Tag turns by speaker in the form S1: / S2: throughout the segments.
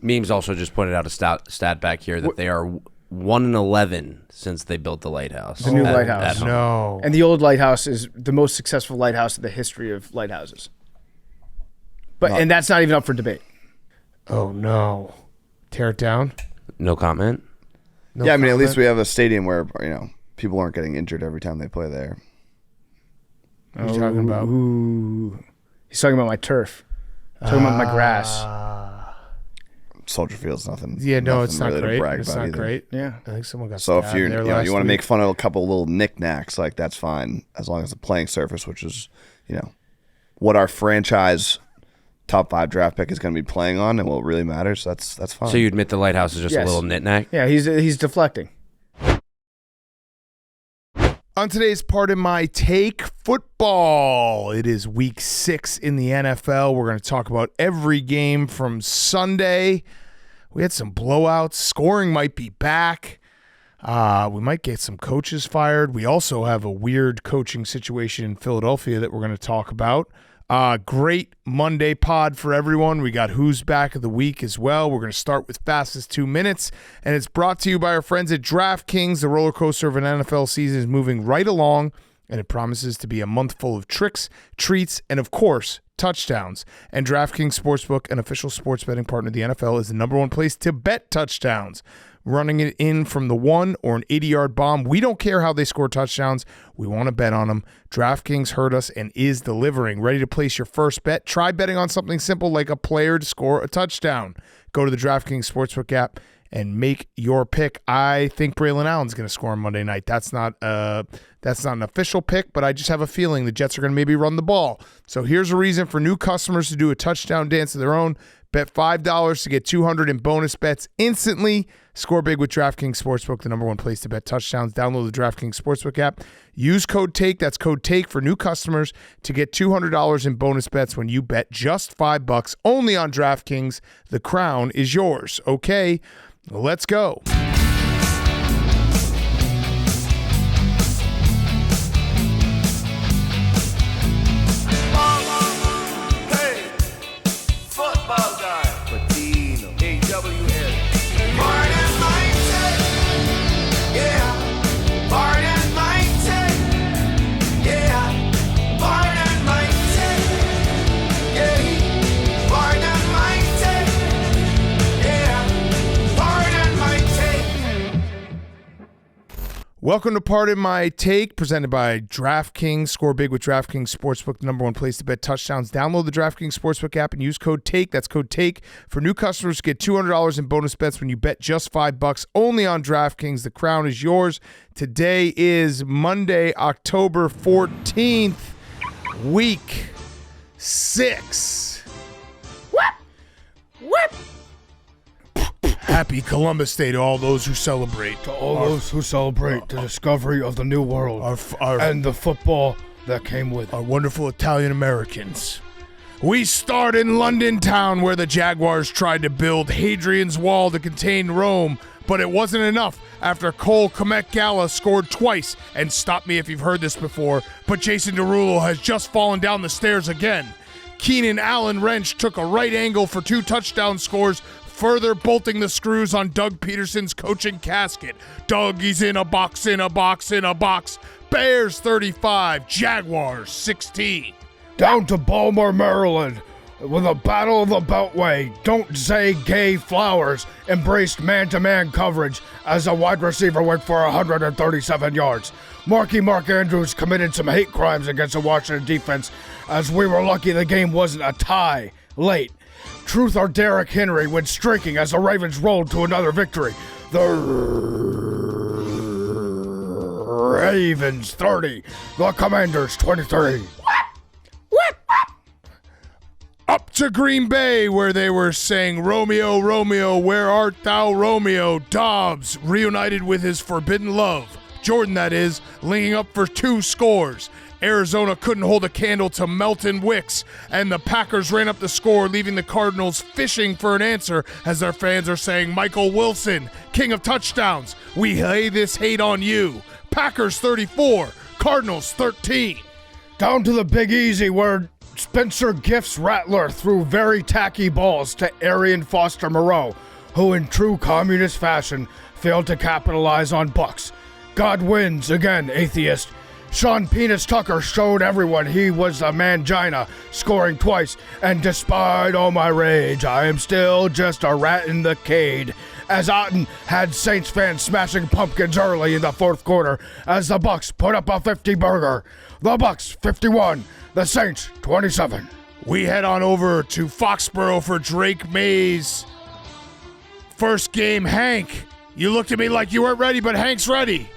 S1: Memes also just pointed out a stat back here that they are 1-11 since they built the lighthouse.
S2: The new lighthouse.
S3: No.
S2: And the old lighthouse is the most successful lighthouse in the history of lighthouses. And that's not even up for debate.
S3: Oh, no. Tear it down?
S1: No comment?
S3: No
S4: yeah, I mean,
S3: comment?
S4: at least we have a stadium where, people aren't getting injured every time they play there.
S3: What are you talking about?
S2: Ooh. He's talking about my turf. Talking about my grass.
S4: Soldier Field's nothing.
S3: Yeah, no,
S4: nothing
S3: it's not
S4: really
S3: great.
S4: To brag
S3: It's
S4: about
S3: not
S4: either.
S3: great.
S2: Yeah.
S3: I think someone got
S4: So if
S3: stabbed
S4: you
S3: there
S4: you want
S3: last
S4: to make
S3: week.
S4: fun of a couple little knickknacks, like that's fine, as long as the playing surface, which is what our franchise top 5 draft pick is going to be playing on, and what really matters. That's fine.
S1: So you admit the lighthouse is just a
S2: Yes.
S1: little knick-knack?
S2: Yeah, he's deflecting.
S3: On today's part of my take, football. It is week 6 in the NFL. We're going to talk about every game from Sunday. We had some blowouts. Scoring might be back. We might get some coaches fired. We also have a weird coaching situation in Philadelphia that we're going to talk about. Great Monday pod for everyone. We got Who's Back of the Week as well. We're going to start with Fastest 2 Minutes, and it's brought to you by our friends at DraftKings. The roller coaster of an NFL season is moving right along, and it promises to be a month full of tricks, treats, and, of course, touchdowns. And DraftKings Sportsbook, an official sports betting partner of the NFL, is the #1 place to bet touchdowns. Running it in from the 1 or an 80-yard bomb. We don't care how they score touchdowns. We want to bet on them. DraftKings heard us and is delivering. Ready to place your first bet? Try betting on something simple like a player to score a touchdown. Go to the DraftKings Sportsbook app and make your pick. I think Braylon Allen's going to score on Monday night. That's not an official pick, but I just have a feeling the Jets are going to maybe run the ball. So here's a reason for new customers to do a touchdown dance of their own. Bet $5 to get $200 in bonus bets instantly. Score big with DraftKings Sportsbook, the #1 place to bet touchdowns. Download the DraftKings Sportsbook app. Use code TAKE, that's code TAKE for new customers to get $200 in bonus bets when you bet just $5 only on DraftKings. The crown is yours. Okay, let's go. Welcome to Pardon My Take, presented by DraftKings. Score big with DraftKings Sportsbook, the #1 place to bet touchdowns. Download the DraftKings Sportsbook app and use code TAKE. That's code TAKE for new customers. Get $200 in bonus bets when you bet just $5 only on DraftKings. The crown is yours. Today is Monday, October 14th, week 6. Whip! Whip! Happy Columbus Day to all those who celebrate.
S5: To all those who celebrate the discovery of the New World and the football that came with it.
S3: Our wonderful Italian Americans. We start in London town, where the Jaguars tried to build Hadrian's Wall to contain Rome, but it wasn't enough after Cole Kmet-Galla scored twice. And stop me if you've heard this before, but Jason Derulo has just fallen down the stairs again. Keenan Allen Wrench took a right angle for 2 touchdown scores, further bolting the screws on Doug Pederson's coaching casket. Doug, he's in a box, in a box, in a box. Bears 35, Jaguars 16.
S5: Down to Baltimore, Maryland, with a battle of the Beltway. Don't say Gay Flowers embraced man-to-man coverage as a wide receiver went for 137 yards. Mark Andrews committed some hate crimes against the Washington defense, as we were lucky the game wasn't a tie late. Truth or Derrick Henry went streaking as the Ravens rolled to another victory. The Ravens 30, the Commanders 23.
S3: Up to Green Bay, where they were saying, Romeo, Romeo, where art thou, Romeo? Dobbs reunited with his forbidden love. Jordan, that is, linking up for 2 scores. Arizona couldn't hold a candle to Melton Wicks, and the Packers ran up the score, leaving the Cardinals fishing for an answer as their fans are saying, Michael Wilson, king of touchdowns, we lay this hate on you. Packers 34, Cardinals 13.
S5: Down to the Big Easy, where Spencer Gifts Rattler threw very tacky balls to Arian Foster Moreau, who in true communist fashion failed to capitalize on Bucs. God wins again, atheist. Sean Penis Tucker showed everyone he was a mangina, scoring twice, and despite all my rage, I am still just a rat in the cage. As Otten had Saints fans smashing pumpkins early in the fourth quarter as the Bucs put up a 50 burger. The Bucs 51, the Saints 27.
S3: We head on over to Foxborough for Drake May's first game. Hank, you looked at me like you weren't ready, but Hank's ready.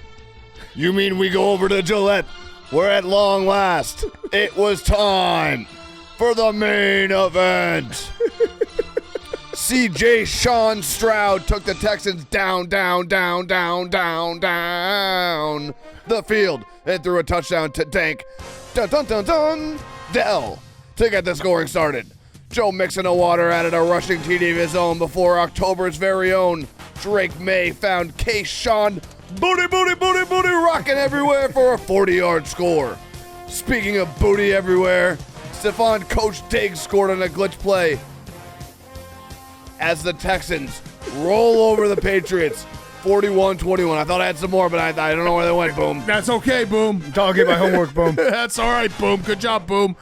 S4: You mean we go over to Gillette, where at long last it was time for the main event. CJ Sean Stroud took the Texans down the field and threw a touchdown to Dank Dell to get the scoring started. Joe Mixon of Water added a rushing TD of his own before October's very own Drake May found K-Sean booty rocking everywhere for a 40-yard score. Speaking of booty everywhere, Stephon Coach Diggs scored on a glitch play as the Texans roll over the Patriots 41-21. I thought I had some more, but I don't know where they went, Boom.
S3: That's okay, Boom.
S5: I'll get my homework, Boom.
S3: That's all right, Boom. Good job, Boom.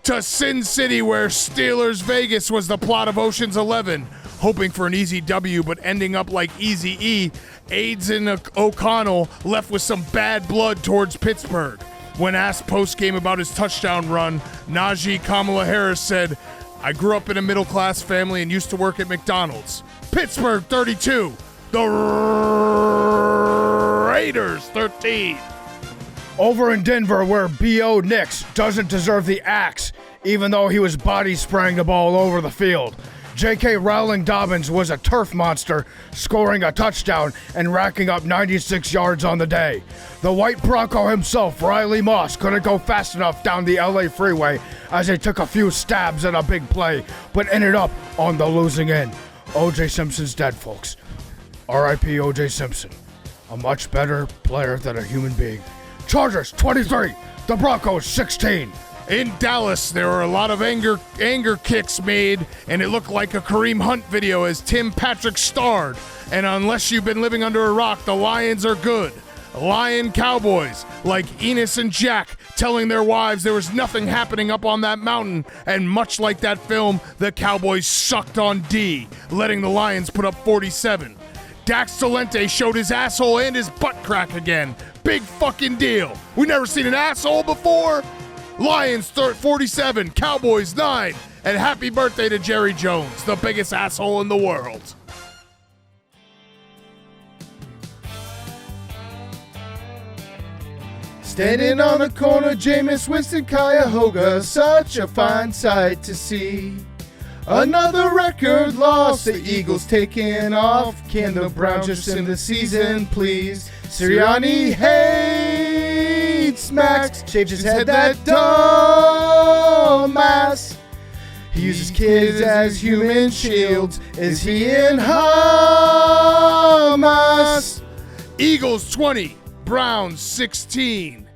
S3: To Sin City, where Steelers Vegas was the plot of Ocean's 11. Hoping for an easy W, but ending up like Easy E, Aids and O'Connell left with some bad blood towards Pittsburgh. When asked post-game about his touchdown run, Najee Kamala Harris said, I grew up in a middle-class family and used to work at McDonald's. Pittsburgh 32, the Raiders 13.
S5: Over in Denver, where B.O. Nix doesn't deserve the axe, even though he was body spraying the ball over the field. J.K. Rowling Dobbins was a turf monster, scoring a touchdown and racking up 96 yards on the day. The white Bronco himself, Riley Moss, couldn't go fast enough down the LA freeway as he took a few stabs at a big play, but ended up on the losing end. O.J. Simpson's dead, folks. R.I.P. O.J. Simpson. A much better player than a human being. Chargers 23, the Broncos 16.
S3: In Dallas, there were a lot of anger kicks made, and it looked like a Kareem Hunt video as Tim Patrick starred. And unless you've been living under a rock, the Lions are good. Lion Cowboys, like Enos and Jack, telling their wives there was nothing happening up on that mountain. And much like that film, the Cowboys sucked on D, letting the Lions put up 47. Dax Salente showed his asshole and his butt crack again. Big fucking deal. We never seen an asshole before. Lions 47, Cowboys 9, and happy birthday to Jerry Jones, the biggest asshole in the world.
S2: Standing on the corner, Jameis Winston, Cuyahoga, such a fine sight to see. Another record loss, the Eagles taking off. Can the Browns just end the season, please? Sirianni hates Max, shaved his head, that dumbass. He uses kids as human shields. Is he in Hamas?
S3: Eagles 20, Browns 16.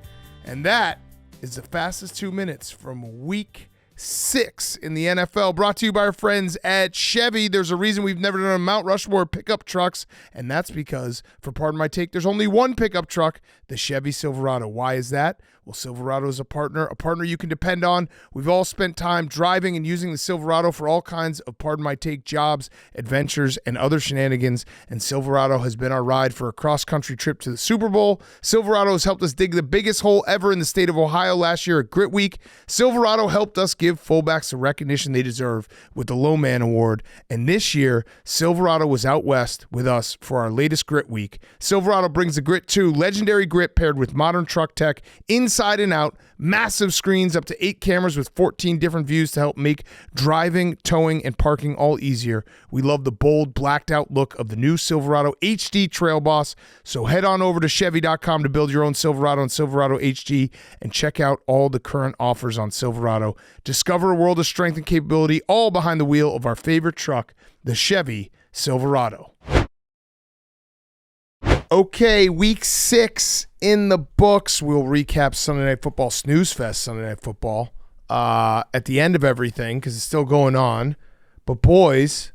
S3: And that is the fastest 2 minutes from week 6 in the NFL, brought to you by our friends at Chevy. There's a reason we've never done a Mount Rushmore pickup trucks, and that's because, for pardon my take, there's only one pickup truck, the Chevy Silverado. Why is that? Well, Silverado is a partner you can depend on. We've all spent time driving and using the Silverado for all kinds of, pardon my take, jobs, adventures, and other shenanigans, and Silverado has been our ride for a cross-country trip to the Super Bowl. Silverado has helped us dig the biggest hole ever in the state of Ohio last year at Grit Week. Silverado helped us give fullbacks the recognition they deserve with the Low Man Award, and this year, Silverado was out west with us for our latest Grit Week. Silverado brings the Grit 2, legendary grit paired with modern truck tech, inside and out, massive screens, up to 8 cameras with 14 different views to help make driving, towing, and parking all easier. We love the bold, blacked out look of the new Silverado HD Trail Boss. So head on over to Chevy.com to build your own Silverado and Silverado HD and check out all the current offers on Silverado. Discover a world of strength and capability all behind the wheel of our favorite truck, the Chevy Silverado. Okay, week 6 in the books. We'll recap Sunday Night Football, Snooze Fest Sunday Night Football. at the end of everything because it's still going on. But boys,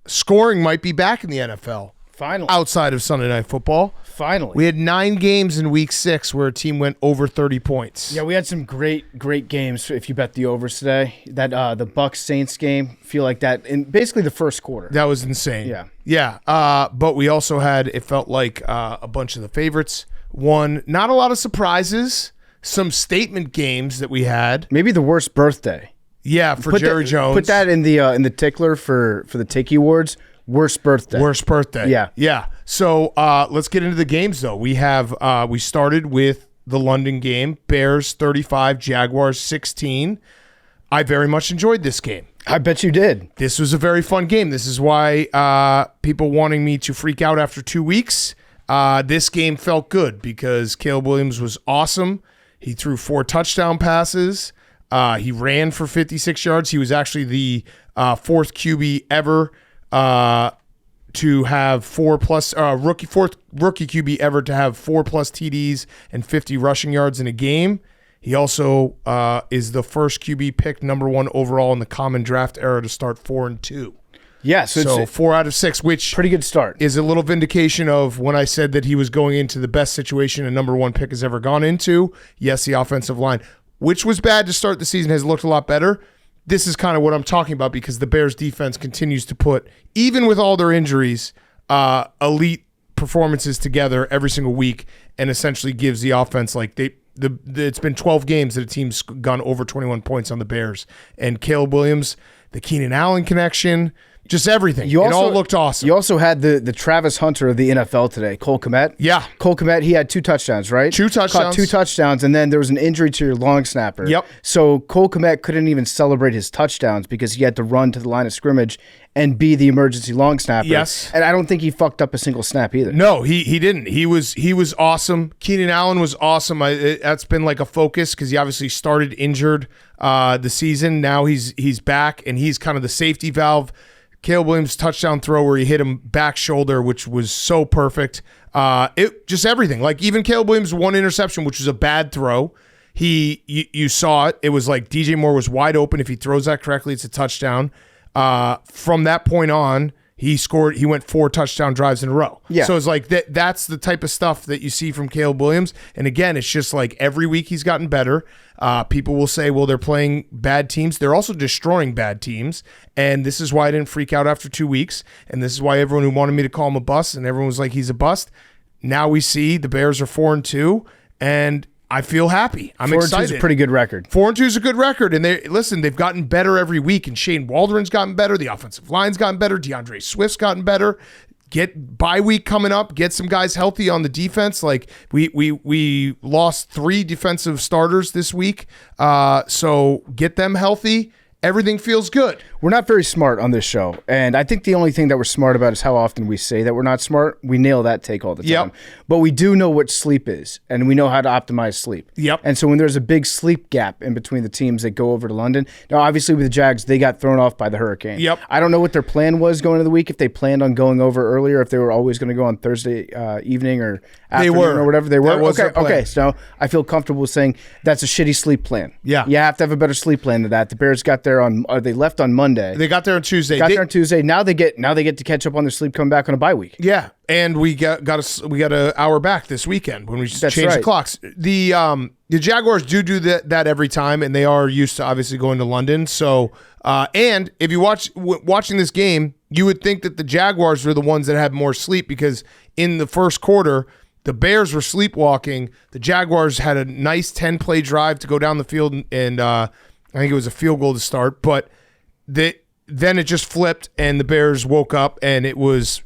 S3: scoring might be back in the NFL.
S2: Finally.
S3: Outside of Sunday Night Football.
S2: Finally.
S3: We had 9 games in week 6 where a team went over 30 points.
S2: Yeah, we had some great games if you bet the overs today. That the Bucs Saints game, feel like that in basically the first quarter.
S3: That was insane.
S2: Yeah.
S3: Yeah. But we also had, it felt like a bunch of the favorites won. Not a lot of surprises. Some statement games that we had.
S2: Maybe the worst birthday.
S3: Yeah, for Jerry Jones.
S2: Put that in the tickler for the Tiki Awards. Worst birthday.
S3: Worst birthday.
S2: Yeah.
S3: Yeah. So let's get into the games, though. We have we started with the London game. Bears 35, Jaguars 16. I very much enjoyed this game.
S2: I bet you did.
S3: This was a very fun game. This is why people wanting me to freak out after 2 weeks. This game felt good because Caleb Williams was awesome. He threw 4 touchdown passes. He ran for 56 yards. He was actually the 4th QB ever to have 4+ rookie QB ever to have 4+ TDs and 50 rushing yards in a game. He also is the first QB picked number 1 overall in the common draft era to start 4-2.
S2: Yeah,
S3: so 4 out of 6, which
S2: pretty good start.
S3: Is a little vindication of when I said that he was going into the best situation a number 1 pick has ever gone into. Yes, the offensive line, which was bad to start the season, has looked a lot better. This is kind of what I'm talking about because the Bears defense continues to put, even with all their injuries, elite performances together every single week and essentially gives the offense it's been 12 games that a team's gone over 21 points on the Bears. And Caleb Williams, the Keenan Allen connection, just everything. It all looked awesome.
S2: You also had the Travis Hunter of the NFL today, Cole Kmet.
S3: Yeah.
S2: Cole Kmet, he had 2 touchdowns, right?
S3: 2 touchdowns.
S2: Caught 2 touchdowns, and then there was an injury to your long snapper.
S3: Yep.
S2: So Cole Kmet couldn't even celebrate his touchdowns because he had to run to the line of scrimmage and be the emergency long snapper.
S3: Yes.
S2: And I don't think he fucked up a single snap either.
S3: No, he didn't. He was awesome. Keenan Allen was awesome. That's been like a focus because he obviously started injured the season. Now he's back, and he's kind of the safety valve. Caleb Williams' touchdown throw where he hit him back shoulder, which was so perfect. It just everything. Like even Caleb Williams' 1 interception, which was a bad throw. You saw it. It was like DJ Moore was wide open. If he throws that correctly, it's a touchdown. From that point on, he scored. He went 4 touchdown drives in a row.
S2: Yeah.
S3: So it's like that's the type of stuff that you see from Caleb Williams. And again, it's just like every week he's gotten better. People will say, well, they're playing bad teams. They're also destroying bad teams. And this is why I didn't freak out after 2 weeks. And this is why everyone who wanted me to call him a bust and everyone was like, he's a bust. Now we see the Bears are 4-2, and I feel happy. I'm excited.
S2: 4-2 is a pretty good record.
S3: 4-2 is a good record. And they've gotten better every week. And Shane Waldron's gotten better. The offensive line's gotten better. DeAndre Swift's gotten better. Get bye week coming up. Get some guys healthy on the defense. Like we lost 3 defensive starters this week. So get them healthy. Everything feels good.
S2: We're not very smart on this show, and I think the only thing that we're smart about is how often we say that we're not smart. We nail that take all the time.
S3: Yep.
S2: But we do know what sleep is, and we know how to optimize sleep.
S3: Yep.
S2: And so when there's a big sleep gap in between the teams that go over to London, now obviously with the Jags, they got thrown off by the hurricane.
S3: Yep.
S2: I don't know what their plan was going into the week, if they planned on going over earlier, if they were always going to go on Thursday evening or afternoon or whatever they were.
S3: That was their plan.
S2: Okay, so I feel comfortable saying that's a shitty sleep plan.
S3: Yeah.
S2: You have to have a better sleep plan than that. The Bears got there they left on Monday.
S3: They got there on Tuesday.
S2: Got there on Tuesday. Now they get to catch up on their sleep coming back on a bye week.
S3: Yeah, and we got an hour back this weekend when we changed the clocks. The Jaguars do that every time, and they are used to obviously going to London. So, and if you watching this game, you would think that the Jaguars were the ones that had more sleep because in the first quarter, the Bears were sleepwalking. The Jaguars had a nice 10-play drive to go down the field, and I think it was a field goal to start, but then it just flipped, and the Bears woke up, and it was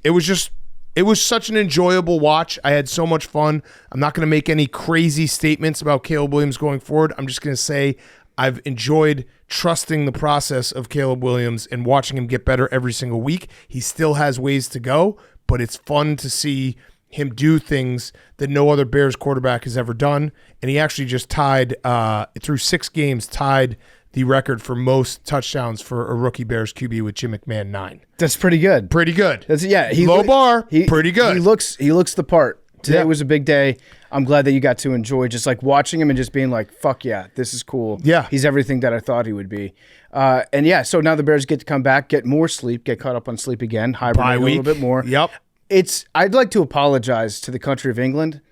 S3: such an enjoyable watch. I had so much fun. I'm not going to make any crazy statements about Caleb Williams going forward. I'm just going to say I've enjoyed trusting the process of Caleb Williams and watching him get better every single week. He still has ways to go, but it's fun to see him do things that no other Bears quarterback has ever done. And he actually just tied, through 6 games, tied the record for most touchdowns for a rookie Bears QB with Jim McMahon, 9.
S2: That's pretty good.
S3: Pretty good.
S2: That's
S3: Low bar, pretty good.
S2: He looks the part. Today was a big day. I'm glad that you got to enjoy just like watching him and just being like, fuck yeah, this is cool.
S3: Yeah.
S2: He's everything that I thought he would be. And yeah, so now the Bears get to come back, get more sleep, get caught up on sleep again, hibernate a little bit more.
S3: Yep.
S2: I'd like to apologize to the country of England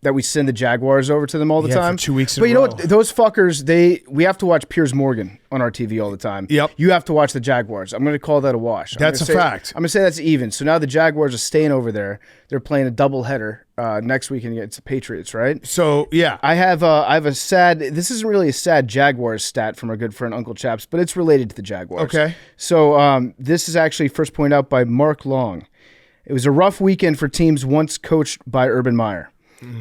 S2: that we send the Jaguars over to them all the time.
S3: For 2 weeks in
S2: but
S3: a
S2: you know
S3: row.
S2: what? Those fuckers, we have to watch Piers Morgan on our TV all the time.
S3: Yep.
S2: You have to watch the Jaguars. I'm going to call that a wash.
S3: That's a fact.
S2: I'm going to say that's even. So now the Jaguars are staying over there. They're playing a doubleheader next week against the Patriots, right?
S3: So, yeah.
S2: I have a sad, this isn't really a sad Jaguars stat from our good friend Uncle Chaps, but it's related to the Jaguars.
S3: Okay.
S2: So this is actually first pointed out by Mark Long. It was a rough weekend for teams once coached by Urban Meyer.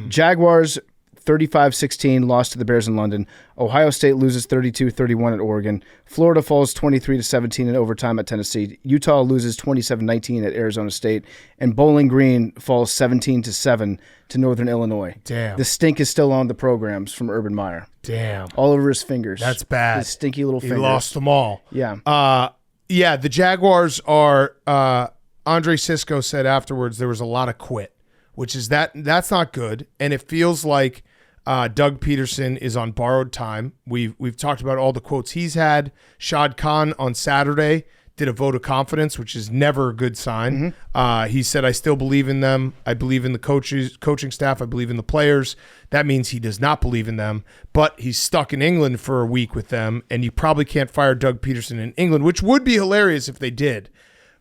S2: Jaguars 35-16 lost to the Bears in London. Ohio State loses 32-31 at Oregon. Florida falls 23-17 in overtime at Tennessee. Utah loses 27-19 at Arizona State. And Bowling Green falls 17-7 to Northern Illinois.
S3: Damn.
S2: The stink is still on the programs from Urban Meyer.
S3: Damn.
S2: All over his fingers.
S3: That's bad.
S2: His stinky little fingers.
S3: He lost them all.
S2: Yeah.
S3: Yeah, the Jaguars are Andre Sisco said afterwards there was a lot of quit, which is that's not good. And it feels like Doug Pederson is on borrowed time. We've talked about all the quotes he's had. Shad Khan on Saturday did a vote of confidence, which is never a good sign. He said, I still believe in them. I believe in the coaching staff. I believe in the players. That means he does not believe in them, but he's stuck in England for a week with them, and you probably can't fire Doug Pederson in England, which would be hilarious if they did.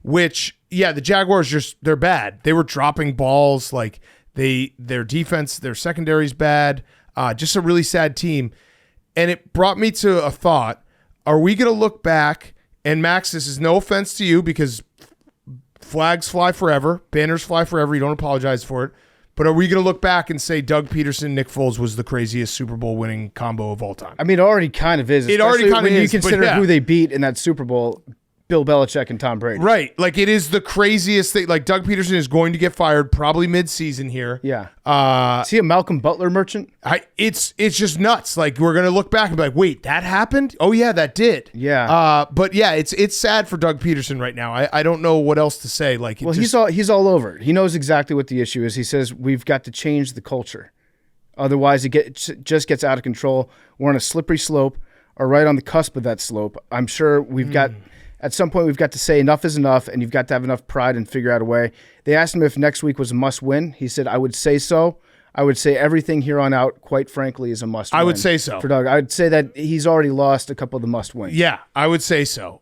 S3: Which, yeah, the Jaguars they're bad. They were dropping balls. Like their defense, their secondary's bad. Just a really sad team. And it brought me to a thought. Are we going to look back, and Max, this is no offense to you because flags fly forever, banners fly forever, you don't apologize for it, but are we going to look back and say Doug Pederson, Nick Foles was the craziest Super Bowl winning combo of all time?
S2: I mean, it already kind of is.
S3: It already kind of is.
S2: When you consider
S3: yeah.
S2: who they beat in that Super Bowl, Bill Belichick and Tom Brady.
S3: Right. Like, it is the craziest thing. Like, Doug Pederson is going to get fired probably mid-season here.
S2: Yeah. Is he a Malcolm Butler merchant?
S3: It's just nuts. Like, we're going to look back and be like, wait, that happened? Oh, yeah, that did.
S2: Yeah.
S3: But, yeah, it's sad for Doug Pederson right now. I don't know what else to say. Like,
S2: he's all over it. He knows exactly what the issue is. He says, we've got to change the culture. Otherwise, it just gets out of control. We're on a slippery slope or right on the cusp of that slope. I'm sure we've got... At some point, we've got to say enough is enough, and you've got to have enough pride and figure out a way. They asked him if next week was a must-win. He said, I would say so. I would say everything here on out, quite frankly, is a must-win.
S3: I would say so.
S2: For Doug. I would say that he's already lost a couple of the must-wins.
S3: Yeah, I would say so.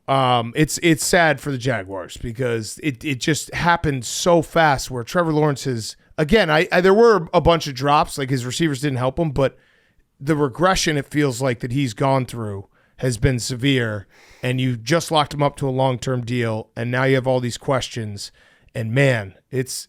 S3: It's sad for the Jaguars because it just happened so fast where Trevor Lawrence is, again, there were a bunch of drops, like his receivers didn't help him, but the regression it feels like that he's gone through has been severe, and you just locked him up to a long-term deal, and now you have all these questions. And man, it's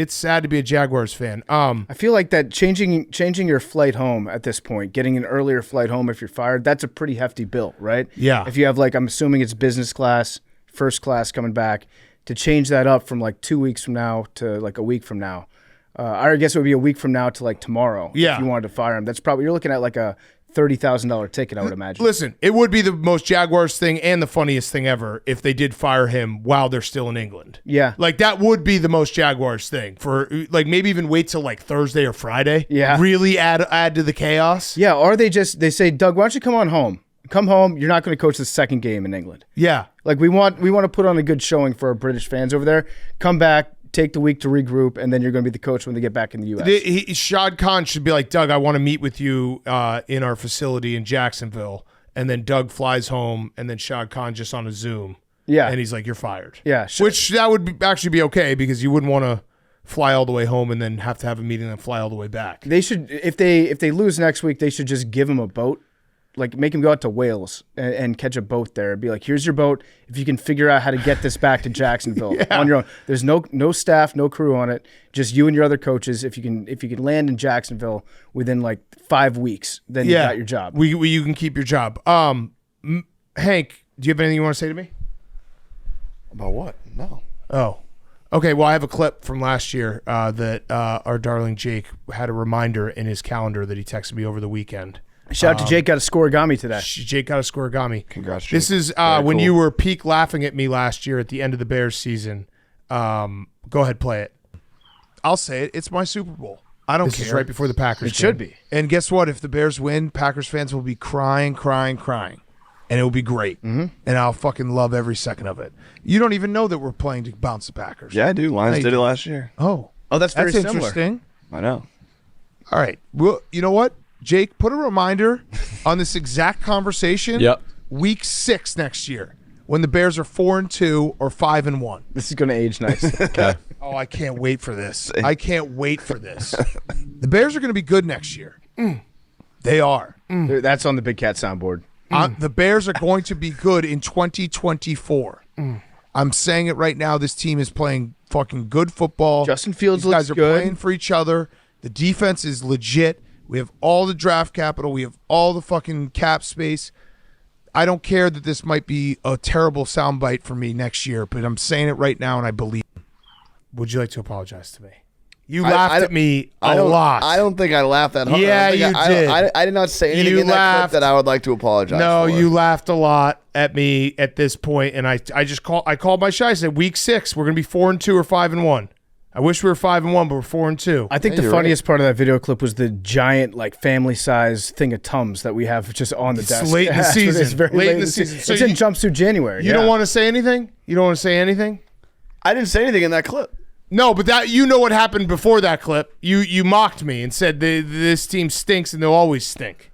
S3: sad to be a Jaguars fan.
S2: I feel like that changing your flight home at this point, getting an earlier flight home if you're fired, that's a pretty hefty bill, right?
S3: Yeah.
S2: If you have I'm assuming it's business class, first class coming back, to change that up from 2 weeks from now to a week from now. I guess it would be a week from now to tomorrow.
S3: Yeah.
S2: If you wanted to fire him, that's probably, you're looking at a $30,000 ticket, I would imagine.
S3: Listen, it would be the most Jaguars thing and the funniest thing ever if they did fire him while they're still in England.
S2: Yeah.
S3: That would be the most Jaguars thing for maybe even wait till Thursday or Friday.
S2: Yeah.
S3: Really add to the chaos.
S2: Yeah. Or they say, Doug, why don't you come on home? Come home. You're not going to coach the second game in England.
S3: Yeah.
S2: We want to put on a good showing for our British fans over there. Come back. Take the week to regroup, and then you're going to be the coach when they get back in the U.S.
S3: Shad Khan should be like, Doug, I want to meet with you in our facility in Jacksonville. And then Doug flies home, and then Shad Khan just on a Zoom.
S2: Yeah.
S3: And he's like, you're fired.
S2: Yeah. Sure.
S3: Which that would actually be okay because you wouldn't want to fly all the way home and then have to have a meeting and fly all the way back.
S2: They should, if they lose next week, they should just give him a boat. Make him go out to Wales and catch a boat there. Be like, here's your boat. If you can figure out how to get this back to Jacksonville on your own. There's no staff, no crew on it. Just you and your other coaches. If you can land in Jacksonville within 5 weeks, then you got your job.
S3: You can keep your job. Hank, do you have anything you want to say to me?
S4: About what? No.
S3: Oh. Okay, well, I have a clip from last year that our darling Jake had a reminder in his calendar that he texted me over the weekend.
S2: Shout out to Jake, got a scoregami today.
S3: Jake got a scoregami.
S4: Congrats, Jake.
S3: This is when you were peak laughing at me last year at the end of the Bears season. Go ahead, play it. I'll say it. It's my Super Bowl. I don't care.
S2: This is right before the Packers.
S5: It should be.
S3: And guess what? If the Bears win, Packers fans will be crying. And it will be great. Mm-hmm. And I'll fucking love every second of it. You don't even know that we're playing to bounce the Packers.
S4: Yeah, I do. Lions did it last year.
S3: Oh,
S5: that's very similar.
S3: Interesting.
S4: I know.
S3: All right. Well, you know what, Jake? Put a reminder on this exact conversation.
S1: Yep.
S3: Week 6 next year, when the Bears are 4-2 or 5-1.
S5: This is going to age nice.
S1: Okay.
S3: Oh, I can't wait for this. The Bears are going to be good next year. They are.
S5: That's on the Big Cat soundboard.
S3: The Bears are going to be good in 2024. I'm saying it right now. This team is playing fucking good football.
S5: Justin Fields
S3: These guys
S5: looks
S3: are
S5: good.
S3: playing for each other. The defense is legit. We have all the draft capital. We have all the fucking cap space. I don't care that this might be a terrible soundbite for me next year, but I'm saying it right now, and I believe.
S2: Would you like to apologize to me? You laughed at me a lot.
S4: I don't think I laughed that hard.
S2: Yeah, you did.
S4: I did not say anything
S2: You
S4: in that
S2: laughed.
S4: clip that I would like to apologize
S2: No,
S4: for.
S2: you laughed a lot at me at this point, and I called my shot. I said, week 6, we're going to be 4-2 or 5-1. I wish we were 5-1, but we're 4-2.
S5: I think the funniest part of that video clip was the giant, like, family-size thing of Tums that we have just on the desk.
S2: It's late in the season.
S5: It's very late in the season.
S2: So
S5: it's in jumpsuit January.
S2: You don't want to say anything? You don't want to say anything?
S4: I didn't say anything in that clip.
S2: No, but that you know what happened before that clip. You mocked me and said this team stinks and they'll always stink.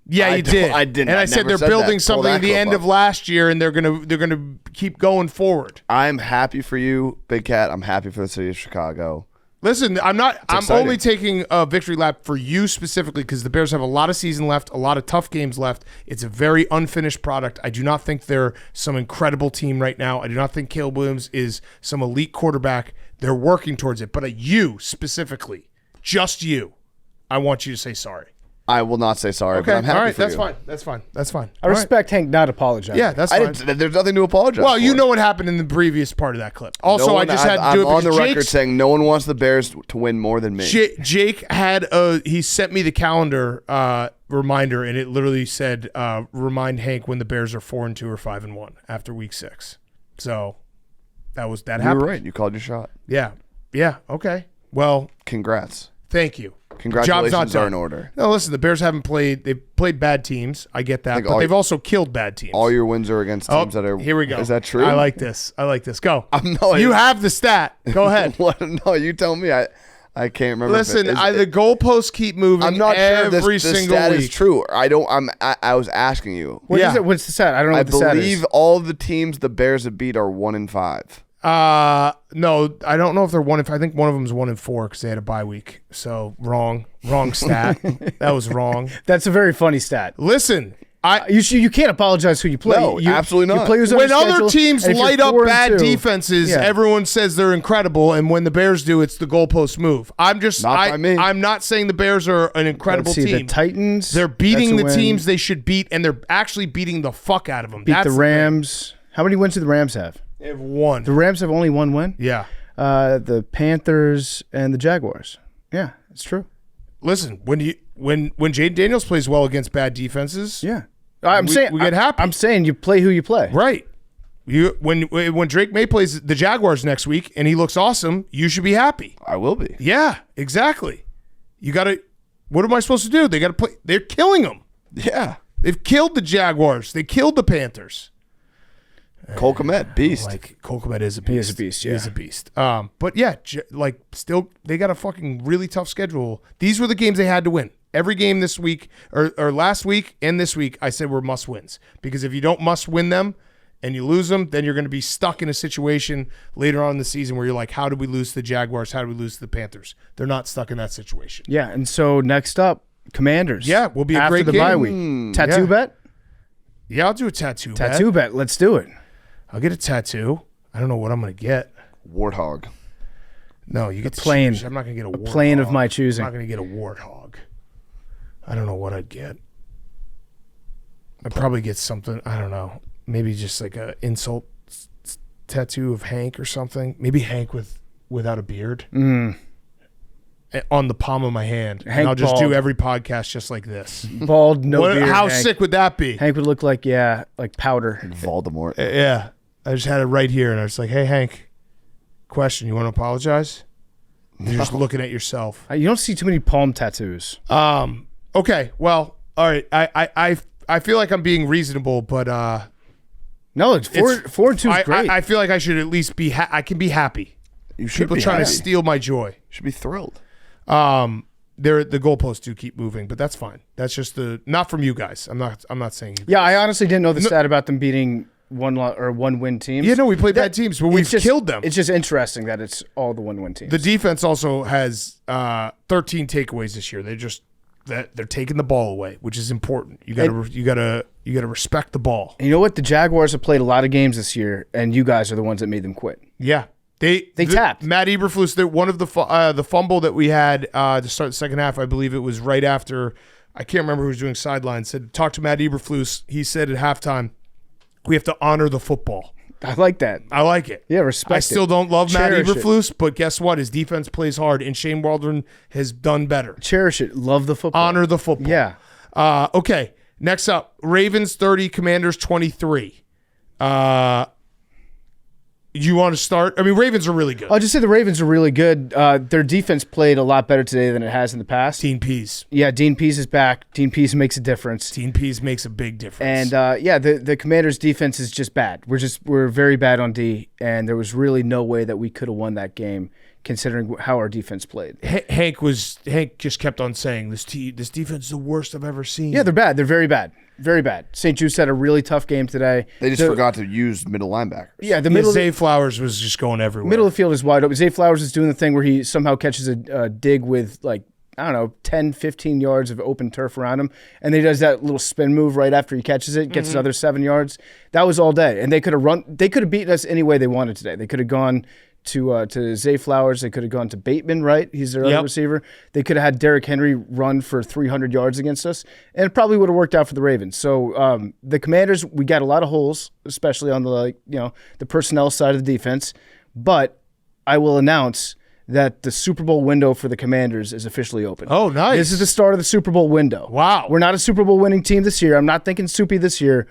S2: Yeah, you did.
S4: I didn't.
S2: And I said they're building something at the end of last year, and they're gonna keep going forward.
S4: I'm happy for you, Big Cat. I'm happy for the city of Chicago.
S2: Listen, I'm
S4: exciting.
S2: only taking a victory lap for you specifically because the Bears have a lot of season left, a lot of tough games left. It's a very unfinished product. I do not think they're some incredible team right now. I do not think Caleb Williams is some elite quarterback. They're working towards it. But you specifically, just you, I want you to say sorry.
S4: I will not say sorry,
S2: Okay,
S4: but I'm happy
S2: all right,
S4: for you.
S2: That's fine.
S5: I respect Hank not apologizing.
S2: Yeah, that's fine.
S4: There's nothing to apologize
S2: Well,
S4: for.
S2: you know what happened in the previous part of that clip. Also,
S4: No
S2: I
S4: one-
S2: just had to do it
S4: I'm on the
S2: because
S4: record saying no one wants the Bears to win more than me.
S2: Jake had he sent me the calendar reminder, and it literally said, "Remind Hank when the Bears are 4-2 or 5-1 after Week 6." So that
S4: You
S2: happened.
S4: were right. You called your shot.
S2: Yeah. Okay. Well,
S4: Congrats.
S2: thank you.
S4: Congratulations
S2: Job's not
S4: are
S2: done.
S4: in order.
S2: No, listen, the Bears haven't played. They've played bad teams. I get that,
S4: Like
S2: but they've also killed bad teams.
S4: All your wins are against teams that are.
S2: Here we go.
S4: Is that true?
S2: I like this. Go.
S4: No,
S2: you have the stat. Go ahead.
S4: What? No, you tell me. I can't remember.
S2: Listen, the goalposts keep moving.
S4: I'm not sure if
S2: every
S4: this
S2: single
S4: stat
S2: week.
S4: is true. I was asking you.
S5: What is
S2: Yeah.
S5: it? What's the stat? I don't know
S4: I
S5: what the stat is.
S4: believe all of the teams the Bears have beat are 1-5.
S2: No, I don't know if they're 1-5. I think one of them is 1-4 because they had a bye week. So wrong stat. That was wrong.
S5: That's a very funny stat.
S2: Listen,
S5: You can't apologize who you play.
S4: No, absolutely not.
S5: You play who's on
S2: when
S5: your
S2: other
S5: schedule,
S2: teams
S5: and if you're
S2: light up
S5: 4-2
S2: bad defenses,
S5: yeah.
S2: everyone says they're incredible, and when the Bears do, it's the goalpost move. I'm not saying the Bears are an incredible
S5: Let's see,
S2: team.
S5: The Titans.
S2: They're beating the
S5: that's a win.
S2: teams they should beat, and they're actually beating the fuck out of them.
S5: Beat
S2: That's
S5: the Rams. How many wins do the Rams have?
S2: They have one.
S5: The Rams have only one win.
S2: Yeah.
S5: The Panthers and the Jaguars. Yeah, it's true.
S2: Listen, when Jaden Daniels plays well against bad defenses,
S5: Yeah,
S2: we get happy.
S5: I'm saying you play who you play.
S2: Right. When Drake May plays the Jaguars next week and he looks awesome, you should be happy.
S4: I will be.
S2: Yeah, exactly. You got to. What am I supposed to do? They got to play. They're killing them.
S4: Yeah.
S2: They've killed the Jaguars. They killed the Panthers.
S4: Cole Kmet, beast.
S2: Like Cole Kmet is a beast.
S5: He is a beast. Yeah,
S2: he's a beast. But yeah, still they got a fucking really tough schedule. These were the games they had to win. Every game this week or last week and this week, I said were must wins because if you don't must win them and you lose them, then you're going to be stuck in a situation later on in the season where you're like, how did we lose to the Jaguars? How did we lose to the Panthers? They're not stuck in that situation.
S5: Yeah, and so next up, Commanders.
S2: Yeah, will be a
S5: after
S2: great
S5: the
S2: game.
S5: bye week. Tattoo
S2: yeah.
S5: bet.
S2: Yeah, I'll do a tattoo.
S5: Tattoo bet. Let's do it.
S2: I'll get a tattoo. I don't know what I'm going to get.
S4: Warthog.
S2: No, you get
S5: plane.
S2: I'm not going to get a warthog.
S5: Plane of my choosing.
S2: I'm not going to get a warthog. I don't know what I'd get. I'd probably get something. I don't know. Maybe just like a insult tattoo of Hank or something. Maybe Hank without a beard on the palm of my hand.
S5: Hank
S2: and I'll just
S5: bald.
S2: do every podcast just like this.
S5: Bald, no beard.
S2: How
S5: Hank.
S2: sick would that be?
S5: Hank would look like powder.
S4: Voldemort.
S2: Yeah. I just had it right here, and I was like, hey, Hank, question. You want to apologize?
S3: You're just looking at yourself.
S2: You don't see too many palm tattoos.
S3: Okay. Well, all right. I feel like I'm being reasonable, but
S2: No, it's 4-2 is great.
S3: I feel like I should at least be. I can be happy.
S4: You should
S3: People
S4: be
S3: trying
S4: happy.
S3: to steal my joy.
S4: You should be thrilled.
S3: The goalposts do keep moving, but that's fine. That's just not from you guys. I'm not saying you.
S2: Yeah, I honestly didn't know the stat about them beating one win teams.
S3: Yeah, no, we played bad teams, but we've killed them.
S2: It's just interesting that it's all the 1-win teams.
S3: The defense also has 13 takeaways this year. They're taking the ball away, which is important. You gotta respect the ball.
S2: And you know what? The Jaguars have played a lot of games this year, and you guys are the ones that made them quit.
S3: Yeah. They
S2: tapped.
S3: Matt Eberflus. One of the fumble that we had to start the second half, I believe it was right after. I can't remember who was doing sidelines. Said talk to Matt Eberflus. He said at halftime, we have to honor the football.
S2: I like that.
S3: I like it.
S2: Yeah, respect.
S3: I still don't love
S2: Cherish
S3: Matt Eberflus, but guess what? His defense plays hard, and Shane Waldron has done better.
S2: Cherish it. Love the football.
S3: Honor the football.
S2: Yeah.
S3: Okay. Next up, Ravens 30, Commanders 23. You want to start? I mean, Ravens are really good.
S2: I'll just say the Ravens are really good. Their defense played a lot better today than it has in the past.
S3: Dean Pease.
S2: Yeah, Dean Pease is back. Dean Pease makes a difference.
S3: Dean Pease makes a big difference.
S2: And the Commanders' defense is just bad. We're very bad on D, and there was really no way that we could have won that game considering how our defense played.
S3: Hank just kept on saying this defense is the worst I've ever seen.
S2: Yeah, they're bad. They're very bad. Very bad. St. Jude's had a really tough game today.
S4: They just forgot to use middle linebackers.
S2: Yeah, the middle
S3: Zay Flowers was just going everywhere.
S2: middle of the field is wide open. Zay Flowers is doing the thing where he somehow catches a dig with 10, 15 yards of open turf around him, and then he does that little spin move right after he catches it, gets another 7 yards. That was all day, and they could have beaten us any way they wanted today. They could have gone to Zay Flowers. They could have gone to Bateman, right? He's their other receiver. They could have had Derrick Henry run for 300 yards against us, and it probably would have worked out for the Ravens. So the Commanders, we got a lot of holes, especially on the personnel side of the defense. But I will announce that the Super Bowl window for the Commanders is officially open.
S3: Oh, nice.
S2: This is the start of the Super Bowl window.
S3: Wow.
S2: We're not a Super Bowl winning team this year. I'm not thinking soupy this year,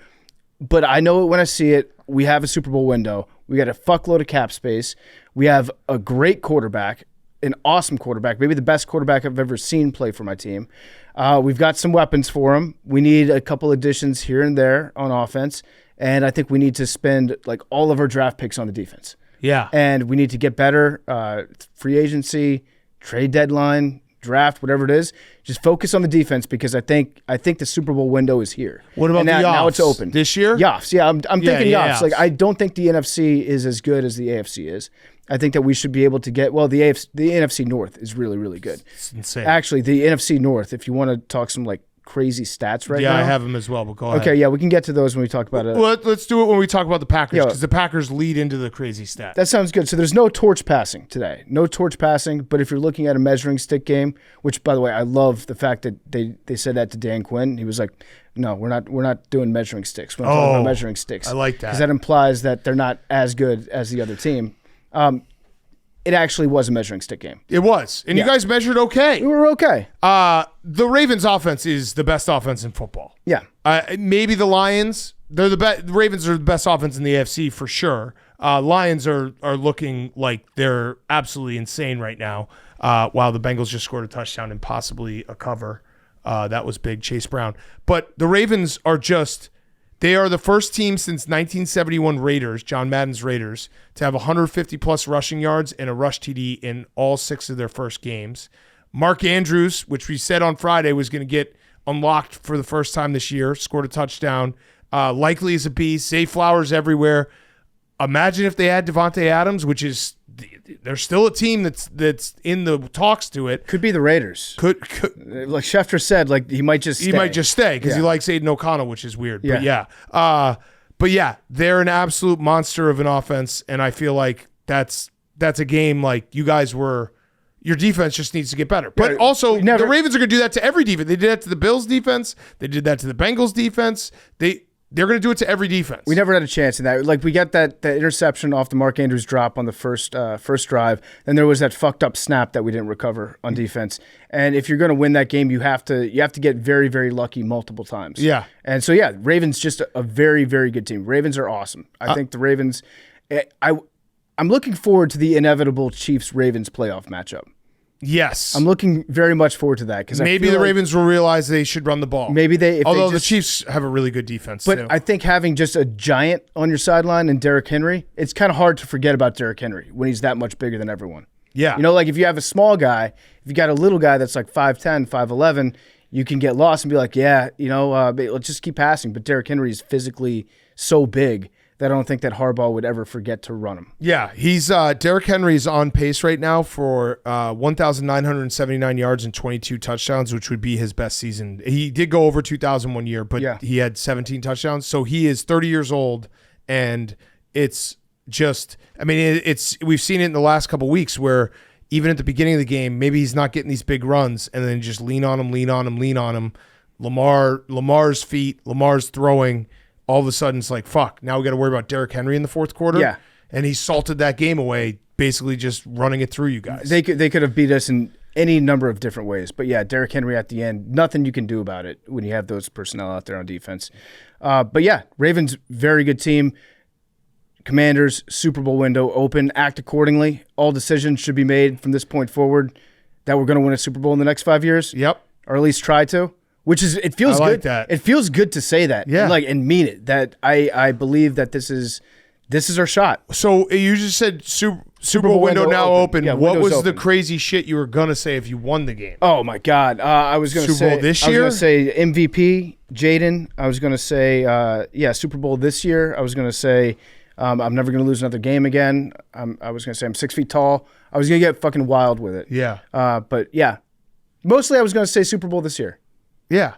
S2: but I know it when I see it. We have a Super Bowl window. We got a fuckload of cap space. We have a great quarterback, an awesome quarterback, maybe the best quarterback I've ever seen play for my team. We've got some weapons for him. We need a couple additions here and there on offense, and I think we need to spend all of our draft picks on the defense.
S3: Yeah.
S2: And we need to get better. Free agency, trade deadline, draft, whatever it is. Just focus on the defense because I think the Super Bowl window is here.
S3: What about
S2: now it's open
S3: this year?
S2: Yoffs, yeah, I'm thinking Yoffs.
S3: Yoffs.
S2: I don't think the NFC is as good as the AFC is. I think that we should be able to get the NFC North is really, really good.
S3: It's insane.
S2: Actually, the NFC North, if you want to talk some crazy stats now.
S3: Yeah, I have them as well, but go ahead.
S2: Okay, yeah, we can get to those when we talk about it.
S3: Well, let's do it when we talk about the Packers
S2: Yeah.
S3: because the Packers lead into the crazy stats.
S2: That sounds good. So there's no torch passing today. No torch passing, but if you're looking at a measuring stick game, which by the way, I love the fact that they said that to Dan Quinn. He was like, "No, we're not doing measuring sticks. We're not talking about measuring sticks."
S3: I like that.
S2: Because that implies that they're not as good as the other team. It actually was a measuring stick game.
S3: It was. And you guys measured okay.
S2: We were okay.
S3: The Ravens offense is the best offense in football.
S2: Yeah.
S3: Maybe the Lions. They're the best. The Ravens are the best offense in the AFC for sure. Lions are looking like they're absolutely insane right now. While the Bengals just scored a touchdown and possibly a cover. That was big, Chase Brown. But the Ravens are they are the first team since 1971 Raiders, John Madden's Raiders, to have 150-plus rushing yards and a rush TD in all 6 of their first games. Mark Andrews, which we said on Friday was going to get unlocked for the first time this year, scored a touchdown. Likely as a beast. Zay Flowers everywhere. Imagine if they had Devontae Adams, which is they're still a team that's in the talks to it.
S2: Could be the Raiders.
S3: Could
S2: Like Schefter said, he might just stay.
S3: Because he likes Aiden O'Connell, which is weird.
S2: Yeah.
S3: But yeah, they're an absolute monster of an offense, and I feel like that's a game you guys were. Your defense just needs to get better. But also, the Ravens are going to do that to every defense. They did that to the Bills defense. They did that to the Bengals defense. They're going to do it to every defense.
S2: We never had a chance in that. We got that interception off the Mark Andrews drop on the first drive. Then there was that fucked up snap that we didn't recover on defense. And if you're going to win that game, you have to get very, very lucky multiple times.
S3: Yeah.
S2: And so Ravens just a very, very good team. Ravens are awesome. I think the Ravens. I'm looking forward to the inevitable Chiefs-Ravens playoff matchup.
S3: Yes.
S2: I'm looking very much forward to that because
S3: Maybe the Ravens will realize they should run the ball.
S2: I'm looking very much forward to that because
S3: Maybe the Ravens will realize they should run the ball.
S2: Maybe
S3: Although the Chiefs have a really good defense
S2: But
S3: too.
S2: I think having just a giant on your sideline and Derrick Henry, it's kind of hard to forget about Derrick Henry when he's that much bigger than everyone.
S3: Yeah.
S2: You know, like if you have a small guy, if you got a little guy that's like 5'10", 5'11", you can get lost and be like, yeah, let's just keep passing. But Derrick Henry is physically so big that I don't think that Harbaugh would ever forget to run him.
S3: Yeah, he's Derrick Henry's on pace right now for 1,979 yards and 22 touchdowns, which would be his best season. He did go over 2,000 one year, but he had 17 touchdowns. So he is 30 years old, and it's just, we've seen it in the last couple of weeks where even at the beginning of the game, maybe he's not getting these big runs, and then just lean on him. Lamar's feet, Lamar's throwing. All of a sudden, it's like, fuck, now we got to worry about Derrick Henry in the fourth quarter.
S2: Yeah.
S3: And he salted that game away, basically just running it through you guys.
S2: They could have beat us in any number of different ways. But yeah, Derrick Henry at the end, nothing you can do about it when you have those personnel out there on defense. But yeah, Ravens, very good team. Commanders, Super Bowl window open. Act accordingly. All decisions should be made from this point forward that we're going to win a Super Bowl in the next 5 years.
S3: Yep.
S2: Or at least try to. Which is, it feels
S3: I like
S2: good.
S3: that.
S2: It feels good to say that, and mean it. That I believe that this is our shot.
S3: So you just said Super Bowl window now open.
S2: Yeah,
S3: what was
S2: open.
S3: the crazy shit you were gonna say if you won the game?
S2: Oh my God! I was gonna
S3: Super
S2: say
S3: Bowl this
S2: I was
S3: year?
S2: gonna say MVP Jaden. I was gonna say Super Bowl this year. I was gonna say I'm never gonna lose another game again. I was gonna say I'm 6 feet tall. I was gonna get fucking wild with it.
S3: Yeah.
S2: But yeah, mostly I was gonna say Super Bowl this year.
S3: Yeah.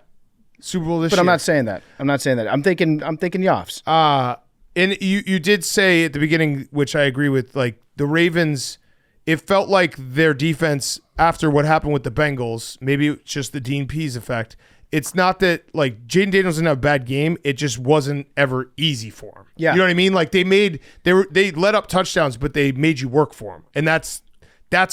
S3: Super Bowl this year.
S2: But I'm not saying that. I'm thinking Yoffs.
S3: And you did say at the beginning, which I agree with, like the Ravens, it felt like their defense after what happened with the Bengals, maybe it's just the Dean Pease effect. It's not that like Jaden Daniels didn't have a bad game. It just wasn't ever easy for him.
S2: Yeah.
S3: You know what I mean? Like they let up touchdowns, but they made you work for them. And that's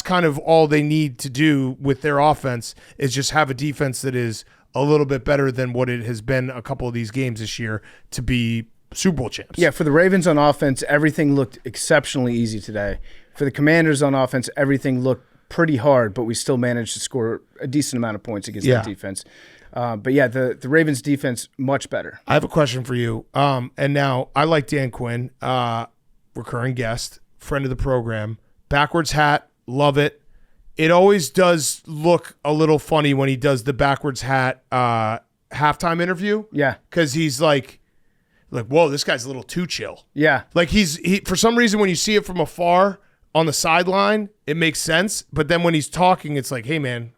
S3: kind of all they need to do with their offense is just have a defense that is a little bit better than what it has been a couple of these games this year to be Super Bowl champs.
S2: Yeah, for the Ravens on offense, everything looked exceptionally easy today. For the Commanders on offense, everything looked pretty hard, but we still managed to score a decent amount of points against that defense. But yeah, the Ravens defense, much better.
S3: I have a question for you. And now I like Dan Quinn, recurring guest, friend of the program. Backwards hat, love it. It always does look a little funny when he does the backwards hat halftime interview.
S2: Yeah.
S3: Because he's like, whoa, this guy's a little too chill.
S2: Yeah.
S3: Like he for some reason, when you see it from afar on the sideline, it makes sense. But then when he's talking, it's like, hey, man,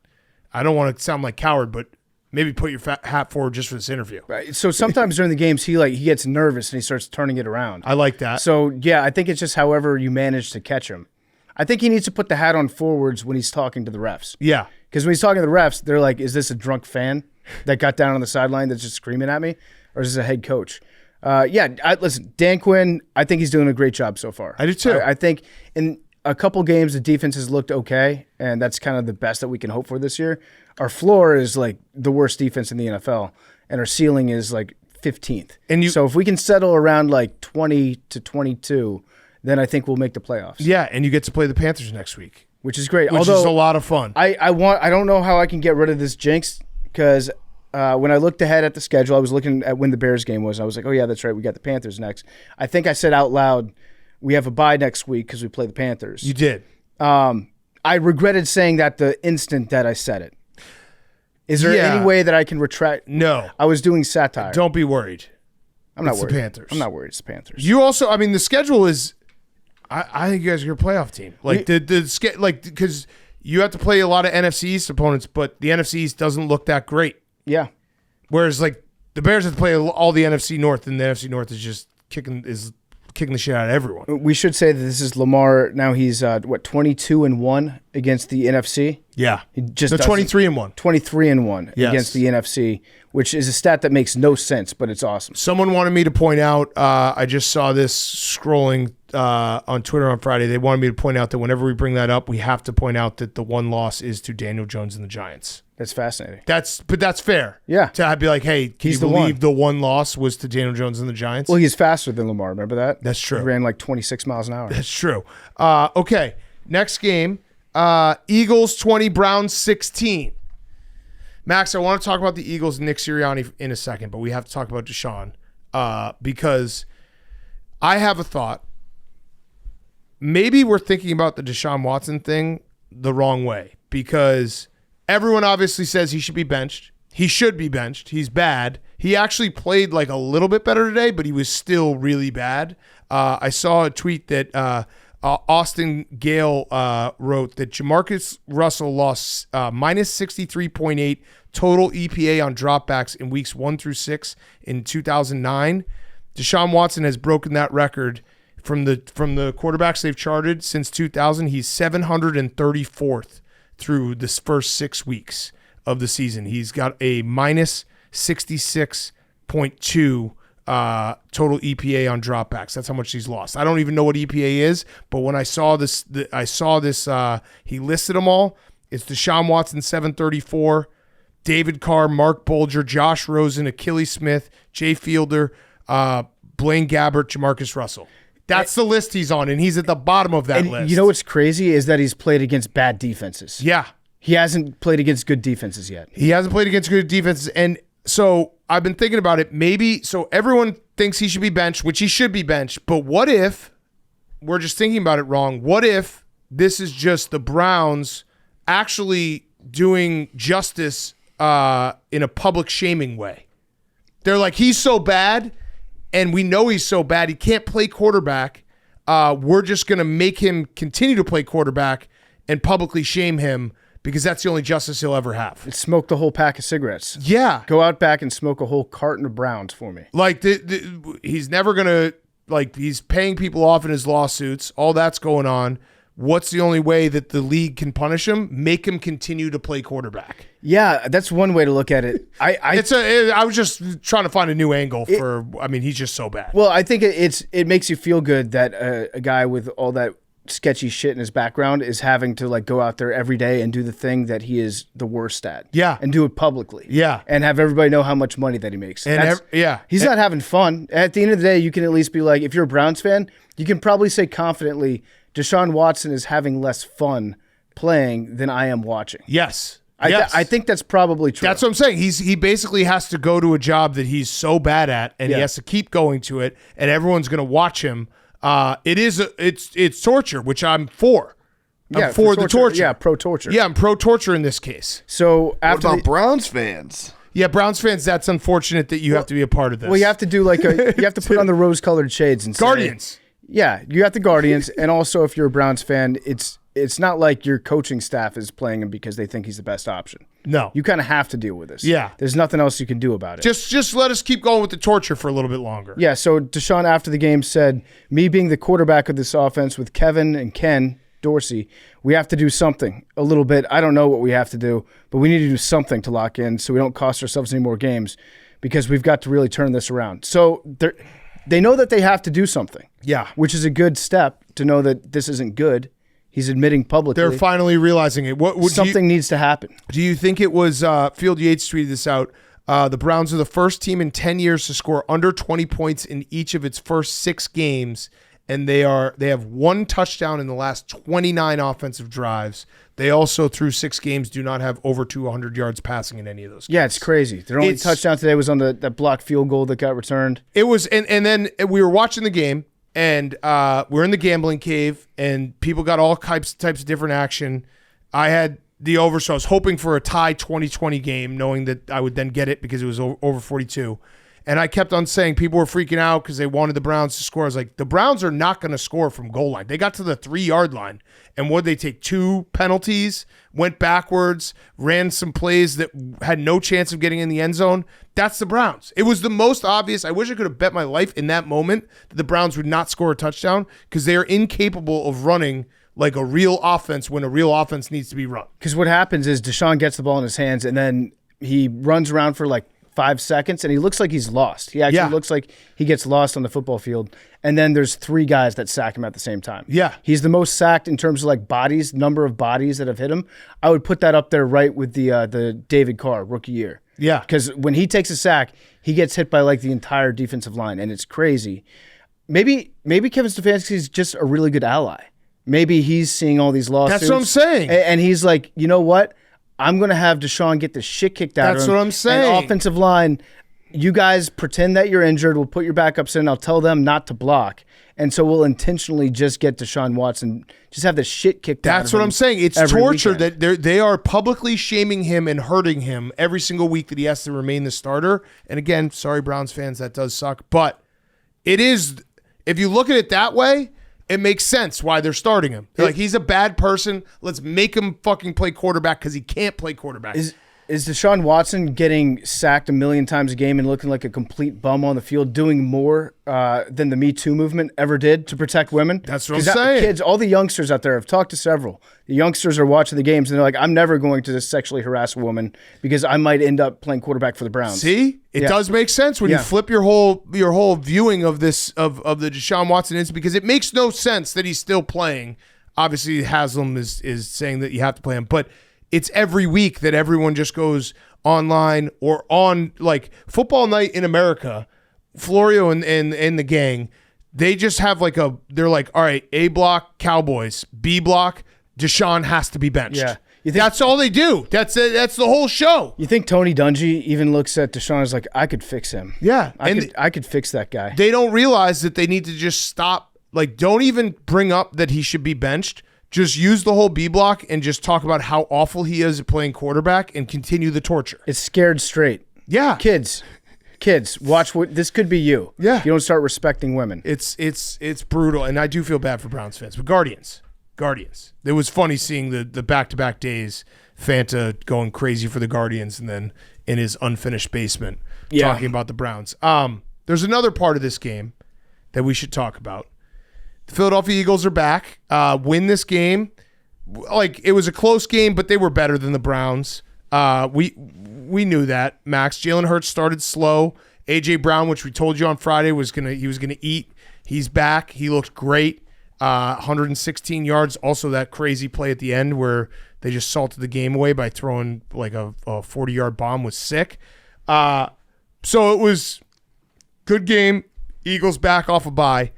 S3: I don't want to sound like coward, but maybe put your hat forward just for this interview.
S2: Right. So sometimes during the games, he gets nervous and he starts turning it around.
S3: I like that.
S2: So, yeah, I think it's just however you manage to catch him. I think he needs to put the hat on forwards when he's talking to the refs.
S3: Yeah.
S2: Because when he's talking to the refs, they're like, is this a drunk fan that got down on the sideline that's just screaming at me? Or is this a head coach? Listen, Dan Quinn, I think he's doing a great job so far.
S3: I do too.
S2: I think in a couple games, the defense has looked okay, and that's kind of the best that we can hope for this year. Our floor is like the worst defense in the NFL, and our ceiling is like 15th. So if we can settle around like 20 to 22, then I think we'll make the playoffs.
S3: Yeah, and you get to play the Panthers next week,
S2: which is great.
S3: Which is a lot of fun.
S2: I don't know how I can get rid of this jinx because when I looked ahead at the schedule, I was looking at when the Bears game was. I was like, oh yeah, that's right, we got the Panthers next. I think I said out loud, we have a bye next week because we play the Panthers.
S3: You did.
S2: I regretted saying that the instant that I said it. Is there any way that I can retract?
S3: No.
S2: I was doing satire.
S3: Don't be worried.
S2: I'm not
S3: worried.
S2: The
S3: Panthers.
S2: I'm not worried. It's the Panthers.
S3: You also, the schedule is. I think you guys are a playoff team. Because you have to play a lot of NFC East opponents, but the NFC East doesn't look that great.
S2: Yeah.
S3: Whereas the Bears have to play all the NFC North, and the NFC North is just kicking the shit out of everyone.
S2: We should say that this is Lamar. Now he's 22-1 against the NFC.
S3: Yeah,
S2: he just
S3: 23-1.
S2: 23-1 against the NFC, which is a stat that makes no sense, but it's awesome.
S3: Someone wanted me to point out. I just saw this scrolling on Twitter on Friday. They wanted me to point out that whenever we bring that up, we have to point out that the one loss is to Daniel Jones and the Giants.
S2: That's fascinating.
S3: But that's fair.
S2: Yeah.
S3: To be like, hey, can you believe the one loss was to Daniel Jones and the Giants?
S2: Well, he's faster than Lamar. Remember that?
S3: That's true.
S2: He ran like 26 miles an hour.
S3: That's true. Okay. Next game. Eagles 20, Browns 16. Max, I want to talk about the Eagles and Nick Sirianni in a second, but we have to talk about Deshaun because I have a thought. Maybe we're thinking about the Deshaun Watson thing the wrong way because everyone obviously says he should be benched. He should be benched. He's bad. He actually played like a little bit better today, but he was still really bad. I saw a tweet that Austin Gale wrote that Jamarcus Russell lost minus 63.8 total EPA on dropbacks in weeks 1 through 6 in 2009. Deshaun Watson has broken that record from the quarterbacks they've charted since 2000. He's 734th through this first 6 weeks of the season. He's got a minus 66.2 total EPA on dropbacks. That's how much he's lost. I don't even know what EPA is, but when I saw this, he listed them all. It's Deshaun Watson 734, David Carr, Mark Bolger, Josh Rosen, Achilles Smith, Jay Fielder, Blaine Gabbert, Jamarcus Russell. That's the list he's on, and he's at the bottom of that list.
S2: You know what's crazy is that he's played against bad defenses.
S3: Yeah.
S2: He hasn't played against good defenses yet.
S3: He hasn't played against good defenses, and so I've been thinking about it. Maybe, so everyone thinks he should be benched, which he should be benched, but what if we're just thinking about it wrong? What if this is just the Browns actually doing justice in a public shaming way? They're like, he's so bad, and we know he's so bad, he can't play quarterback. We're just going to make him continue to play quarterback and publicly shame him because that's the only justice he'll ever have.
S2: Smoke the whole pack of cigarettes.
S3: Yeah.
S2: Go out back and smoke a whole carton of Browns for me.
S3: Like, he's never going to, like, he's paying people off in his lawsuits. All that's going on. What's the only way that the league can punish him? Make him continue to play quarterback.
S2: Yeah, that's one way to look at it.
S3: I was just trying to find a new angle for. I mean, he's just so bad.
S2: Well, I think it makes you feel good that a guy with all that sketchy shit in his background is having to like go out there every day and do the thing that he is the worst at.
S3: Yeah,
S2: and do it publicly.
S3: Yeah,
S2: and have everybody know how much money that he makes.
S3: And
S2: he's not having fun. At the end of the day, you can at least be like, if you're a Browns fan, you can probably say confidently, Deshaun Watson is having less fun playing than I am watching.
S3: Yes.
S2: I think that's probably true.
S3: That's what I'm saying. He basically has to go to a job that he's so bad at, and he has to keep going to it, and everyone's going to watch him. It's torture, which I'm for. I'm for the torture.
S2: Yeah, pro torture.
S3: Yeah, I'm pro torture in this case.
S2: So after
S4: what about Browns fans?
S3: Yeah, Browns fans, that's unfortunate that you have to be a part of this.
S2: Well, you have to do you have to put on the rose-colored shades and
S3: Guardians.
S2: Say, yeah, you got the Guardians, and also if you're a Browns fan, it's not like your coaching staff is playing him because they think he's the best option.
S3: No.
S2: You kind of have to deal with this.
S3: Yeah.
S2: There's nothing else you can do about it.
S3: Just let us keep going with the torture for a little bit longer.
S2: Yeah, so Deshaun after the game said, me being the quarterback of this offense with Kevin and Ken Dorsey, we have to do something a little bit. I don't know what we have to do, but we need to do something to lock in so we don't cost ourselves any more games because we've got to really turn this around. So they know that they have to do something.
S3: Yeah.
S2: Which is a good step to know that this isn't good. He's admitting publicly.
S3: They're finally realizing it.
S2: Something needs to happen.
S3: Do you think it was Field Yates tweeted this out? The Browns are the first team in 10 years to score under 20 points in each of its first 6 games, and they have 1 touchdown in the last 29 offensive drives. They also, through 6 games, do not have over 200 yards passing in any of those games.
S2: Yeah, it's crazy. Their only touchdown today was on that blocked field goal that got returned.
S3: It was, and then we were watching the game, and we're in the gambling cave, and people got all types of different action. I had the over, so I was hoping for a tie 2020 game, knowing that I would then get it because it was over 42. And I kept on saying people were freaking out because they wanted the Browns to score. I was like, the Browns are not going to score from goal line. They got to the 3-yard line, and would they take 2 penalties, went backwards, ran some plays that had no chance of getting in the end zone? That's the Browns. It was the most obvious. I wish I could have bet my life in that moment that the Browns would not score a touchdown because they are incapable of running like a real offense when a real offense needs to be run.
S2: Because what happens is Deshaun gets the ball in his hands, and then he runs around for like 5 seconds, and he looks like he's lost. He actually looks like he gets lost on the football field, and then there's 3 guys that sack him at the same time.
S3: Yeah.
S2: He's the most sacked in terms of like bodies, number of bodies that have hit him. I would put that up there right with the David Carr rookie year.
S3: Yeah.
S2: Because when he takes a sack, he gets hit by like the entire defensive line, and it's crazy. Maybe Kevin Stefanski's just a really good ally. Maybe he's seeing all these lawsuits.
S3: That's what I'm saying.
S2: And he's like, you know what? I'm going to have Deshaun get the shit kicked out of him.
S3: That's what I'm saying.
S2: And offensive line, you guys pretend that you're injured. We'll put your backups in. I'll tell them not to block. And so we'll intentionally just get Deshaun Watson, just have the shit kicked out of him.
S3: That's what I'm saying. It's torture that they are publicly shaming him and hurting him every single week that he has to remain the starter. And again, sorry, Browns fans, that does suck. But it is, if you look at it that way, it makes sense why they're starting him. Like, he's a bad person. Let's make him fucking play quarterback because he can't play quarterback.
S2: Is Deshaun Watson getting sacked a million times a game and looking like a complete bum on the field, doing more than the Me Too movement ever did to protect women?
S3: That's what I'm saying.
S2: Kids, all the youngsters out there, I've talked to several. The youngsters are watching the games and they're like, I'm never going to sexually harass a woman because I might end up playing quarterback for the Browns.
S3: See? It does make sense when you flip your whole viewing of this of the Deshaun Watson incident, because it makes no sense that he's still playing. Obviously, Haslam is saying that you have to play him, but it's every week that everyone just goes online or on, like, football night in America. Florio and the gang, they just have they're like, all right, A block, Cowboys, B block, Deshaun has to be benched.
S2: Yeah.
S3: That's all they do. That's it. That's the whole show.
S2: You think Tony Dungy even looks at Deshaun as like, I could fix him.
S3: Yeah.
S2: I could fix that guy.
S3: They don't realize that they need to just stop. Like, don't even bring up that he should be benched. Just use the whole B block and just talk about how awful he is at playing quarterback and continue the torture.
S2: It's scared straight.
S3: Yeah.
S2: Kids, watch what this could be you.
S3: Yeah.
S2: If you don't start respecting women.
S3: It's brutal, and I do feel bad for Browns fans. But Guardians. It was funny seeing the back-to-back days, Fanta going crazy for the Guardians, and then in his unfinished basement talking about the Browns. There's another part of this game that we should talk about. The Philadelphia Eagles are back. Win this game. Like, it was a close game, but they were better than the Browns. We knew that. Max, Jalen Hurts started slow. A.J. Brown, which we told you on Friday, he was gonna eat. He's back. He looked great. 116 yards. Also, that crazy play at the end where they just salted the game away by throwing like a 40-yard bomb was sick. So it was good game. Eagles back off a bye.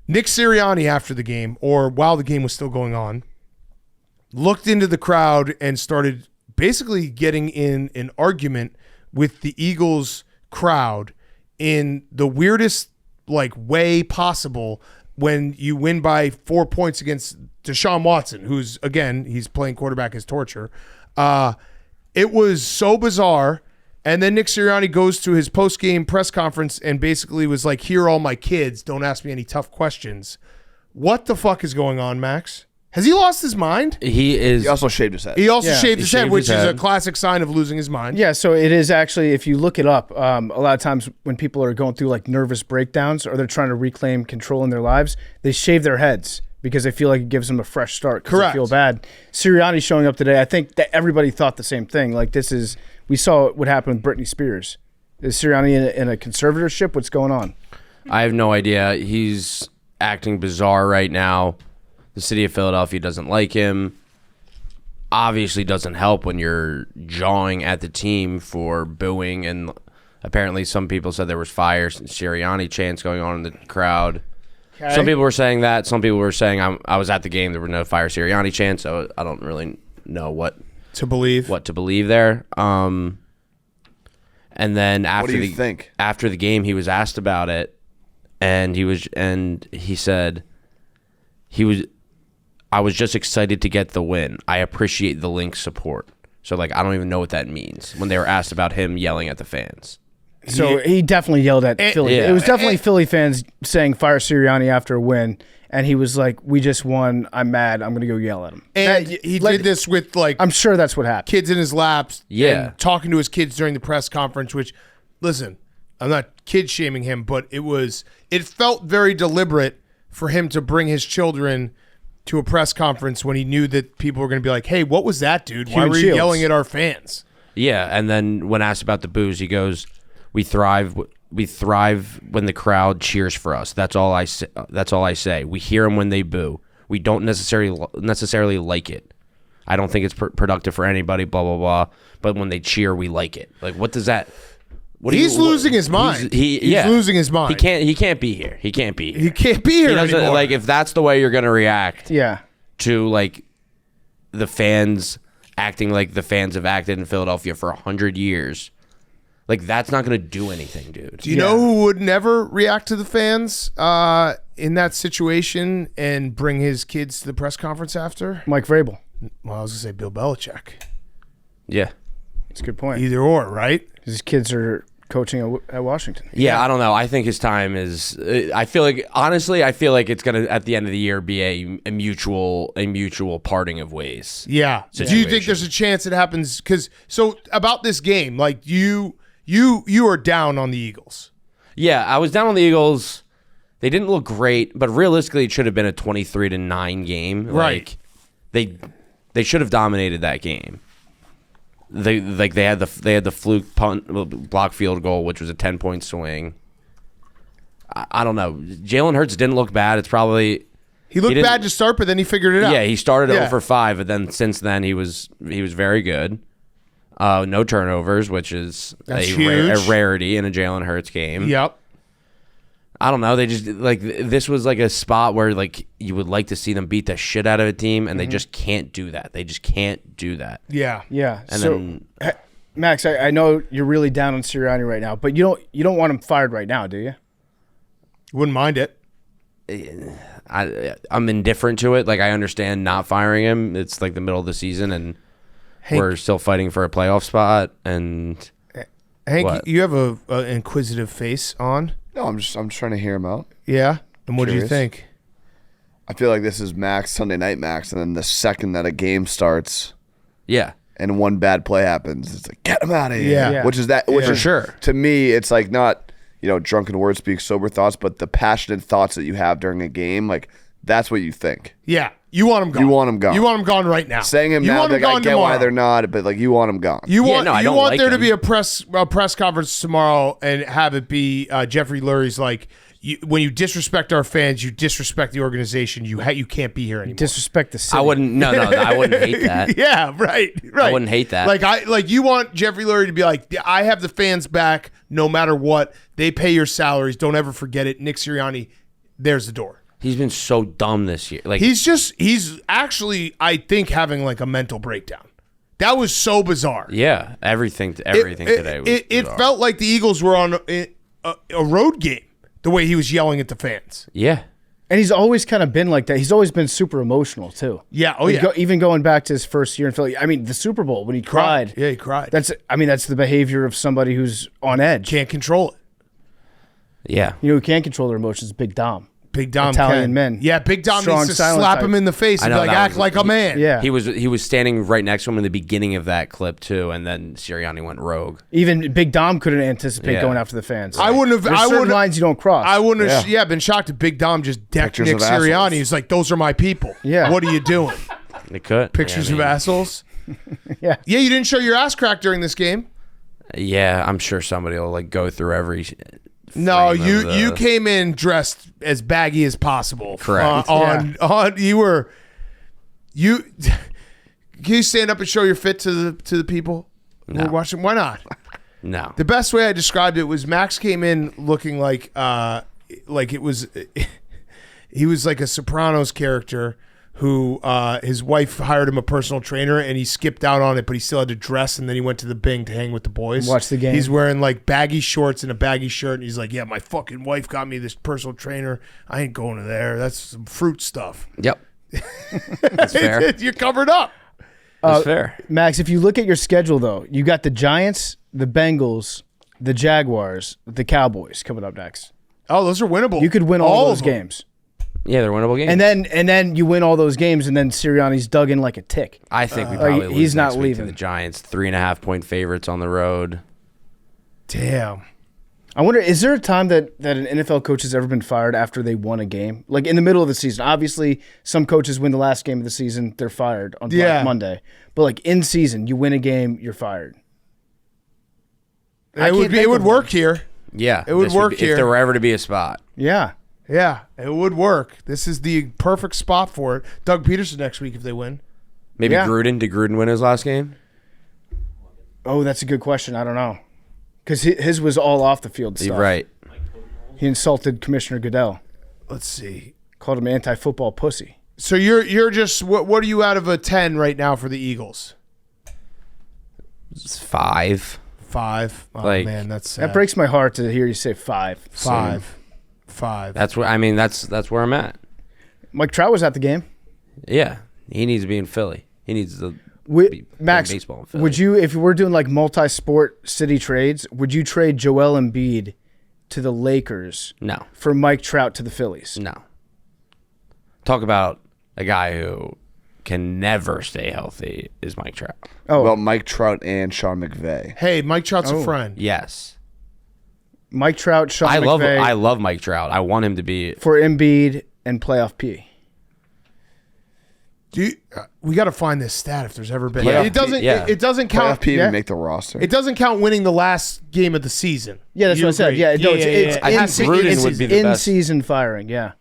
S3: Nick Sirianni, after the game, or while the game was still going on, looked into the crowd and started basically getting in an argument with the Eagles crowd in the weirdest way possible when you win by 4 points against Deshaun Watson, who's, again, he's playing quarterback as torture. It was so bizarre. And then Nick Sirianni goes to his post-game press conference and basically was like, here are all my kids. Don't ask me any tough questions. What the fuck is going on, Max? Has he lost his mind?
S4: He also shaved his head.
S3: He also shaved his head, which is
S1: head.
S3: a classic sign of losing his mind.
S2: Yeah, so it is actually, if you look it up, a lot of times when people are going through nervous breakdowns or they're trying to reclaim control in their lives, they shave their heads because they feel like it gives them a fresh start.
S3: Correct.
S2: They feel bad. Sirianni showing up today, I think that everybody thought the same thing. We saw what happened with Britney Spears. Is Sirianni in a conservatorship? What's going on?
S1: I have no idea. He's acting bizarre right now. The city of Philadelphia doesn't like him. Obviously doesn't help when you're jawing at the team for booing, and apparently some people said there was fire Sirianni chants going on in the crowd. Okay. Some people were saying that. Some people were saying I was at the game. There were no fire Sirianni chants, so I don't really know what to believe there. And then after after the game, he was asked about it, and he said I was just excited to get the win. I appreciate the Lynx support. So I don't even know what that means when they were asked about him yelling at the fans.
S2: So he definitely yelled at Philly. Yeah. It was definitely Philly fans saying fire Sirianni after a win. And he was like, we just won. I'm mad. I'm going to go yell at him.
S3: And he did this with
S2: I'm sure that's what happened.
S3: Kids in his laps.
S1: Yeah.
S3: And talking to his kids during the press conference, which, listen, I'm not kid shaming him, but it felt very deliberate for him to bring his children to a press conference when he knew that people were going to be like, hey, what was that, dude? Why were you yelling at our fans?
S1: Yeah. And then when asked about the boos, he goes, we thrive when the crowd cheers for us. That's all I say. We hear them when they boo. We don't necessarily like it. I don't think it's productive for anybody, blah, blah, blah. But when they cheer, we like it. What does that
S3: He's losing his mind. He's losing his mind.
S1: He can't be here. He can't be here.
S3: He can't be here anymore.
S1: Like, if that's the way you're gonna react, to like the fans acting like the fans have acted in Philadelphia for 100 years, like that's not gonna do anything, dude.
S3: Do you know who would never react to the fans in that situation and bring his kids to the press conference after?
S5: Mike Vrabel.
S3: Well, I was gonna say Bill Belichick.
S1: Yeah,
S5: that's a good point.
S3: Either or, right?
S5: His kids are coaching at Washington.
S1: Yeah, I don't know. I think his time is. I feel like it's gonna at the end of the year be a mutual parting of ways.
S3: Yeah.
S1: Situation.
S3: Do you think there's a chance it happens? Because about this game, like you are down on the Eagles.
S1: Yeah, I was down on the Eagles. They didn't look great, but realistically, it should have been a 23-9 game.
S3: Right.
S1: Like, they should have dominated that game. They had the fluke punt block field goal, which was a 10-point swing. I don't know. Jalen Hurts didn't look bad. It's probably
S3: he looked bad to start, but then he figured it out.
S1: Yeah, he started 0 for 5, and then since then he was very good. No turnovers, which is a rarity in a Jalen Hurts game.
S3: Yep.
S1: I don't know. They just this was like a spot where like you would like to see them beat the shit out of a team, and they just can't do that. They just can't do that.
S3: Yeah.
S5: Yeah.
S1: And
S5: then Max, I know you're really down on Sirianni right now, but you don't want him fired right now, do you?
S3: Wouldn't mind it.
S1: I'm indifferent to it. Like, I understand not firing him. It's like the middle of the season, and we're still fighting for a playoff spot. And
S3: Hank, you have an inquisitive face on.
S4: No, I'm just trying to hear him out.
S3: Yeah? And what do you think?
S4: I feel like this is Max, Sunday Night Max, and then the second that a game starts, and one bad play happens, it's like, get him out of here.
S3: Yeah.
S4: Which is
S1: for sure.
S4: To me, it's like not, drunken words speak sober thoughts, but the passionate thoughts that you have during a game, like that's what you think.
S3: Yeah. You want him gone.
S4: You want him gone.
S3: You want him gone right now.
S4: Saying him now, like, I get why they're not, but like you want him gone.
S3: You want there to be
S1: him.
S3: a press conference tomorrow and have it be Jeffrey Lurie's like, when you disrespect our fans, you disrespect the organization. You can't be here anymore.
S5: Disrespect the city.
S1: I wouldn't hate that.
S3: Yeah, right.
S1: I wouldn't hate that.
S3: Like you want Jeffrey Lurie to be like, I have the fans back no matter what. They pay your salaries. Don't ever forget it. Nick Sirianni, there's the door.
S1: He's been so dumb this year. Like
S3: he's actually, I think, having like a mental breakdown. That was so bizarre.
S1: Yeah, everything today was
S3: it felt like the Eagles were on a road game. The way he was yelling at the fans.
S1: Yeah.
S5: And he's always kind of been like that. He's always been super emotional, too.
S3: Yeah. Oh, yeah.
S5: Even going back to his first year in Philly. I mean, the Super Bowl, when he cried.
S3: Yeah, he cried.
S5: That's the behavior of somebody who's on edge.
S3: Can't control it.
S1: Yeah.
S5: You know who can't control their emotions? Big Dom.
S3: Big Dom
S5: Italian men.
S3: Yeah, Big Dom
S5: Strong,
S3: needs to
S5: silent
S3: slap
S5: type.
S3: him in the face and be like, act like a man.
S5: Yeah.
S1: He was standing right next to him in the beginning of that clip, too, and then Sirianni went rogue.
S5: Even Big Dom couldn't anticipate going after the fans.
S3: I wouldn't have.
S5: There's certain lines you don't cross.
S3: I wouldn't have been shocked if Big Dom just decked
S4: Pictures
S3: Nick
S4: of
S3: Sirianni.
S4: assholes.
S3: He's like, those are my people.
S5: Yeah.
S3: What are you doing?
S1: They could.
S3: Pictures of assholes?
S5: Yeah.
S3: Yeah, you didn't show your ass crack during this game.
S1: Yeah, I'm sure somebody will like go through every.
S3: No, you came in dressed as baggy as possible.
S1: Correct.
S3: Can you stand up and show your fit to the people who
S1: No.
S3: are watching? Why not?
S1: No.
S3: The best way I described it was Max came in looking like it was he was like a Sopranos character who his wife hired him a personal trainer and he skipped out on it, but he still had to dress, and then he went to the Bing to hang with the boys.
S5: Watch the game.
S3: He's wearing like baggy shorts and a baggy shirt, and he's like, yeah, my fucking wife got me this personal trainer. I ain't going to there. That's some fruit stuff.
S1: Yep. That's fair.
S3: You're covered up.
S1: That's fair.
S5: Max, if you look at your schedule, though, you got the Giants, the Bengals, the Jaguars, the Cowboys coming up next.
S3: Oh, those are winnable.
S5: You could win all those
S3: of them.
S5: games.
S1: Yeah, they're winnable games.
S5: And then you win all those games, and then Sirianni's dug in like a tick.
S1: I think we probably lose
S5: he's not
S1: next week
S5: leaving.
S1: to the Giants. 3.5-point favorites on the road.
S3: Damn.
S5: I wonder, is there a time that an NFL coach has ever been fired after they won a game? Like in the middle of the season. Obviously, some coaches win the last game of the season, they're fired on Black Monday. But like in season, you win a game, you're fired.
S3: It would work here.
S1: Yeah.
S3: It would work here.
S1: If there were ever to be a spot.
S5: Yeah.
S3: Yeah, it would work. This is the perfect spot for it. Doug Pederson next week if they win.
S1: Maybe
S5: Yeah.
S1: Gruden. Did Gruden win his last game?
S5: Oh, that's a good question. I don't know.
S2: Because his was all off the field stuff.
S1: You're right.
S2: He insulted Commissioner Goodell.
S3: Let's see.
S2: Called him anti-football pussy.
S3: So you're just what are you out of a 10 right now for the Eagles?
S1: It's 5.
S3: 5. Oh
S1: Like,
S3: man, that's sad.
S2: That breaks my heart to hear you say 5.
S3: 5.
S1: That's where that's where I'm at.
S2: Mike Trout was at the game.
S1: Yeah, he needs to be in Philly. He needs to be
S2: Max,
S1: playing baseball in Philly.
S2: would you, if we're doing like multi-sport city trades, would you trade Joel Embiid to the Lakers
S1: No,
S2: for Mike Trout to the Phillies?
S1: no. Talk about a guy who can never stay healthy is Mike Trout.
S2: Oh,
S4: Well, Mike Trout and Sean McVay.
S3: Hey, Mike Trout's a friend.
S1: Yes,
S2: Mike Trout, Sean
S1: I
S2: McVay
S1: love Mike Trout. I want him to be.
S2: for Embiid and playoff P.
S3: We got to find this stat if there's ever been.
S1: Yeah.
S3: It doesn't.
S1: Yeah.
S3: It doesn't count.
S4: Playoff P
S2: yeah.
S4: even make the roster.
S3: It doesn't count winning the last game of the season.
S2: Yeah, that's
S3: You
S2: what I said.
S3: agree?
S2: Yeah, no, it's
S1: I think Gruden would be the best.
S2: in-season firing, yeah.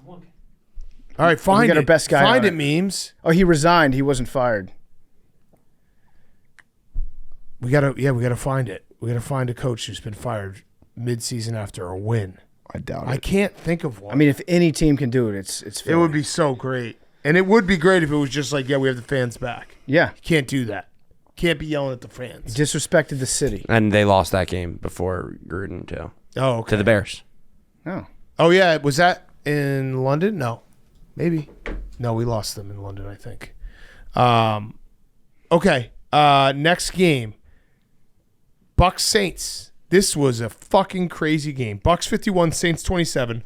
S3: All right, find
S2: got
S3: it.
S2: our best guy
S3: Find
S2: on
S3: it, memes.
S2: Oh, he resigned. He wasn't fired.
S3: We gotta find it. We gotta find a coach who's been fired mid-season after a win.
S4: I doubt
S3: I
S4: it.
S3: can't think of one.
S2: I mean, if any team can do it, it's
S3: it
S2: Philly.
S3: would be so great, and it would be great if it was just like, yeah, we have the fans back.
S2: Yeah.
S3: You can't do that. Can't be yelling at the fans.
S2: Disrespected the city.
S1: And they lost that game before Gruden too.
S3: Oh, okay.
S1: To the Bears.
S2: Oh.
S3: Oh yeah, was that in London? No, maybe. No, we lost them in London, I think. Okay. Next game. Bucs Saints. This was a fucking crazy game. Bucs 51, Saints 27.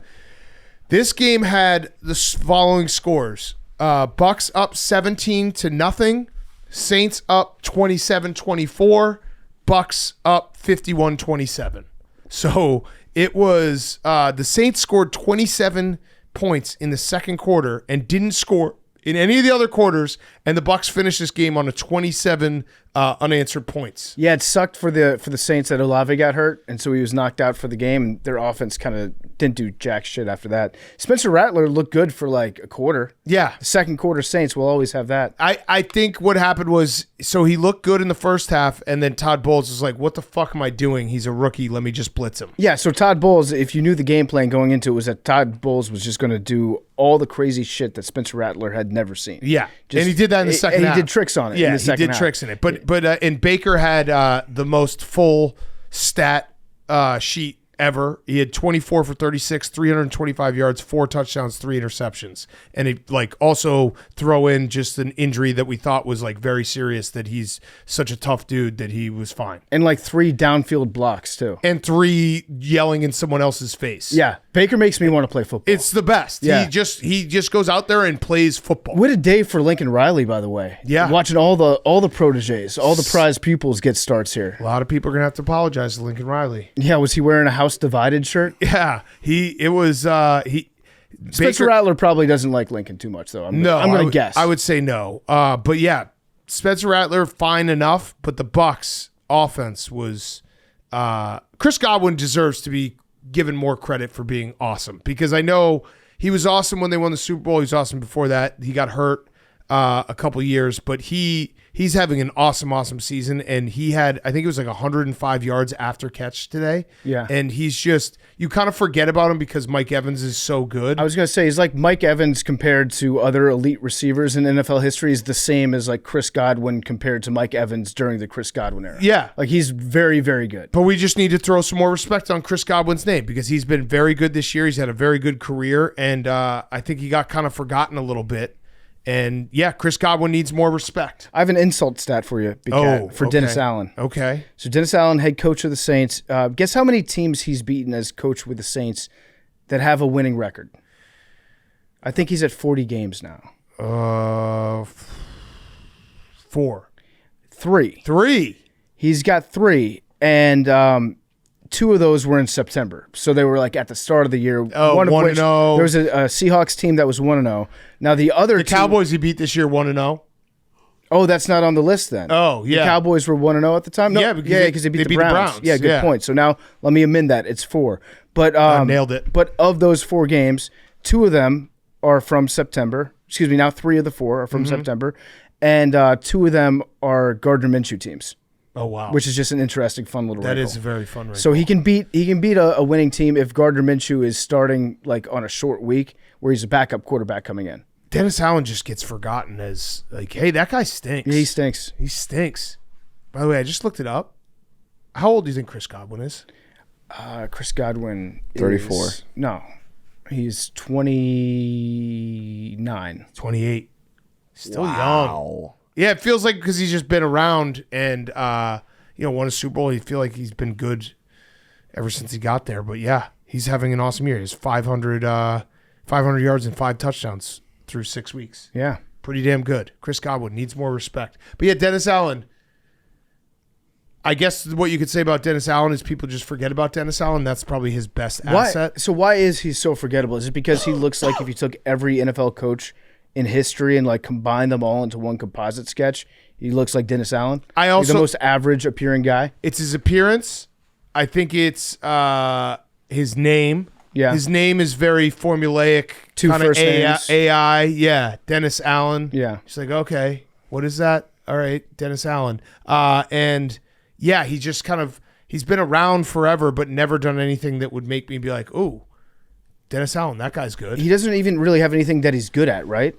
S3: This game had the following scores. Bucs up 17-0. Saints up 27-24. Bucs up 51-27. So it was the Saints scored 27 points in the second quarter and didn't score in any of the other quarters, and the Bucs finished this game on a 27 unanswered points.
S2: Yeah, it sucked for the Saints that Olave got hurt, and so he was knocked out for the game, and their offense kind of didn't do jack shit after that. Spencer Rattler looked good for like a quarter.
S3: Yeah.
S2: The second quarter Saints will always have that.
S3: I think what happened was, so he looked good in the first half, and then Todd Bowles was like, what the fuck am I doing? He's a rookie. Let me just blitz him.
S2: Yeah, so Todd Bowles, if you knew the game plan going into it, was that Todd Bowles was just going to do all the crazy shit that Spencer Rattler had never seen.
S3: Yeah. And he did that in the second
S2: and
S3: half.
S2: he did tricks on it
S3: Yeah,
S2: in the second
S3: he did
S2: half.
S3: tricks in it. But and Baker had the most full stat sheet ever. He had 24 for 36, 325 yards, 4 touchdowns, 3 interceptions. And he also throw in just an injury that we thought was very serious, that he's such a tough dude that he was fine.
S2: And 3 downfield blocks too.
S3: And 3 yelling in someone else's face.
S2: Yeah, Baker makes me want to play football.
S3: It's the best.
S2: Yeah.
S3: He just goes out there and plays football.
S2: What a day for Lincoln Riley, by the way.
S3: Yeah.
S2: Watching all the proteges, all the prize pupils get starts here.
S3: A lot of people are gonna have to apologize to Lincoln Riley.
S2: Yeah, was he wearing a House Divided shirt?
S3: Yeah,
S2: Spencer Rattler probably doesn't like Lincoln too much, though. I'm going to guess.
S3: I would say no. But yeah, Spencer Rattler, fine enough. But the Bucs offense was Chris Godwin deserves to be given more credit for being awesome, because I know he was awesome when they won the Super Bowl. He was awesome before that. He got hurt a couple years, but he's having an awesome season, and he had, I think it was 105 yards after catch today.
S2: Yeah.
S3: And he's just, you kind of forget about him because Mike Evans is so good.
S2: I was going to say, he's like Mike Evans compared to other elite receivers in NFL history is the same as Chris Godwin compared to Mike Evans during the Chris Godwin era.
S3: Yeah.
S2: He's very, very good.
S3: But we just need to throw some more respect on Chris Godwin's name, because he's been very good this year. He's had a very good career, and I think he got kind of forgotten a little bit. And yeah, Chris Godwin needs more respect.
S2: I have an insult stat for you, Big Cat, for
S3: okay.
S2: Dennis Allen.
S3: Okay.
S2: So Dennis Allen, head coach of the Saints. Guess how many teams he's beaten as coach with the Saints that have a winning record? I think he's at 40 games now.
S3: 4.
S2: 3.
S3: 3.
S2: He's got 3, and 2 of those were in September. So they were at the start of the year.
S3: Oh,
S2: one of
S3: 1-0.
S2: which there was a Seahawks team that was 1-0. Now the other
S3: The
S2: two,
S3: Cowboys he beat this year 1-0.
S2: Oh, that's not on the list then.
S3: Oh, yeah.
S2: The Cowboys were 1-0 at the time? No,
S3: Yeah, because
S2: they beat
S3: they
S2: the
S3: beat the
S2: Browns.
S3: Browns.
S2: Yeah, good
S3: Yeah.
S2: point. So now let me amend that. It's 4. But
S3: Nailed it.
S2: But of those 4 games, 2 of them are from September. Excuse me, now 3 of the 4 are from September. And 2 of them are Gardner Minshew teams.
S3: Oh wow,
S2: which is just an interesting, fun little.
S3: that
S2: wrinkle.
S3: is a very fun wrinkle.
S2: So he can beat a winning team if Gardner Minshew is starting like on a short week where he's a backup quarterback coming in.
S3: Dennis Allen just gets forgotten as like, hey, that guy stinks.
S2: Yeah, he stinks.
S3: He stinks. By the way, I just looked it up. How old do you think Chris Godwin is?
S2: Chris Godwin
S4: 34.
S2: No, he's 29.
S3: 28. Still young.
S4: Wow.
S3: Yeah, it feels like because he's just been around and won a Super Bowl. You feel like he's been good ever since he got there. But yeah, he's having an awesome year. He has 500 yards and 5 touchdowns through 6 weeks.
S2: Yeah.
S3: Pretty damn good. Chris Godwin needs more respect. But yeah, Dennis Allen. I guess what you could say about Dennis Allen is people just forget about Dennis Allen. That's probably his best asset.
S2: So why is he so forgettable? Is it because he looks like if you took every NFL coach in history and like combined them all into one composite sketch, he looks like Dennis Allen? He's the most average appearing guy.
S3: It's his appearance. I think it's his name.
S2: Yeah.
S3: His name is very formulaic.
S2: Two
S3: kind of
S2: first names.
S3: AI. Yeah. Dennis Allen.
S2: Yeah.
S3: He's like, okay, what is that? All right, Dennis Allen. And yeah, he just he's been around forever, but never done anything that would make me be like, ooh, Dennis Allen, that guy's good.
S2: He doesn't even really have anything that he's good at, right?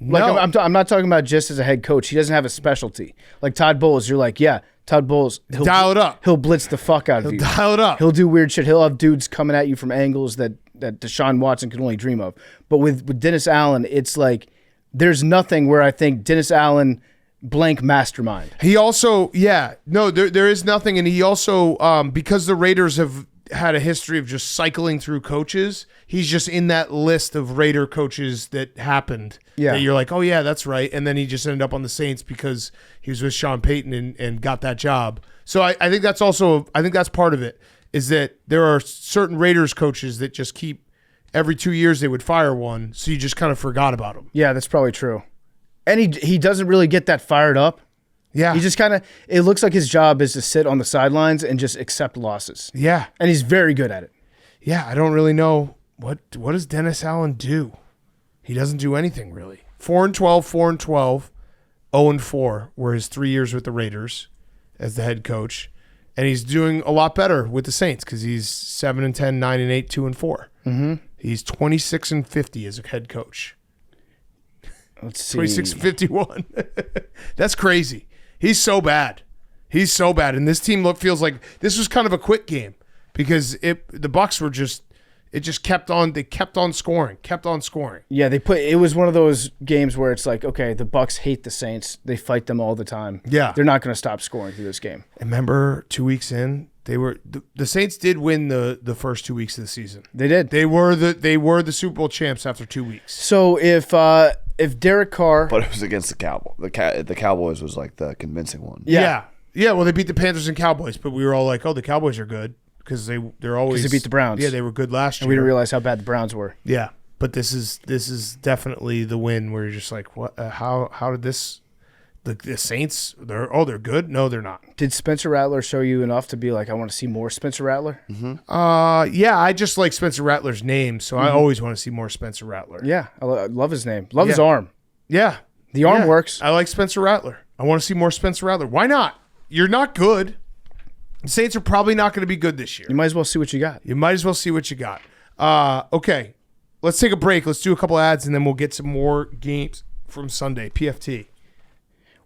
S2: Like
S3: No.
S2: I'm not talking about just as a head coach. He doesn't have a specialty. Like Todd Bowles, you're like, yeah, Todd Bowles. He'll
S3: Dial it up.
S2: He'll blitz the fuck out of you.
S3: Dial it up.
S2: He'll do weird shit. He'll have dudes coming at you from angles that Deshaun Watson could only dream of. But with Dennis Allen, it's like there's nothing where I think Dennis Allen blank mastermind.
S3: He also, there is nothing. And he also, because the Raiders have had a history of just cycling through coaches, he's just in that list of Raider coaches that happened.
S2: Yeah.
S3: That you're like, oh, yeah, that's right. And then he just ended up on the Saints because he was with Sean Payton and got that job. So I think that's part of it, is that there are certain Raiders coaches that just keep, every 2 years they would fire one. So you just kind of forgot about him.
S2: Yeah, that's probably true. And he doesn't really get that fired up.
S3: Yeah.
S2: He just it looks like his job is to sit on the sidelines and just accept losses.
S3: Yeah.
S2: And he's very good at it.
S3: Yeah, I don't really know. What does Dennis Allen do? He doesn't do anything really. 4-12, 4-12, 0-4 were his 3 years with the Raiders as the head coach. And he's doing a lot better with the Saints because he's 7-10, 9-8, 2-4. Mm-hmm. He's 26-50 as a head coach.
S2: Let's see.
S3: 26-51. That's crazy. He's so bad. He's so bad. And this team feels like this was kind of a quick game because the Bucs were just kept on scoring.
S2: Yeah, it was one of those games where it's like, okay, the Bucs hate the Saints. They fight them all the time.
S3: Yeah.
S2: They're not going to stop scoring through this game.
S3: Remember 2 weeks in, the Saints did win the first 2 weeks of the season.
S2: They did.
S3: They were the Super Bowl champs after 2 weeks.
S2: So if Derek Carr,
S4: But it was against the Cowboys. The Cowboys was like the convincing one.
S3: Yeah. Well, they beat the Panthers and Cowboys, but we were all like, oh, the Cowboys are good because they're always
S2: they beat the Browns.
S3: Yeah, they were good last year.
S2: and we didn't realize how bad the Browns were.
S3: Yeah, but this is definitely the win where you're just like, what? How did this? The Saints, they're good. No, they're not.
S2: Did Spencer Rattler show you enough to be like, I want to see more Spencer Rattler?
S3: Mm-hmm. Yeah, I just like Spencer Rattler's name, so I always want to see more Spencer Rattler.
S2: Yeah, I love his name. Love his arm.
S3: Yeah,
S2: The arm works.
S3: I like Spencer Rattler. I want to see more Spencer Rattler. Why not? You're not good. The Saints are probably not going to be good this year.
S2: You might as well see what you got.
S3: Okay, let's take a break. Let's do a couple ads, and then we'll get some more games from Sunday. PFT.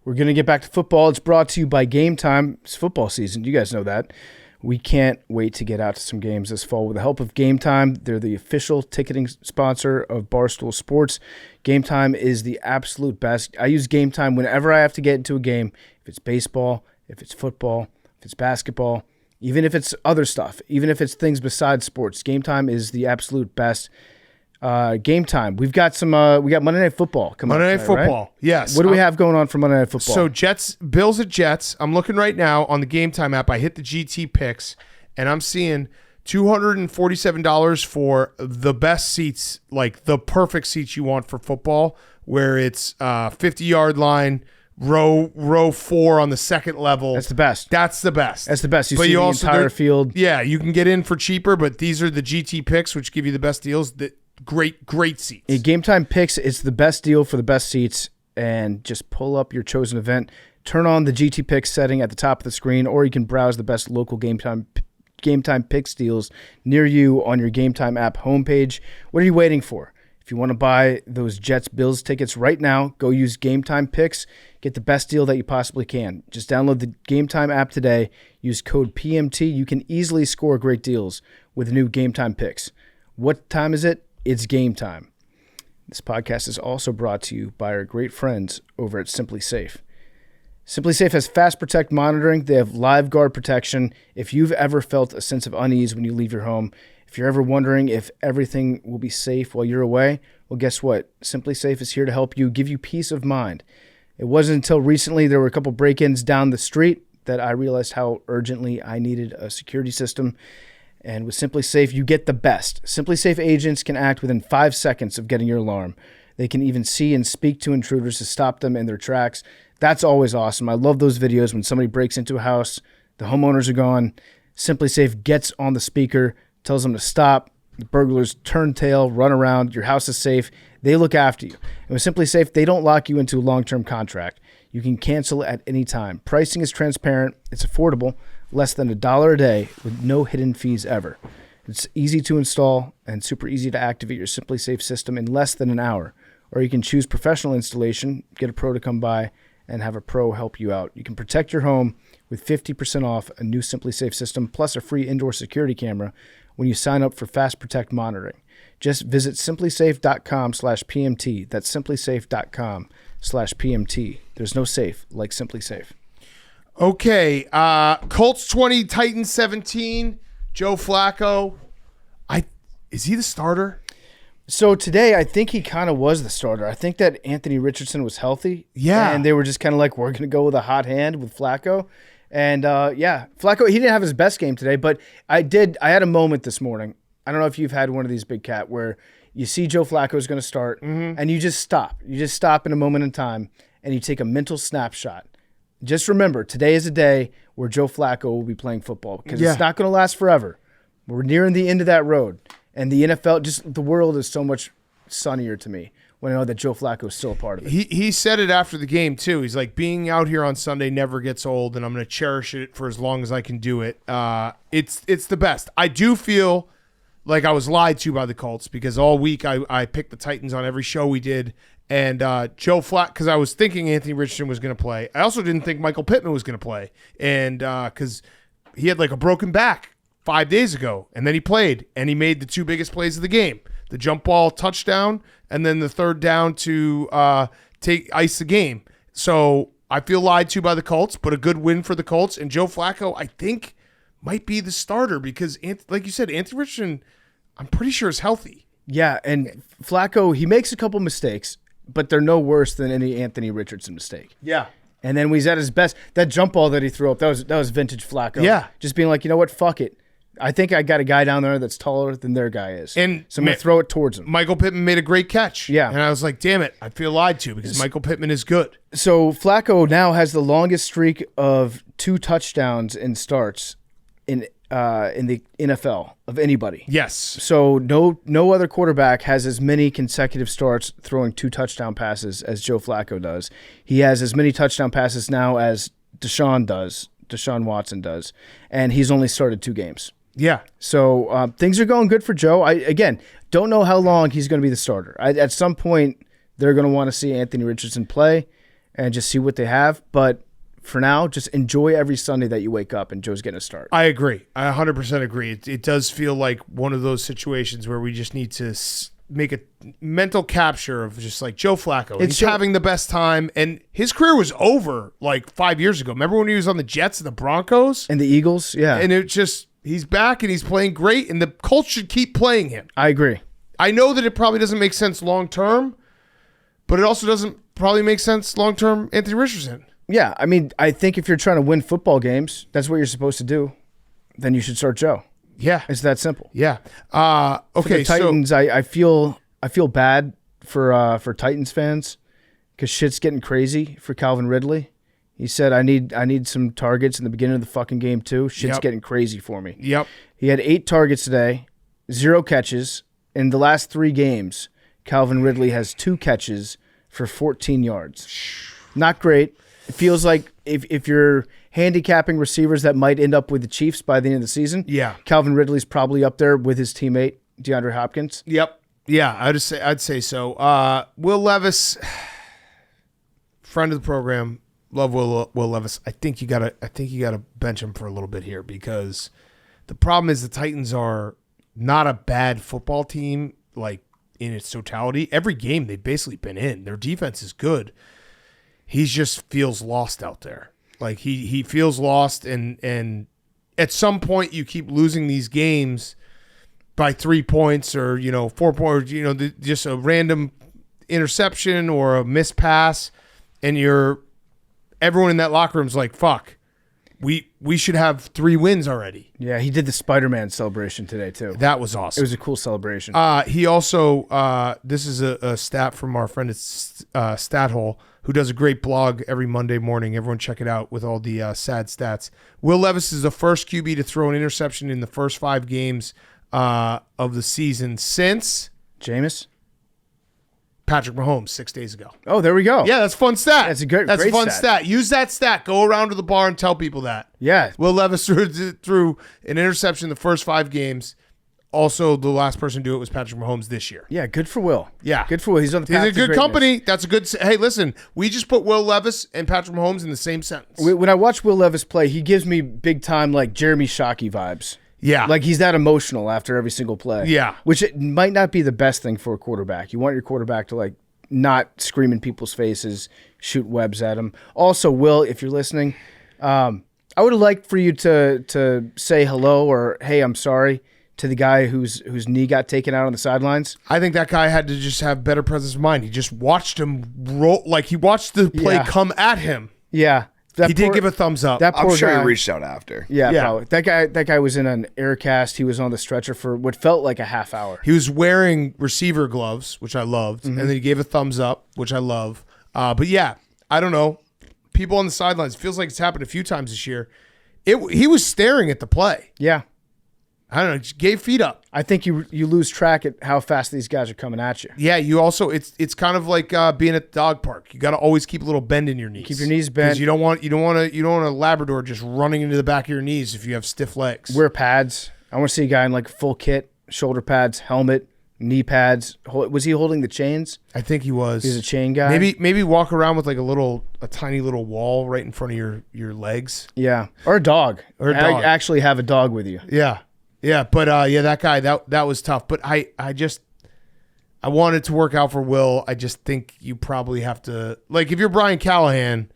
S2: We're going to get back to football. It's brought to you by Game Time. It's football season. You guys know that. We can't wait to get out to some games this fall. With the help of Game Time, they're the official ticketing sponsor of Barstool Sports. Game Time is the absolute best. I use Game Time whenever I have to get into a game. If it's baseball, if it's football, if it's basketball, even if it's other stuff, even if it's things besides sports, Game Time is the absolute best. Game Time. We got Monday Night Football coming up.
S3: Monday Night Football,
S2: right?
S3: yes.
S2: What do we have going on for Monday Night Football?
S3: So Bills at Jets. I'm looking right now on the Game Time app. I hit the GT picks, and I'm seeing $247 for the best seats, like the perfect seats you want for football, where it's 50-yard line, row 4 on the second level.
S2: That's the best.
S3: That's the best.
S2: You see the entire field.
S3: Yeah, you can get in for cheaper, but these are the GT picks, which give you the best deals. Great seats.
S2: Game Time Picks, it's the best deal for the best seats, and just pull up your chosen event. Turn on the GT Picks setting at the top of the screen, or you can browse the best local Game Time Picks deals near you on your Game Time app homepage. What are you waiting for? If you want to buy those Jets-Bills tickets right now, go use Game Time Picks. Get the best deal that you possibly can. Just download the Game Time app today. Use code PMT. You can easily score great deals with new Game Time Picks. What time is it? It's game time. This podcast is also brought to you by our great friends over at Simply Safe. Simply Safe has Fast Protect monitoring. They have live guard protection. If you've ever felt a sense of unease when you leave your home, if you're ever wondering if everything will be safe while you're away, well, guess what? Simply Safe is here to help you, give you peace of mind. It wasn't until recently there were a couple break-ins down the street that I realized how urgently I needed a security system. And with Simply Safe, you get the best. Simply Safe agents can act within 5 seconds of getting your alarm. They can even see and speak to intruders to stop them in their tracks. That's always awesome. I love those videos when somebody breaks into a house, the homeowners are gone, Simply Safe gets on the speaker, tells them to stop, the burglars turn tail, run around, your house is safe, they look after you. And with Simply Safe, they don't lock you into a long-term contract. You can cancel at any time. Pricing is transparent, it's affordable, less than $1 a day with no hidden fees ever. It's easy to install and super easy to activate your Simply Safe system in less than an hour. Or you can choose professional installation, get a pro to come by, and have a pro help you out. You can protect your home with 50% off a new Simply Safe system, plus a free indoor security camera when you sign up for Fast Protect monitoring. Just visit simplysafe.com/PMT. That's simplysafe.com/PMT. There's no safe like Simply Safe.
S3: Okay, Colts 20, Titans 17. Joe Flacco. Is he the starter?
S2: So today, I think he kind of was the starter. I think that Anthony Richardson was healthy.
S3: Yeah.
S2: And they were just kind of like, we're going to go with a hot hand with Flacco. And Flacco, he didn't have his best game today, but I had a moment this morning. I don't know if you've had one of these big cat where you see Joe Flacco is going to start and you just stop. You just stop in a moment in time and you take a mental snapshot. Just remember, today is a day where Joe Flacco will be playing football because it's not going to last forever. We're nearing the end of that road. And the NFL, just the world is so much sunnier to me when I know that Joe Flacco is still a part of it.
S3: He said it after the game, too. He's like, being out here on Sunday never gets old, and I'm going to cherish it for as long as I can do it. It's the best. I do feel like I was lied to by the Colts because all week I picked the Titans on every show we did. And Joe Flacco, because I was thinking Anthony Richardson was going to play. I also didn't think Michael Pittman was going to play. And because he had like a broken back 5 days ago, and then he played, and he made the two biggest plays of the game. The jump ball touchdown, and then the third down to ice the game. So I feel lied to by the Colts, but a good win for the Colts. And Joe Flacco, I think, might be the starter because, like you said, Anthony Richardson, I'm pretty sure is healthy.
S2: Yeah, and Flacco, he makes a couple mistakes, but they're no worse than any Anthony Richardson mistake.
S3: Yeah.
S2: And then when he's at his best, that jump ball that he threw up, that was vintage Flacco.
S3: Yeah.
S2: Just being like, you know what, fuck it. I think I got a guy down there that's taller than their guy is.
S3: And
S2: so I'm going to throw it towards him.
S3: Michael Pittman made a great catch.
S2: Yeah.
S3: And I was like, damn it, I feel lied to because Michael Pittman is good.
S2: So Flacco now has the longest streak of 2 touchdowns in starts in the NFL of anybody.
S3: Yes.
S2: So no other quarterback has as many consecutive starts throwing 2 touchdown passes as Joe Flacco does. He has as many touchdown passes now as Deshaun Watson does, and he's only started 2 games.
S3: Yeah.
S2: So things are going good for Joe. I, again, don't know how long he's going to be the starter. At some point, they're going to want to see Anthony Richardson play and just see what they have. But for now, just enjoy every Sunday that you wake up and Joe's getting a start.
S3: I agree. I 100% agree. It does feel like one of those situations where we just need to make a mental capture of just like Joe Flacco. He's having the best time, and his career was over like 5 years ago. Remember when he was on the Jets and the Broncos?
S2: And the Eagles, yeah.
S3: And it just... He's back and he's playing great, and the Colts should keep playing him.
S2: I agree.
S3: I know that it probably doesn't make sense long term, but it also doesn't probably make sense long term Anthony Richardson.
S2: Yeah, I mean, I think if you're trying to win football games, that's what you're supposed to do. Then you should start Joe.
S3: Yeah,
S2: it's that simple.
S3: Yeah. Okay.
S2: For the Titans, so I feel bad for Titans fans because shit's getting crazy for Calvin Ridley. He said, I need some targets in the beginning of the fucking game too. Shit's getting crazy for me.
S3: Yep.
S2: He had 8 targets today, 0 catches. In the last 3 games, Calvin Ridley has 2 catches for 14 yards. Not great. It feels like if you're handicapping receivers that might end up with the Chiefs by the end of the season, Calvin Ridley's probably up there with his teammate DeAndre Hopkins.
S3: Yep. Yeah, I'd say so. Will Levis, friend of the program, love Will Levis. I think you gotta bench him for a little bit here because the problem is the Titans are not a bad football team, like in its totality. Every game they've basically been in. Their defense is good. He just feels lost out there. Like he feels lost, and at some point you keep losing these games by 3 points or 4 points, just a random interception or a missed pass, and everyone in that locker room's like, fuck, we should have 3 wins already.
S2: Yeah, he did the Spider-Man celebration today too.
S3: That was awesome.
S2: It was a cool celebration.
S3: He also this is a stat from our friend at Stathole, who does a great blog every Monday morning. Everyone check it out with all the sad stats. Will Levis is the first QB to throw an interception in the first 5 games of the season since
S2: Jameis?
S3: Patrick Mahomes 6 days ago.
S2: Oh, there we go.
S3: Yeah, that's a fun stat.
S2: That's a great
S3: a fun
S2: stat.
S3: stat. Use that stat. Go around to the bar and tell people that.
S2: Yeah.
S3: Will Levis threw an interception in the first 5 games. Also, the last person to do it was Patrick Mahomes this year.
S2: Yeah, good for Will.
S3: Yeah.
S2: Good for Will. He's on the path to
S3: He's a good
S2: greatness.
S3: company. That's a good. Hey, listen, we just put Will Levis and Patrick Mahomes in the same sentence.
S2: When I watch Will Levis play, he gives me big time like Jeremy Shockey vibes.
S3: Yeah.
S2: Like he's that emotional after every single play.
S3: Yeah.
S2: Which it might not be the best thing for a quarterback. You want your quarterback to like not scream in people's faces, shoot webs at them. Also, Will, if you're listening, I would have liked for you to say hello or hey, I'm sorry to the guy whose knee got taken out on the sidelines.
S3: I think that guy had to just have better presence of mind. He just watched him roll, like he watched the play come at him.
S2: Yeah.
S3: He did give a thumbs up.
S2: That poor
S4: I'm sure
S2: guy,
S4: he reached out after.
S2: Yeah, probably. That guy was in an air cast. He was on the stretcher for what felt like a half hour.
S3: He was wearing receiver gloves, which I loved, and then he gave a thumbs up, which I love. But yeah, I don't know. People on the sidelines, it feels like it's happened a few times this year. He was staring at the play.
S2: Yeah.
S3: I don't know, just gave feet up.
S2: I think you lose track at how fast these guys are coming at you.
S3: Yeah, you also it's kind of like being at the dog park. You got to always keep a little bend in your knees.
S2: Keep your knees bent.
S3: 'Cause you don't want a Labrador just running into the back of your knees if you have stiff legs.
S2: Wear pads. I want to see a guy in like full kit, shoulder pads, helmet, knee pads. Was he holding the chains?
S3: I think he was.
S2: He's a chain guy.
S3: Maybe walk around with like a tiny little wall right in front of your legs.
S2: Yeah, or a dog.
S3: Or a dog.
S2: Actually have a dog with you.
S3: Yeah. Yeah, but that guy, that was tough. But I wanted it to work out for Will. I just think you probably have to, like, if you're Brian Callahan,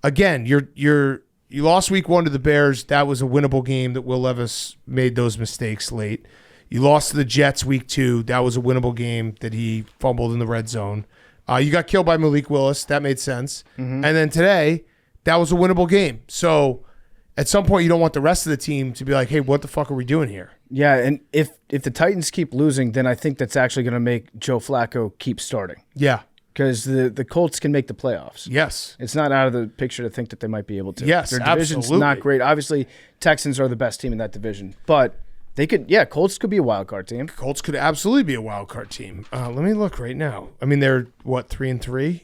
S3: again, you lost week 1 to the Bears. That was a winnable game that Will Levis made those mistakes late. You lost to the Jets week 2. That was a winnable game that he fumbled in the red zone. You got killed by Malik Willis. That made sense. And then today, that was a winnable game. So at some point, you don't want the rest of the team to be like, hey, what the fuck are we doing here?
S2: Yeah, and if the Titans keep losing, then I think that's actually going to make Joe Flacco keep starting.
S3: Yeah.
S2: Because the Colts can make the playoffs.
S3: Yes.
S2: It's not out of the picture to think that they might be able to.
S3: Yes,
S2: Their division's
S3: absolutely.
S2: not great. Obviously, Texans are the best team in that division. But they could, Colts could be a wild card team.
S3: Colts could absolutely be a wild card team. Let me look right now. I mean, they're, 3-3?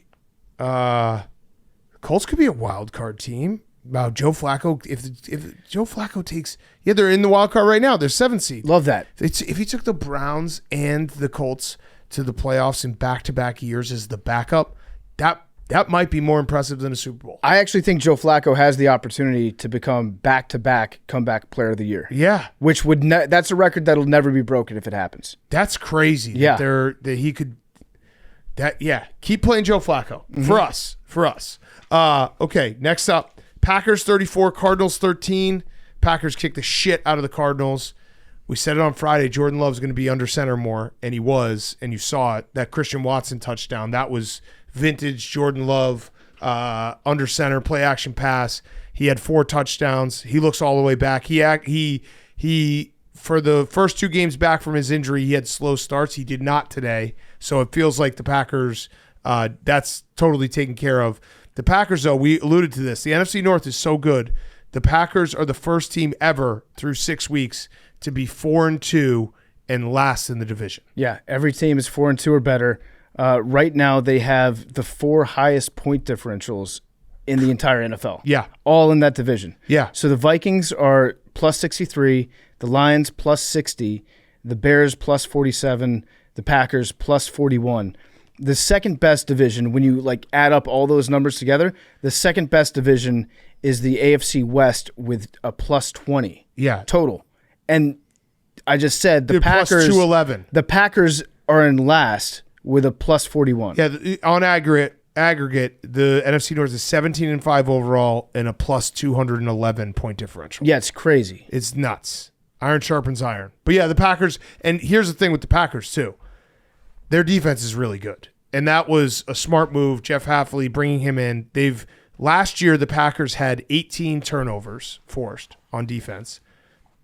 S3: Colts could be a wild card team. Wow, Joe Flacco, if Joe Flacco takes, they're in the wild card right now. They're 7th seed.
S2: Love that.
S3: If he took the Browns and the Colts to the playoffs in back-to-back years as the backup, that might be more impressive than a Super Bowl.
S2: I actually think Joe Flacco has the opportunity to become back-to-back comeback player of the year.
S3: Yeah.
S2: Which would that's a record that'll never be broken if it happens.
S3: That's crazy.
S2: Yeah.
S3: That he could. Keep playing Joe Flacco for us. Okay, next up. Packers 34, Cardinals 13. Packers kicked the shit out of the Cardinals. We said it on Friday, Jordan Love's going to be under center more, and he was, and you saw it. That Christian Watson touchdown, that was vintage Jordan Love under center, play action pass. He had 4 touchdowns. He looks all the way back. He for the first 2 games back from his injury, he had slow starts. He did not today, so it feels like the Packers, that's totally taken care of. The Packers, though, we alluded to this. The NFC North is so good. The Packers are the first team ever through 6 weeks to be 4-2 and last in the division.
S2: Yeah, every team is 4-2 or better. Right now, they have the 4 highest point differentials in the entire NFL.
S3: Yeah.
S2: All in that division.
S3: Yeah.
S2: So the Vikings are plus 63, the Lions plus 60, the Bears plus 47, the Packers plus 41. The second best division, when you like add up all those numbers together, the second best division is the AFC West with a plus 20 total. And I just said the
S3: They're
S2: Packers
S3: plus 211.
S2: The Packers are in last with a plus 41.
S3: Yeah, on aggregate, the NFC North is 17-5 overall and a plus 211 point differential.
S2: Yeah, it's crazy.
S3: It's nuts. Iron sharpens iron. But yeah, the Packers, and here's the thing with the Packers too. Their defense is really good. And that was a smart move, Jeff Hafley bringing him in. Last year the Packers had 18 turnovers forced on defense.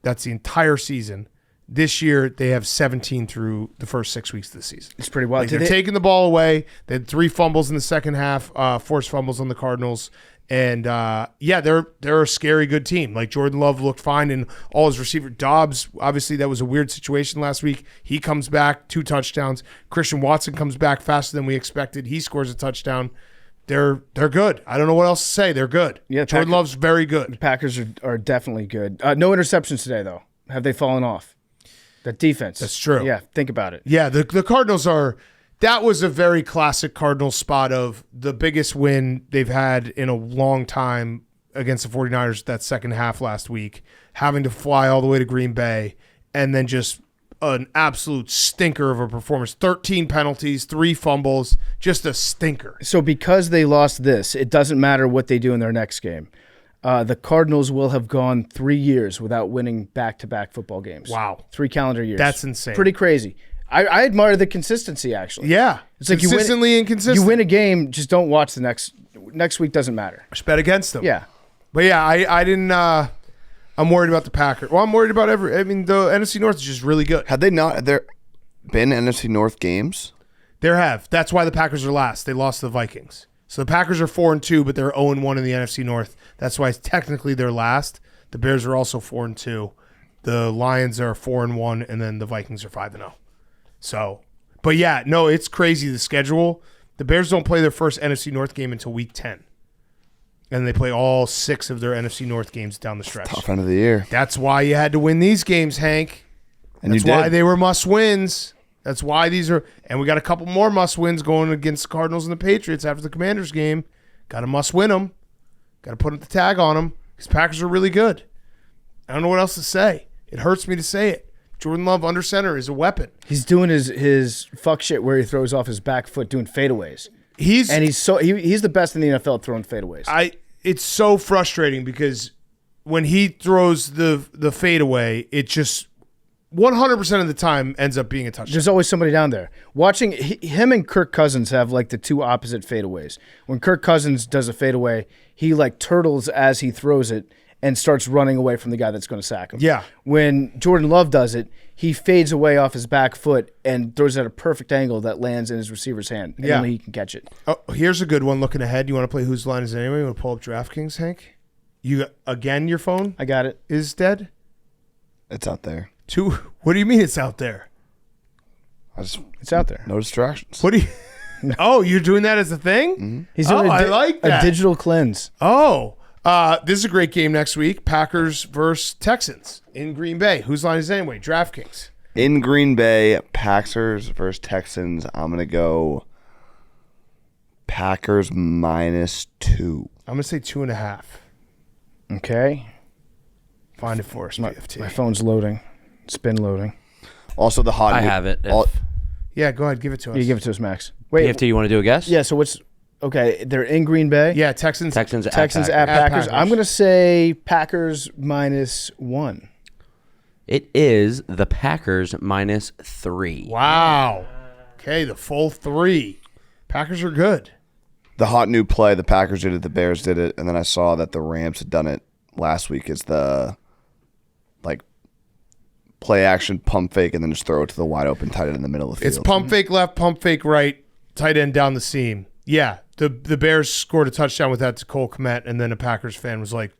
S3: That's the entire season. This year they have 17 through the first 6 weeks of the season.
S2: It's pretty wild.
S3: They're taking the ball away. They had 3 fumbles in the second half, forced fumbles on the Cardinals. And they're a scary good team. Like Jordan Love looked fine in all his receiver. Dobbs, obviously that was a weird situation last week. He comes back, 2 touchdowns. Christian Watson comes back faster than we expected. He scores a touchdown. They're good. I don't know what else to say. They're good. Yeah, Jordan Love's very good.
S2: The Packers are definitely good. No interceptions today though. Have they fallen off? That defense.
S3: That's true.
S2: Yeah, think about it.
S3: Yeah, the Cardinals are. That was a very classic Cardinals spot of the biggest win they've had in a long time against the 49ers that second half last week, having to fly all the way to Green Bay, and then just an absolute stinker of a performance. 13 penalties, 3 fumbles, just a stinker.
S2: So because they lost this, it doesn't matter what they do in their next game. The Cardinals will have gone 3 years without winning back-to-back football games.
S3: Wow.
S2: 3 calendar years.
S3: That's insane.
S2: Pretty crazy. I admire the consistency, actually.
S3: Yeah.
S2: It's like
S3: consistently inconsistent.
S2: You win a game, just don't watch the next week. Doesn't matter.
S3: Just bet against them.
S2: Yeah.
S3: But yeah, I didn't I'm worried about the Packers. Well, I'm worried about the NFC North is just really good.
S4: Had they not there been NFC North games?
S3: There have. That's why the Packers are last. They lost to the Vikings. So the Packers are 4-2, but they're 0-1 in the NFC North. That's why technically they're last. The Bears are also 4-2. The Lions are 4-1, and then the Vikings are 5-0. So, but yeah, no, it's crazy the schedule. The Bears don't play their first NFC North game until week 10. And they play all 6 of their NFC North games down the stretch.
S4: Tough end of the year.
S3: That's why you had to win these games, Hank.
S4: And
S3: That's
S4: you did.
S3: why they were must-wins. That's why these are – and we got a couple more must-wins going against the Cardinals and the Patriots after the Commanders game. Got to must-win them. Got to put the tag on them because Packers are really good. I don't know what else to say. It hurts me to say it. Jordan Love under center is a weapon.
S2: He's doing his fuck shit where he throws off his back foot doing fadeaways. He's the best in the NFL at throwing fadeaways.
S3: It's so frustrating because when he throws the fadeaway, it just 100% of the time ends up being a touchdown.
S2: There's always somebody down there. Watching him and Kirk Cousins have like the 2 opposite fadeaways. When Kirk Cousins does a fadeaway, he like turtles as he throws it and starts running away from the guy that's going to sack him.
S3: Yeah.
S2: When Jordan Love does it, he fades away off his back foot and throws it at a perfect angle that lands in his receiver's hand. And only he can catch it.
S3: Oh, here's a good one looking ahead. You want to play Whose Line Is It Anyway? You want to pull up DraftKings, Hank? Your phone
S2: I got it.
S3: is dead?
S4: It's out there.
S3: What do you mean it's out there?
S2: It's out there.
S4: No distractions.
S3: What do you... Oh, you're doing that as a thing?
S4: Mm-hmm.
S2: He's doing
S3: I like that.
S2: A digital cleanse.
S3: Oh, this is a great game next week. Packers versus Texans in Green Bay. Whose line is it anyway? DraftKings.
S4: In Green Bay, Packers versus Texans. I'm going to go Packers -2.
S3: I'm going to say 2.5.
S2: Okay.
S3: Find it for us, PFT.
S2: My phone's loading. It's been loading.
S4: Also, the hot.
S1: I have it.
S3: Yeah, go ahead. Give it to us.
S2: You give it to us, Max. Wait.
S1: PFT, you want to do a guess?
S2: Yeah, so what's... Okay, they're in Green Bay.
S3: Yeah, Texans
S1: at
S2: Packers.
S3: Packers.
S2: I'm going to say Packers -1.
S1: It is the Packers -3.
S3: Wow. Okay, the full 3. Packers are good.
S4: The hot new play, the Packers did it, the Bears did it, and then I saw that the Rams had done it last week. Is the play action pump fake and then just throw it to the wide open tight end in the middle of the field.
S3: It's pump fake left, pump fake right, tight end down the seam. Yeah, the Bears scored a touchdown with that to Cole Kmet, and then a Packers fan was like,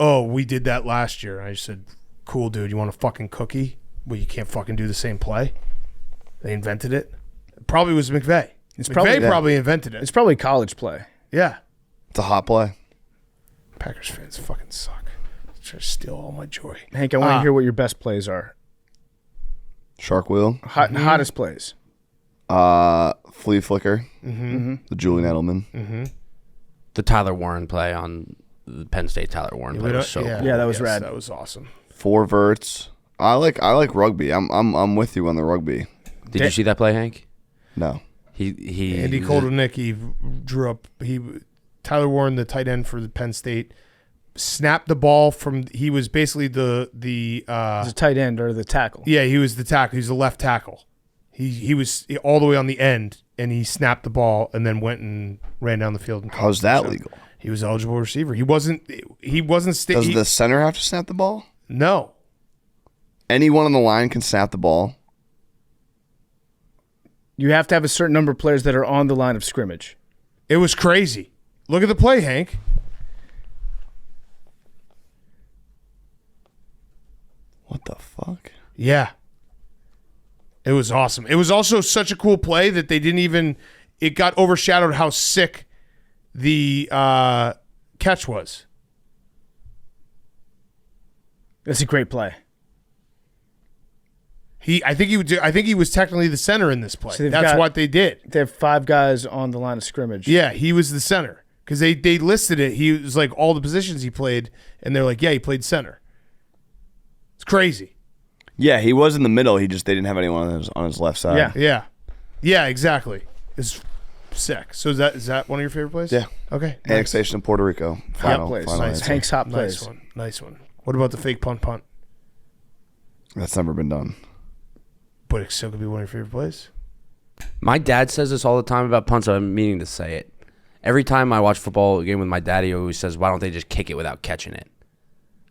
S3: "Oh, we did that last year." And I said, "Cool, dude. You want a fucking cookie? Well, you can't fucking do the same play." They invented it. It probably was McVay. McVay probably invented it.
S2: It's probably college play.
S3: Yeah.
S4: It's a hot play.
S3: Packers fans fucking suck. Trying to steal all my joy.
S2: Hank, I want to hear what your best plays are.
S4: Shark wheel.
S2: Hottest plays.
S4: Flea flicker. The Julian Edelman.
S1: The Tyler Warren play on the Penn State Tyler Warren play was so cool.
S2: Yeah, that was rad.
S3: That was awesome.
S4: 4 verts. I like rugby. I'm with you on the rugby.
S1: Did you see that play, Hank?
S4: No.
S3: Andy Koldenicki drew up. Tyler Warren, the tight end for the Penn State, snapped the ball from. He was basically the
S2: the tight end or the tackle.
S3: Yeah, he was the tackle. He's the left tackle. He was all the way on the end, and he snapped the ball and then went and ran down the field. And
S4: how's that legal?
S3: He was eligible receiver. He wasn't.
S4: Does the center have to snap the ball?
S3: No.
S4: Anyone on the line can snap the ball.
S2: You have to have a certain number of players that are on the line of scrimmage.
S3: It was crazy. Look at the play, Hank.
S4: What the fuck?
S3: Yeah. It was awesome. It was also such a cool play that they didn't even... It got overshadowed how sick the catch was.
S2: That's a great play.
S3: I think he was technically the center in this play.
S2: So
S3: that's what they did.
S2: They have 5 guys on the line of scrimmage.
S3: Yeah, he was the center because they listed it. He was like all the positions he played, and they're like, yeah, he played center. It's crazy.
S4: Yeah, he was in the middle. They didn't have anyone on his left side.
S3: Yeah, exactly. It's sick. So is that one of your favorite plays?
S4: Yeah.
S3: Okay.
S4: Annexation of Puerto Rico. Final
S2: plays.
S4: Nice.
S2: Nice. Hank's hot plays.
S3: Nice one. What about the fake punt?
S4: That's never been done.
S3: But it still could be one of your favorite plays.
S1: My dad says this all the time about punts. I'm meaning to say it. Every time I watch football game with my dad, he always says, why don't they just kick it without catching it?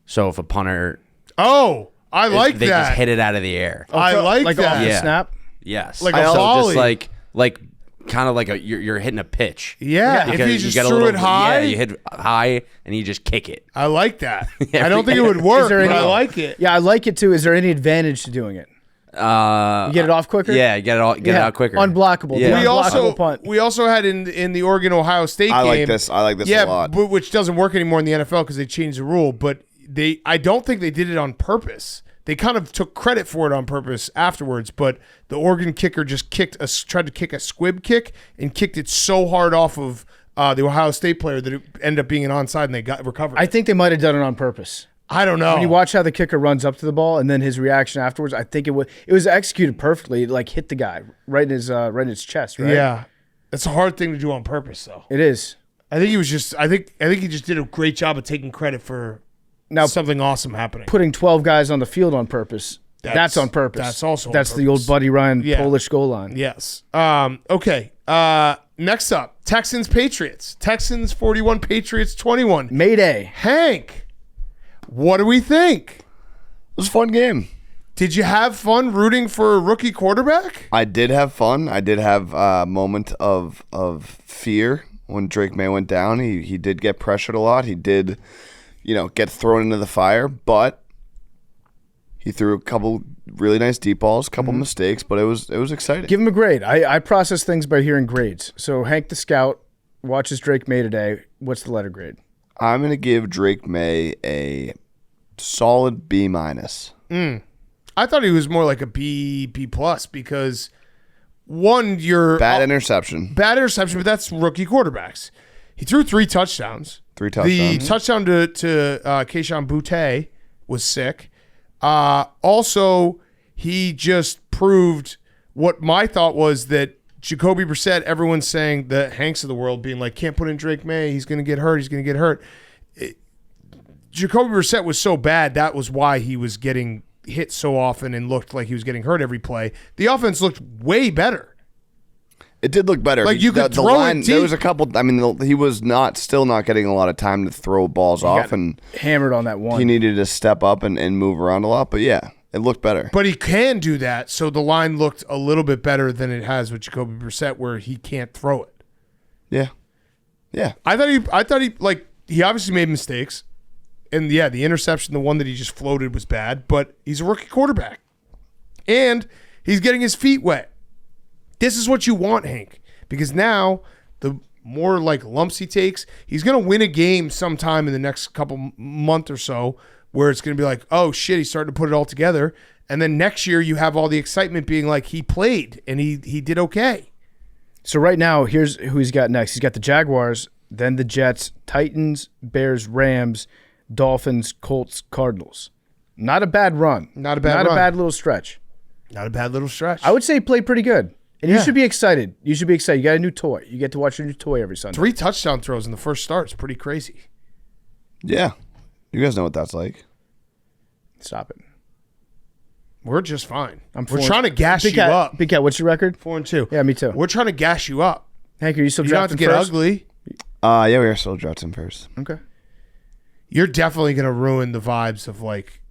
S1: So if a punter...
S3: Oh, I like
S1: they
S3: that.
S1: They just hit it out of the air.
S3: I like that.
S2: Off the snap?
S1: Yes.
S3: Like a volley.
S1: Just like kind of like you're hitting a pitch.
S3: Yeah, if you just threw it high.
S1: Yeah, you hit high and you just kick it.
S3: I like that. I don't think it would work, but I like it.
S2: Yeah, I like it too. Is there any advantage to doing it? You get it off quicker?
S1: Yeah, get it out quicker.
S2: Unblockable.
S1: Yeah.
S3: We also had in the Oregon Ohio State game.
S4: I like this a lot.
S3: Yeah, which doesn't work anymore in the NFL because they changed the rule. But I don't think they did it on purpose. They kind of took credit for it on purpose afterwards. But the Oregon kicker just tried to kick a squib kick and kicked it so hard off of the Ohio State player that it ended up being an onside and they got recovered.
S2: I think they might have done it on purpose.
S3: I don't know.
S2: When you watch how the kicker runs up to the ball and then his reaction afterwards, I think it was executed perfectly. It like hit the guy right in his chest, right?
S3: Yeah. That's a hard thing to do on purpose, though.
S2: It is.
S3: I think he just did a great job of taking credit for something awesome happening.
S2: Putting 12 guys on the field on purpose. That's on purpose.
S3: That's also
S2: That's
S3: on
S2: the old Buddy Ryan Polish goal line.
S3: Yes. Okay. Next up, Texans Patriots. Texans 41, Patriots 21.
S2: Mayday.
S3: Hank, what do we think?
S4: It was a fun game.
S3: Did you have fun rooting for a rookie quarterback?
S4: I did have fun. I did have a moment of fear when Drake May went down. He did get pressured a lot. He did, get thrown into the fire, but he threw a couple really nice deep balls, a couple mistakes, but it was exciting.
S2: Give him a grade. I process things by hearing grades. So Hank the Scout watches Drake May today. What's the letter grade?
S4: I'm going to give Drake May a solid B-.
S3: I thought he was more like a B+ because one, you're
S4: bad interception,
S3: but that's rookie quarterbacks. He threw 3 touchdowns.
S4: 3 touchdowns.
S3: The touchdown to Keyshawn Boutte was sick. Also, he just proved what my thought was that Jacoby Brissett, everyone's saying the Hanks of the world being like, can't put in Drake May. He's going to get hurt. Jacoby Brissett was so bad. That was why he was getting hit so often and looked like he was getting hurt every play. The offense looked way better.
S4: It did look better.
S3: Like you could throw
S4: line,
S3: it deep.
S4: There was a couple. I mean, he was still not getting a lot of time to throw balls off, and
S2: hammered on that one.
S4: He needed to step up and move around a lot. But yeah, it looked better.
S3: But he can do that, so the line looked a little bit better than it has with Jacoby Brissett, where he can't throw it.
S4: Yeah.
S3: I thought he obviously made mistakes, and the interception, the one that he just floated, was bad. But he's a rookie quarterback, and he's getting his feet wet. This is what you want, Hank, because now the more like lumps he takes. He's going to win a game sometime in the next couple month or so where it's going to be like, oh, shit, he's starting to put it all together. And then next year you have all the excitement being like he played and he did okay.
S2: So right now, here's who he's got next. He's got the Jaguars, then the Jets, Titans, Bears, Rams, Dolphins, Colts, Cardinals. Not a bad run.
S3: Not a bad
S2: little stretch.
S3: Not a bad little stretch.
S2: I would say he played pretty good. And you should be excited. You got a new toy. You get to watch your new toy every Sunday.
S3: 3 touchdown throws in the first start. It's pretty crazy.
S4: Yeah. You guys know what that's like.
S2: Stop it.
S3: We're just fine.
S2: We're
S3: trying to gas you up.
S2: Big Cat, what's your record?
S3: 4-2.
S2: Yeah, me too.
S3: We're trying to gas you up.
S2: Hank, are you still
S3: You don't have to
S2: drafting
S3: get
S2: first?
S3: ugly.
S4: Yeah, we are still drafting first.
S2: Okay.
S3: You're definitely going to ruin the vibes of like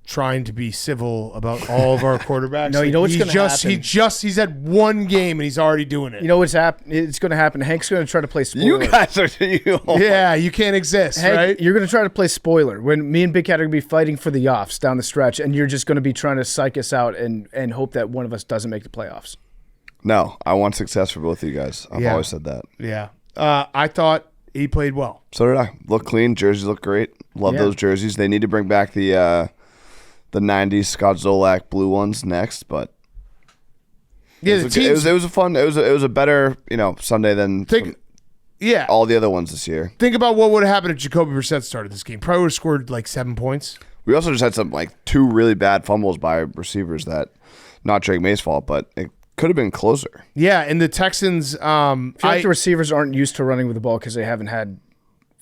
S3: trying to be civil about all of our quarterbacks.
S2: No, you know what's
S3: He's
S2: going to happen?
S3: He's had one game and he's already doing it.
S2: You know what's it's going to happen? Hank's going to try to play spoiler.
S4: You guys are
S3: Yeah, you can't exist,
S2: Hank,
S3: right?
S2: you're going to try to play spoiler when me and Big Cat are going to be fighting for the offs down the stretch, and you're just going to be trying to psych us out and hope that one of us doesn't make the playoffs.
S4: No, I want success for both of you guys. I've
S3: Yeah.
S4: always said that.
S3: Yeah. I thought he played well.
S4: So did I. Look clean. Jerseys look great. Love
S2: Yeah.
S4: those jerseys. They need to bring back the 90s Scott Zolak blue ones next, but
S3: Yeah,
S4: it was a fun. It was a better Sunday than all the other ones this year.
S3: Think about what would have happened if Jacoby Brissett started this game. Probably would have scored like 7 points.
S4: We also just had some 2 really bad fumbles by receivers that not Drake May's fault, but it could have been closer.
S3: Yeah, and the Texans.
S2: I feel like the receivers aren't used to running with the ball because they haven't had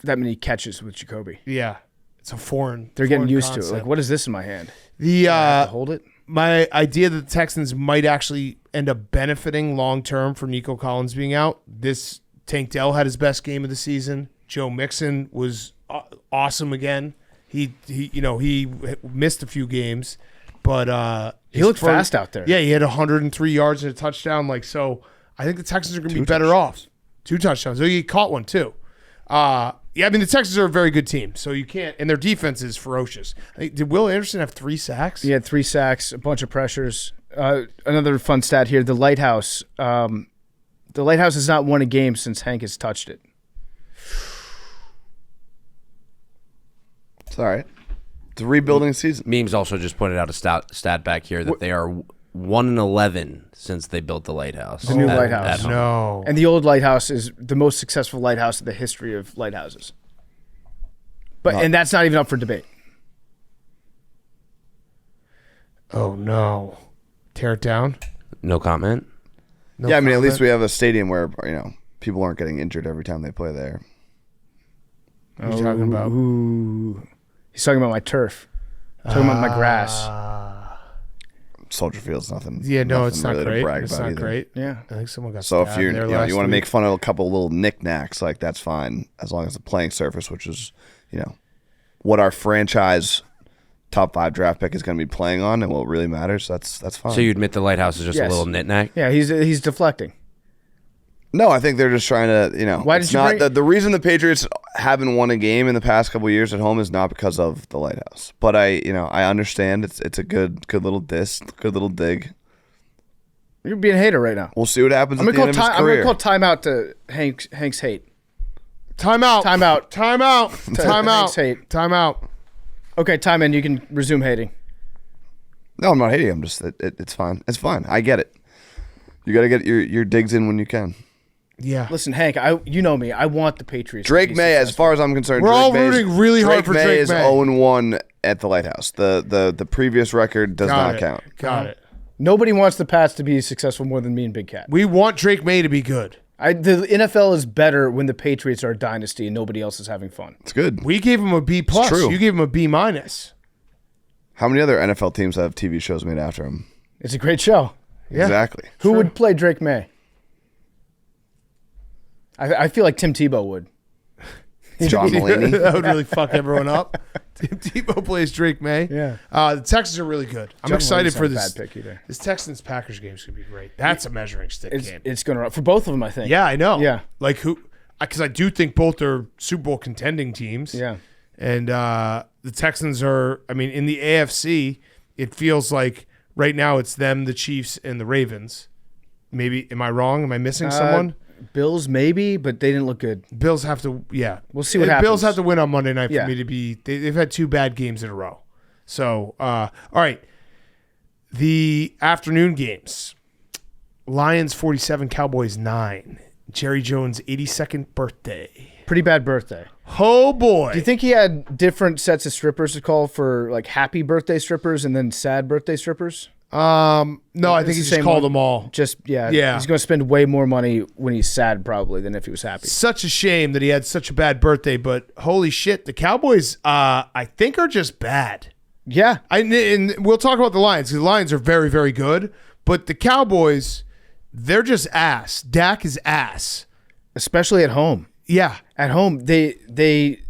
S2: that many catches with Jacoby.
S3: Yeah, it's a foreign.
S2: They're getting used
S3: concept.
S2: to it. Like, what is this in my hand?
S3: The
S2: I have to hold it.
S3: My idea that the Texans might actually end up benefiting long term for Nico Collins being out. This Tank Dell had his best game of the season. Joe Mixon was awesome again. He missed a few games, but
S2: he looked fast out there.
S3: Yeah, he had 103 yards and a touchdown. So I think the Texans are going to be better off. 2 touchdowns. He caught one too. Yeah, I mean the Texans are a very good team, so you can't. And their defense is ferocious. Did Will Anderson have 3 sacks?
S2: He had 3 sacks, a bunch of pressures. Another fun stat here: the Lighthouse. The Lighthouse has not won a game since Hank has touched it.
S4: It's all right. It's a rebuilding season.
S1: Memes also just pointed out a stat back here that they are 1-11 since they built the lighthouse.
S2: The new lighthouse.
S1: at home.
S3: No.
S2: And the old lighthouse is the most successful lighthouse in the history of lighthouses. And that's not even up for debate.
S3: Oh no. Tear it down.
S1: No comment.
S3: No
S4: Yeah, I mean at least
S3: comment?
S4: we have a stadium where people aren't getting injured every time they play there.
S3: What are you talking about?
S2: Ooh. He's talking about my turf. Talking about my grass.
S4: Soldier Field's nothing.
S3: Yeah, no,
S4: nothing
S3: it's not
S4: really to
S3: great.
S4: brag
S3: It's
S4: about
S3: not
S4: either.
S3: great.
S2: Yeah.
S3: I think someone got
S4: So if
S3: stabbed
S4: you're,
S3: there
S4: you
S3: last
S4: want to
S3: week.
S4: make fun of a couple little knickknacks, that's fine, as long as the playing surface, which is, what our franchise top 5 draft pick is going to be playing on, and what really matters. That's fine.
S1: So you admit the lighthouse is just
S2: Yes.
S1: a little knick-knack?
S2: Yeah, he's deflecting.
S4: No, I think they're just trying to,
S2: Why
S4: it's
S2: did you
S4: not
S2: bring-
S4: the reason the Patriots haven't won a game in the past couple of years at home is not because of the lighthouse. But I understand it's a good little diss, good little dig.
S2: You're being a hater right now.
S4: We'll see what happens
S2: I'm
S4: at the end of his
S2: going to
S4: career.
S2: call timeout to Hank's hate.
S3: Timeout.
S2: Timeout.
S3: Timeout. Timeout.
S2: Hank's hate.
S3: Timeout.
S2: Okay, time in. You can resume hating.
S4: No, I'm not hating. I'm just it's fine. It's fine. I get it. You got to get your digs in when you can.
S3: Yeah.
S2: Listen, Hank, you know me. I want the Patriots.
S4: Drake
S2: to be
S4: May, as
S2: successful.
S4: far as I'm concerned,
S3: We're
S4: Drake
S3: all
S4: May
S3: rooting really hard for Drake
S4: is
S3: May.
S4: 0-1 at the Lighthouse. The previous record does
S3: Got
S4: not
S3: it.
S4: count.
S3: Got it.
S2: Nobody wants the Pats to be successful more than me and Big Cat.
S3: We want Drake May to be good.
S2: The NFL is better when the Patriots are a dynasty and nobody else is having fun.
S4: It's good.
S3: We gave him a B+.
S4: true.
S3: You gave him a B-.
S4: How many other NFL teams have TV shows made after him?
S2: It's a great show.
S3: Yeah.
S4: Exactly.
S2: Who would play Drake May? I feel like Tim Tebow would.
S4: John Mulaney.
S3: That would really fuck everyone up. Tim Tebow plays Drake May.
S2: Yeah.
S3: The Texans are really good. I'm
S2: John
S3: excited
S2: Mulaney's
S3: for
S2: not a
S3: this.
S2: bad pick either.
S3: This Texans-Packers game is going to be great. That's a measuring stick game.
S2: It's going to run for both of them, I think.
S3: Yeah, I know.
S2: Yeah.
S3: Like who? Because I do think both are Super Bowl contending teams.
S2: Yeah.
S3: And the Texans are, in the AFC, it feels like right now it's them, the Chiefs, and the Ravens. Maybe, am I wrong? Am I missing someone?
S2: Bills maybe, but they didn't look good.
S3: Bills have to, yeah.
S2: We'll see what happens.
S3: Bills have to win on Monday night for
S2: Yeah.
S3: me to be. They've had 2 bad games in a row. So, all right. The afternoon games: Lions 47, Cowboys 9. Jerry Jones' 82nd birthday.
S2: Pretty bad birthday.
S3: Oh boy!
S2: Do you think he had different sets of strippers to call for, like happy birthday strippers and then sad birthday strippers?
S3: No, I think he just called them all.
S2: Yeah.
S3: Yeah.
S2: He's going to spend way more money when he's sad probably than if he was happy.
S3: Such a shame that he had such a bad birthday, but holy shit, the Cowboys, I think, are just bad.
S2: Yeah.
S3: And we'll talk about the Lions, because the Lions are very, very good, but the Cowboys, they're just ass. Dak is ass.
S2: Especially at home.
S3: Yeah.
S2: At home, they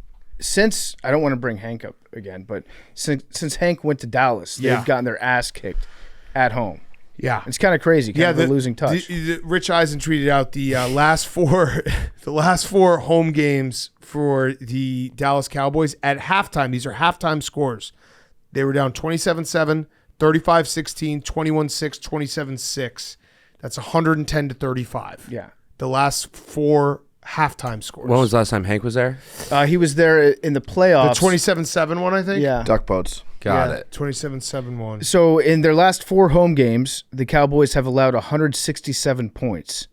S2: since I don't want to bring Hank up again, but since Hank went to Dallas,
S3: Yeah.
S2: they've gotten their ass kicked at home.
S3: Yeah.
S2: It's kind of crazy. Kind of a losing touch.
S3: Rich Eisen tweeted out the last 4 the last 4 home games for the Dallas Cowboys at halftime. These are halftime scores. They were down 27-7, 35-16, 21-6, 27-6. That's 110-35.
S2: Yeah.
S3: The last 4 halftime scores.
S1: When was the last time Hank was there?
S2: He was there in the playoffs.
S3: The 27-7 one, I think?
S2: Yeah.
S4: Duck boats.
S1: Got it.
S3: 27-7 one.
S2: So in their last 4 home games, the Cowboys have allowed 167 points.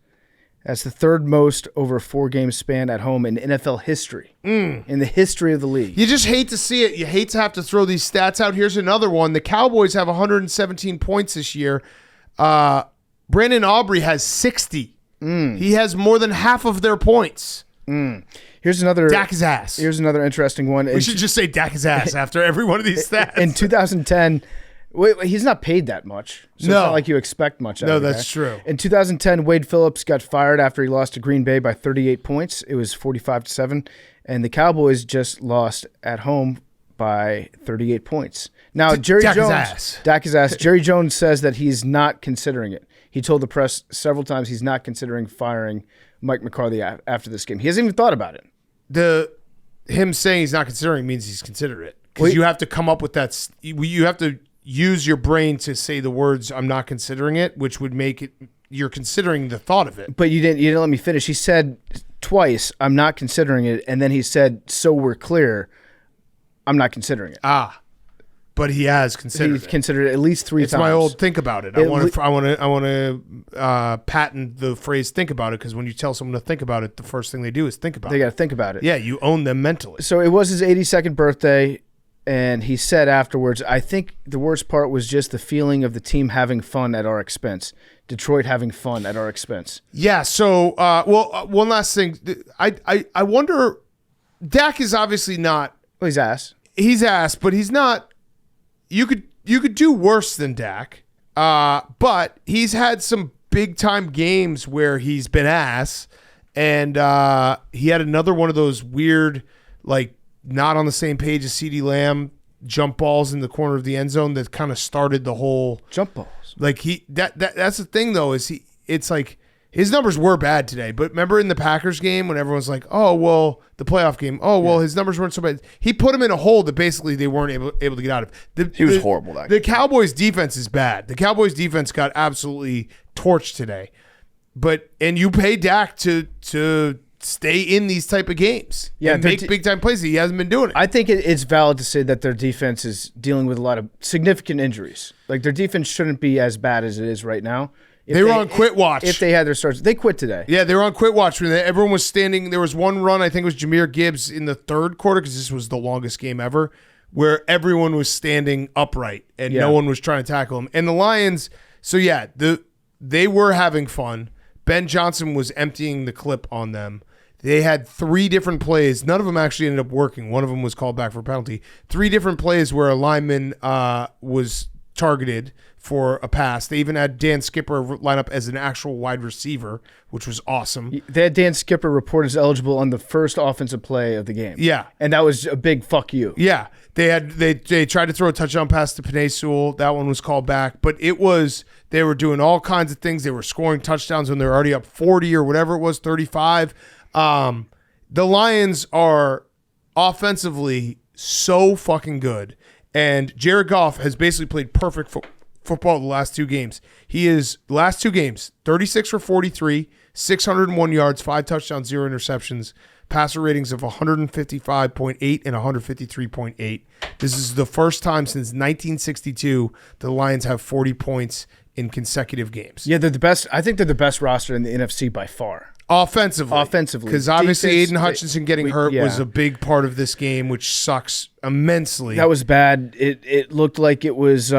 S2: That's the third most over a 4-game span at home in NFL history. In the history of the league.
S3: You just hate to see it. You hate to have to throw these stats out. Here's another one. The Cowboys have 117 points this year. Brandon Aubrey has 60. He has more than half of their points.
S2: Here's another
S3: Dak is ass.
S2: Here's another interesting one.
S3: We should just say Dak is ass after every one of these stats.
S2: In 2010, wait, he's not paid that much. So
S3: No.
S2: it's not like you expect much out
S3: No,
S2: of the
S3: that's
S2: guy.
S3: true.
S2: In 2010, Wade Phillips got fired after he lost to Green Bay by 38 points. It was 45-7, and the Cowboys just lost at home by 38 points. Now, Jerry
S3: Dak is
S2: Jones,
S3: ass.
S2: Dak is ass. Jerry Jones says that he's not considering it. He told the press several times he's not considering firing Mike McCarthy after this game. He hasn't even thought about it.
S3: Him saying he's not considering means he's considered it. Because you have to come up with that. You have to use your brain to say the words, I'm not considering it, which would make it, you're considering the thought of it.
S2: But you didn't let me finish. He said twice, I'm not considering it. And then he said, so we're clear, I'm not considering it.
S3: But he has considered
S2: He's
S3: it.
S2: considered it at least 3
S3: It's
S2: times.
S3: my old think about it. I want to patent the phrase think about it, because when you tell someone to think about it, the first thing they do is think about
S2: They
S3: it.
S2: got to think about it.
S3: Yeah, you own them mentally.
S2: So it was his 82nd birthday, and he said afterwards, I think the worst part was just the feeling of the team having fun at our expense. Detroit having fun at our expense.
S3: Yeah, so, one last thing. I wonder, Dak is obviously not,
S2: Well, he's ass.
S3: he's ass, but he's not, you could do worse than Dak, but he's had some big-time games where he's been ass, and he had another one of those weird, like, not on the same page as CeeDee Lamb jump balls in the corner of the end zone that kind of started the whole
S2: Jump balls.
S3: like that's the thing though, is it's like his numbers were bad today, but remember in the Packers game when everyone's like, oh well, the playoff game, oh well, his numbers weren't so bad, he put them in a hole that basically they weren't able to get out of.
S4: He was horrible that game.
S3: The Cowboys defense is bad. The Cowboys defense got absolutely torched today, and you pay Dak to stay in these type of games, and make big time plays. He hasn't been doing it.
S2: I think it's valid to say that their defense is dealing with a lot of significant injuries. Like, their defense shouldn't be as bad as it is right now.
S3: They were on quit watch.
S2: If they had their starts, they quit today.
S3: Yeah, they were on quit watch. Everyone was standing. There was one run, I think it was Jahmyr Gibbs in the third quarter, because this was the longest game ever, where everyone was standing upright and no one was trying to tackle him. And the Lions, so yeah, they were having fun. Ben Johnson was emptying the clip on them. They had 3 different plays. None of them actually ended up working. One of them was called back for a penalty. 3 different plays where a lineman was targeted for a pass. They even had Dan Skipper line up as an actual wide receiver, which was awesome.
S2: They had Dan Skipper reported as eligible on the first offensive play of the game.
S3: Yeah.
S2: And that was a big fuck you.
S3: Yeah. They tried to throw a touchdown pass to Penei Sewell. That one was called back. But they were doing all kinds of things. They were scoring touchdowns when they were already up 40 or whatever it was, 35. The Lions are offensively so fucking good. And Jared Goff has basically played perfect football the last 2 games. He is, the last 2 games, 36 for 43, 601 yards, 5 touchdowns, 0 interceptions, passer ratings of 155.8 and 153.8. This is the first time since 1962 the Lions have 40 points in consecutive games.
S2: Yeah, they're the best. I think they're the best roster in the NFC by far.
S3: Offensively. Because obviously
S2: Defense,
S3: Aiden Hutchinson getting hurt was a big part of this game, which sucks immensely.
S2: That was bad. It looked like it was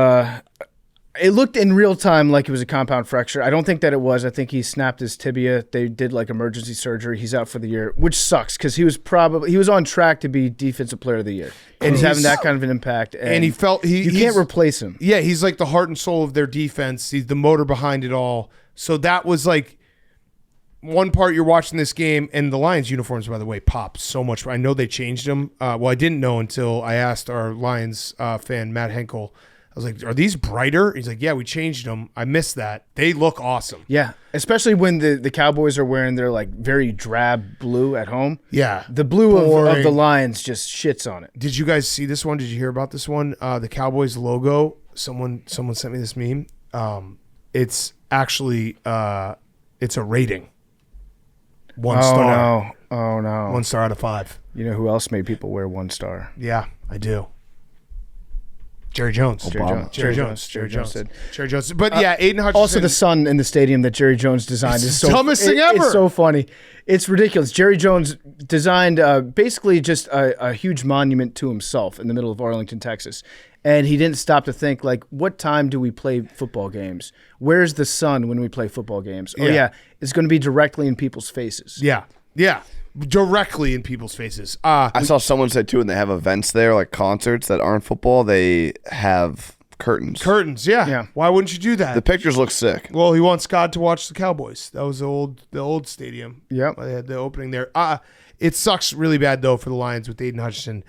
S2: it looked in real time like it was a compound fracture. I don't think that it was. I think he snapped his tibia. They did like emergency surgery. He's out for the year, which sucks because he was on track to be defensive player of the year. And he's having that kind of an impact. And
S3: he felt you
S2: can't replace him.
S3: Yeah, he's like the heart and soul of their defense. He's the motor behind it all. So that was like one part you're watching this game, and the Lions uniforms, by the way, pop so much. I know they changed them. Well, I didn't know until I asked our Lions fan, Matt Henkel. I was like, are these brighter? He's like, yeah, we changed them. I missed that. They look awesome.
S2: Yeah, especially when the Cowboys are wearing their like very drab blue at home.
S3: Yeah.
S2: The blue of the Lions just shits on it.
S3: Did you guys see this one? Did you hear about this one? The Cowboys logo, someone sent me this meme. It's actually it's a rating. 1 star.
S2: Oh, no.
S3: 1 star out of 5.
S2: You know who else made people wear 1 star?
S3: Yeah, I do. Jerry Jones.
S2: Jerry Jones did.
S3: Jerry Jones. But yeah, Aiden Hutchinson.
S2: Also, the sun in the stadium that Jerry Jones designed is so
S3: dumbest thing ever.
S2: It's so funny. It's ridiculous. Jerry Jones designed basically just a huge monument to himself in the middle of Arlington, Texas. And he didn't stop to think, like, what time do we play football games? Where's the sun when we play football games? Oh, yeah, it's going to be directly in people's faces.
S3: Yeah, directly in people's faces.
S4: I saw someone say, too, when they have events there, like concerts that aren't football, they have curtains.
S3: Curtains, yeah. Why wouldn't you do that?
S4: The pictures look sick.
S3: Well, he wants God to watch the Cowboys. That was the old stadium.
S2: Yep.
S3: They had the opening there. It sucks really bad, though, for the Lions with Aiden Hutchinson.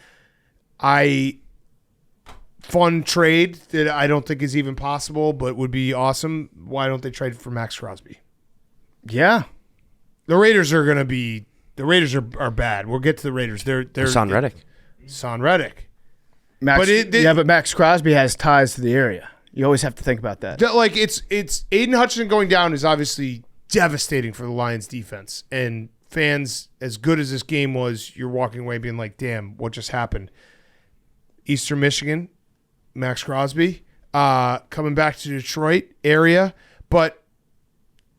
S3: Fun trade that I don't think is even possible, but would be awesome. Why don't they trade for Max Crosby?
S2: Yeah.
S3: The Raiders are going to be – the Raiders are bad. We'll get to the Raiders. They're
S1: Son Reddick.
S2: But Max Crosby has ties to the area. You always have to think about that.
S3: Like it's Aiden Hutchinson going down is obviously devastating for the Lions defense. And fans, as good as this game was, you're walking away being like, damn, what just happened? Eastern Michigan – Max Crosby coming back to Detroit area, but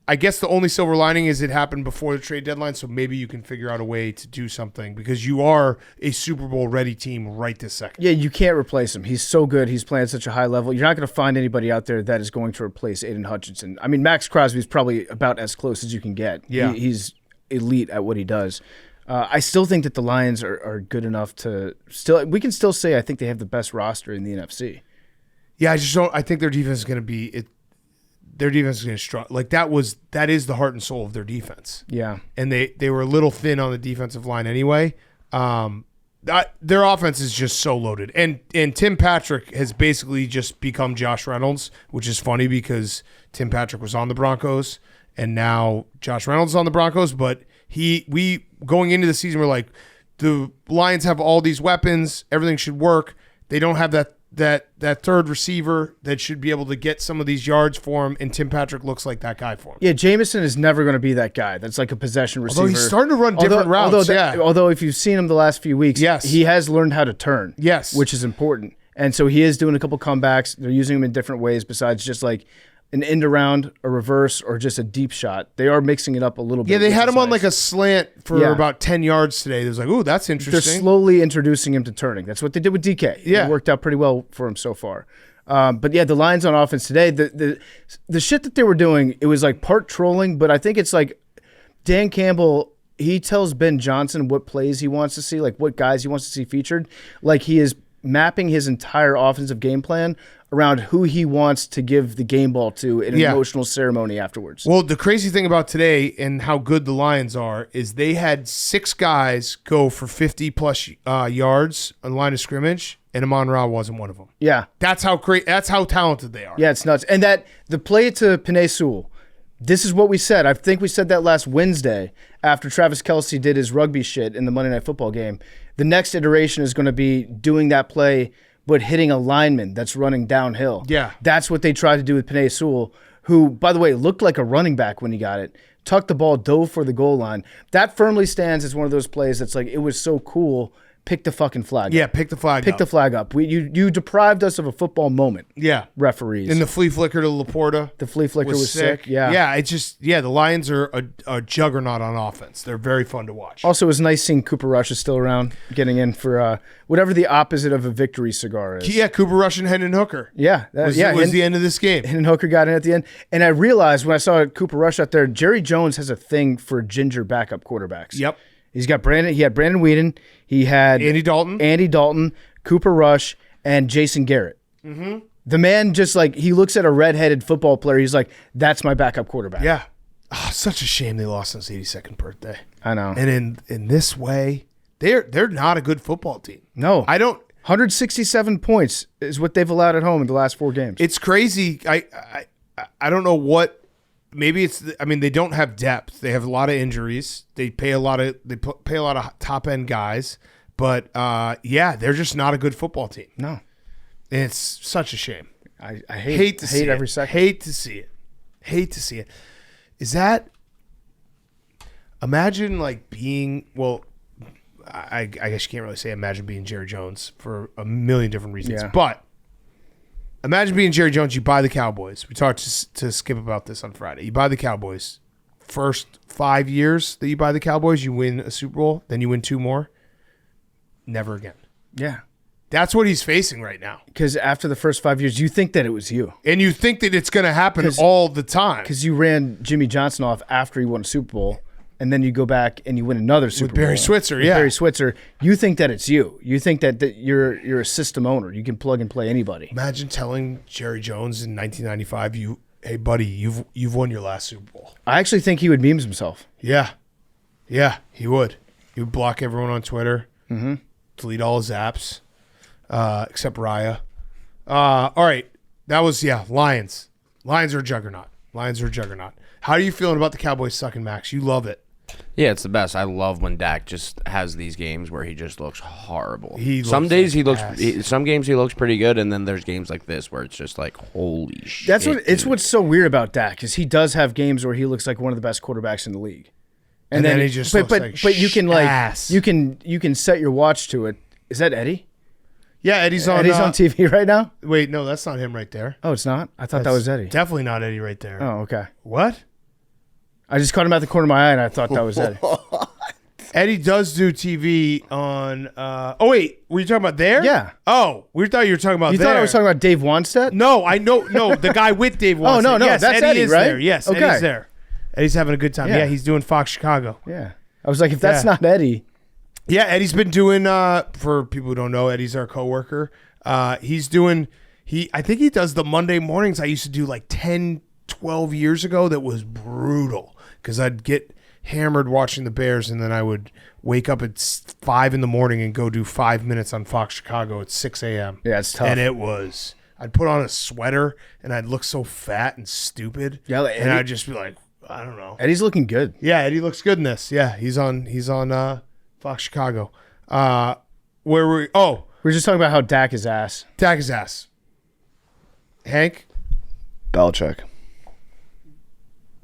S3: I guess the only silver lining is it happened before the trade deadline, so maybe you can figure out a way to do something because you are a Super Bowl ready team right this second.
S2: Yeah, you can't replace him. He's so good. He's playing at such a high level. You're not going to find anybody out there that is going to replace Aiden Hutchinson. I mean, Max Crosby is probably about as close as you can get.
S3: Yeah.
S2: He's elite at what he does. I still think that the Lions are good enough to still. We can still say I think they have the best roster in the NFC.
S3: Yeah, I just don't. I think their defense is going to be it. Their defense is going to struggle. Like that is the heart and soul of their defense.
S2: Yeah,
S3: and they were a little thin on the defensive line anyway. Their offense is just so loaded, and Tim Patrick has basically just become Josh Reynolds, which is funny because Tim Patrick was on the Broncos, and now Josh Reynolds is on the Broncos, but we going into the season, we're like, the Lions have all these weapons, everything should work. They don't have that third receiver that should be able to get some of these yards for him, and Tim Patrick looks like that guy for him.
S2: Yeah, Jameson is never going to be that guy. That's like a possession receiver.
S3: Although he's starting to run different routes.
S2: Although if you've seen him the last few weeks,
S3: yes,
S2: he has learned how to turn.
S3: Yes,
S2: which is important. And so he is doing a couple comebacks. They're using him in different ways besides just like an end around, a reverse, or just a deep shot. They are mixing it up a little bit.
S3: Yeah, they had him on like a slant for about 10 yards today. It was like, ooh, that's interesting.
S2: They're slowly introducing him to turning. That's what they did with DK.
S3: Yeah.
S2: It worked out pretty well for him so far. But yeah, the Lions on offense today, the shit that they were doing, it was like part trolling, but I think it's like Dan Campbell, he tells Ben Johnson what plays he wants to see, like what guys he wants to see featured. Like he is mapping his entire offensive game plan around who he wants to give the game ball to in an emotional ceremony afterwards.
S3: Well, the crazy thing about today and how good the Lions are is they had 6 guys go for 50-plus yards on the line of scrimmage, and Amon-Ra wasn't one of them.
S2: Yeah.
S3: That's how talented they are.
S2: Yeah, it's nuts. And the play to Penei Sewell, this is what we said. I think we said that last Wednesday after Travis Kelce did his rugby shit in the Monday Night Football game. The next iteration is going to be doing that play but hitting a lineman that's running downhill.
S3: Yeah.
S2: That's what they tried to do with Penei Sewell, who, by the way, looked like a running back when he got it. tucked the ball, dove for the goal line. That firmly stands as one of those plays that's like, it was so cool. Pick the fucking flag
S3: Yeah,
S2: up.
S3: pick the flag
S2: Pick
S3: up.
S2: the flag up. You deprived us of a football moment,
S3: Yeah.
S2: referees.
S3: And the flea flicker to Laporta.
S2: The flea flicker was sick. Yeah.
S3: Yeah, it's just, the Lions are a juggernaut on offense. They're very fun to watch.
S2: Also, it was nice seeing Cooper Rush is still around, getting in for whatever the opposite of a victory cigar is.
S3: Yeah, Cooper Rush and Hendon Hooker.
S2: Yeah.
S3: Was the end of this game.
S2: And Hooker got in at the end. And I realized when I saw Cooper Rush out there, Jerry Jones has a thing for ginger backup quarterbacks.
S3: Yep.
S2: He had Brandon Whedon. He had
S3: Andy Dalton,
S2: Cooper Rush, and Jason Garrett. Mm-hmm. The man just he looks at a redheaded football player. He's like, that's my backup quarterback.
S3: Yeah. Oh, such a shame they lost on his 82nd birthday.
S2: I know.
S3: And in this way, they're not a good football team.
S2: No.
S3: 167
S2: points is what they've allowed at home in the last 4 games.
S3: It's crazy. I don't know what. Maybe it's. They don't have depth. They have a lot of injuries. They pay a lot of top end guys. But they're just not a good football team.
S2: No,
S3: and it's such a shame.
S2: I hate every second.
S3: Hate to see it. Is that? Imagine being I guess you can't really say imagine being Jerry Jones for a million different reasons.
S2: Yeah.
S3: But imagine being Jerry Jones. You buy the Cowboys. We talked to Skip about this on Friday. You buy the Cowboys. First 5 years that you buy the Cowboys, you win a Super Bowl. Then you win 2 more. Never again.
S2: Yeah.
S3: That's what he's facing right now.
S2: Because after the first 5 years, you think that it was you.
S3: And you think that it's going to happen all the time.
S2: Because you ran Jimmy Johnson off after he won a Super Bowl, and then you go back and you win another Super Bowl.
S3: With Barry Switzer,
S2: Barry Switzer. You think that it's you. You think that you're a system owner. You can plug and play anybody.
S3: Imagine telling Jerry Jones in 1995, hey, buddy, you've won your last Super Bowl.
S2: I actually think he would meme himself.
S3: Yeah. Yeah, he would. He would block everyone on Twitter. Mm-hmm. Delete all his apps, except Raya. All right. That was, Lions. Lions are a juggernaut. How are you feeling about the Cowboys sucking Max? You love it.
S1: Yeah, it's the best. I love when Dak just has these games where he just looks horrible.
S3: Some
S1: games he looks pretty good, and then there's games like this where it's just like, holy shit.
S2: It's what's so weird about Dak is he does have games where he looks like one of the best quarterbacks in the league.
S3: And then he just looks like
S2: you can
S3: ass.
S2: you can set your watch to it. Is that Eddie?
S3: Yeah, Eddie's on
S2: TV right now.
S3: Wait, no, that's not him right there.
S2: Oh, it's not? I thought that was Eddie.
S3: Definitely not Eddie right there.
S2: Oh, okay.
S3: What?
S2: I just caught him at the corner of my eye and I thought that was Eddie.
S3: Eddie does do TV on oh wait, were you talking about there?
S2: Yeah.
S3: Oh, we thought you were talking about
S2: You
S3: there.
S2: thought I was talking about Dave Wanstead?
S3: No, I know the guy with Dave Wanstead.
S2: Oh, no,
S3: yes,
S2: that's Eddie,
S3: is
S2: right?
S3: there. Yes,
S2: Okay.
S3: Eddie's there. Eddie's having a good time.
S2: Yeah.
S3: Yeah, he's doing Fox Chicago.
S2: Yeah. I was like, if that's
S3: Yeah.
S2: not Eddie.
S3: Yeah, Eddie's been doing for people who don't know, Eddie's our coworker. He's doing I think he does the Monday mornings I used to do like 10, 12 years ago that was brutal because I'd get hammered watching the Bears and then I would wake up at 5 a.m. and go do 5 minutes on Fox Chicago at 6 a.m.
S2: Yeah, it's tough.
S3: And I'd put on a sweater and I'd look so fat and stupid.
S2: Yeah, like
S3: and
S2: Eddie-
S3: I'd just be like, I don't know.
S2: Eddie's looking good.
S3: Yeah, Eddie looks good in this. Yeah, he's on Fox Chicago. Where were we? Oh,
S2: We were just talking about how Dak is ass.
S3: Dak his ass. Hank?
S2: Belichick.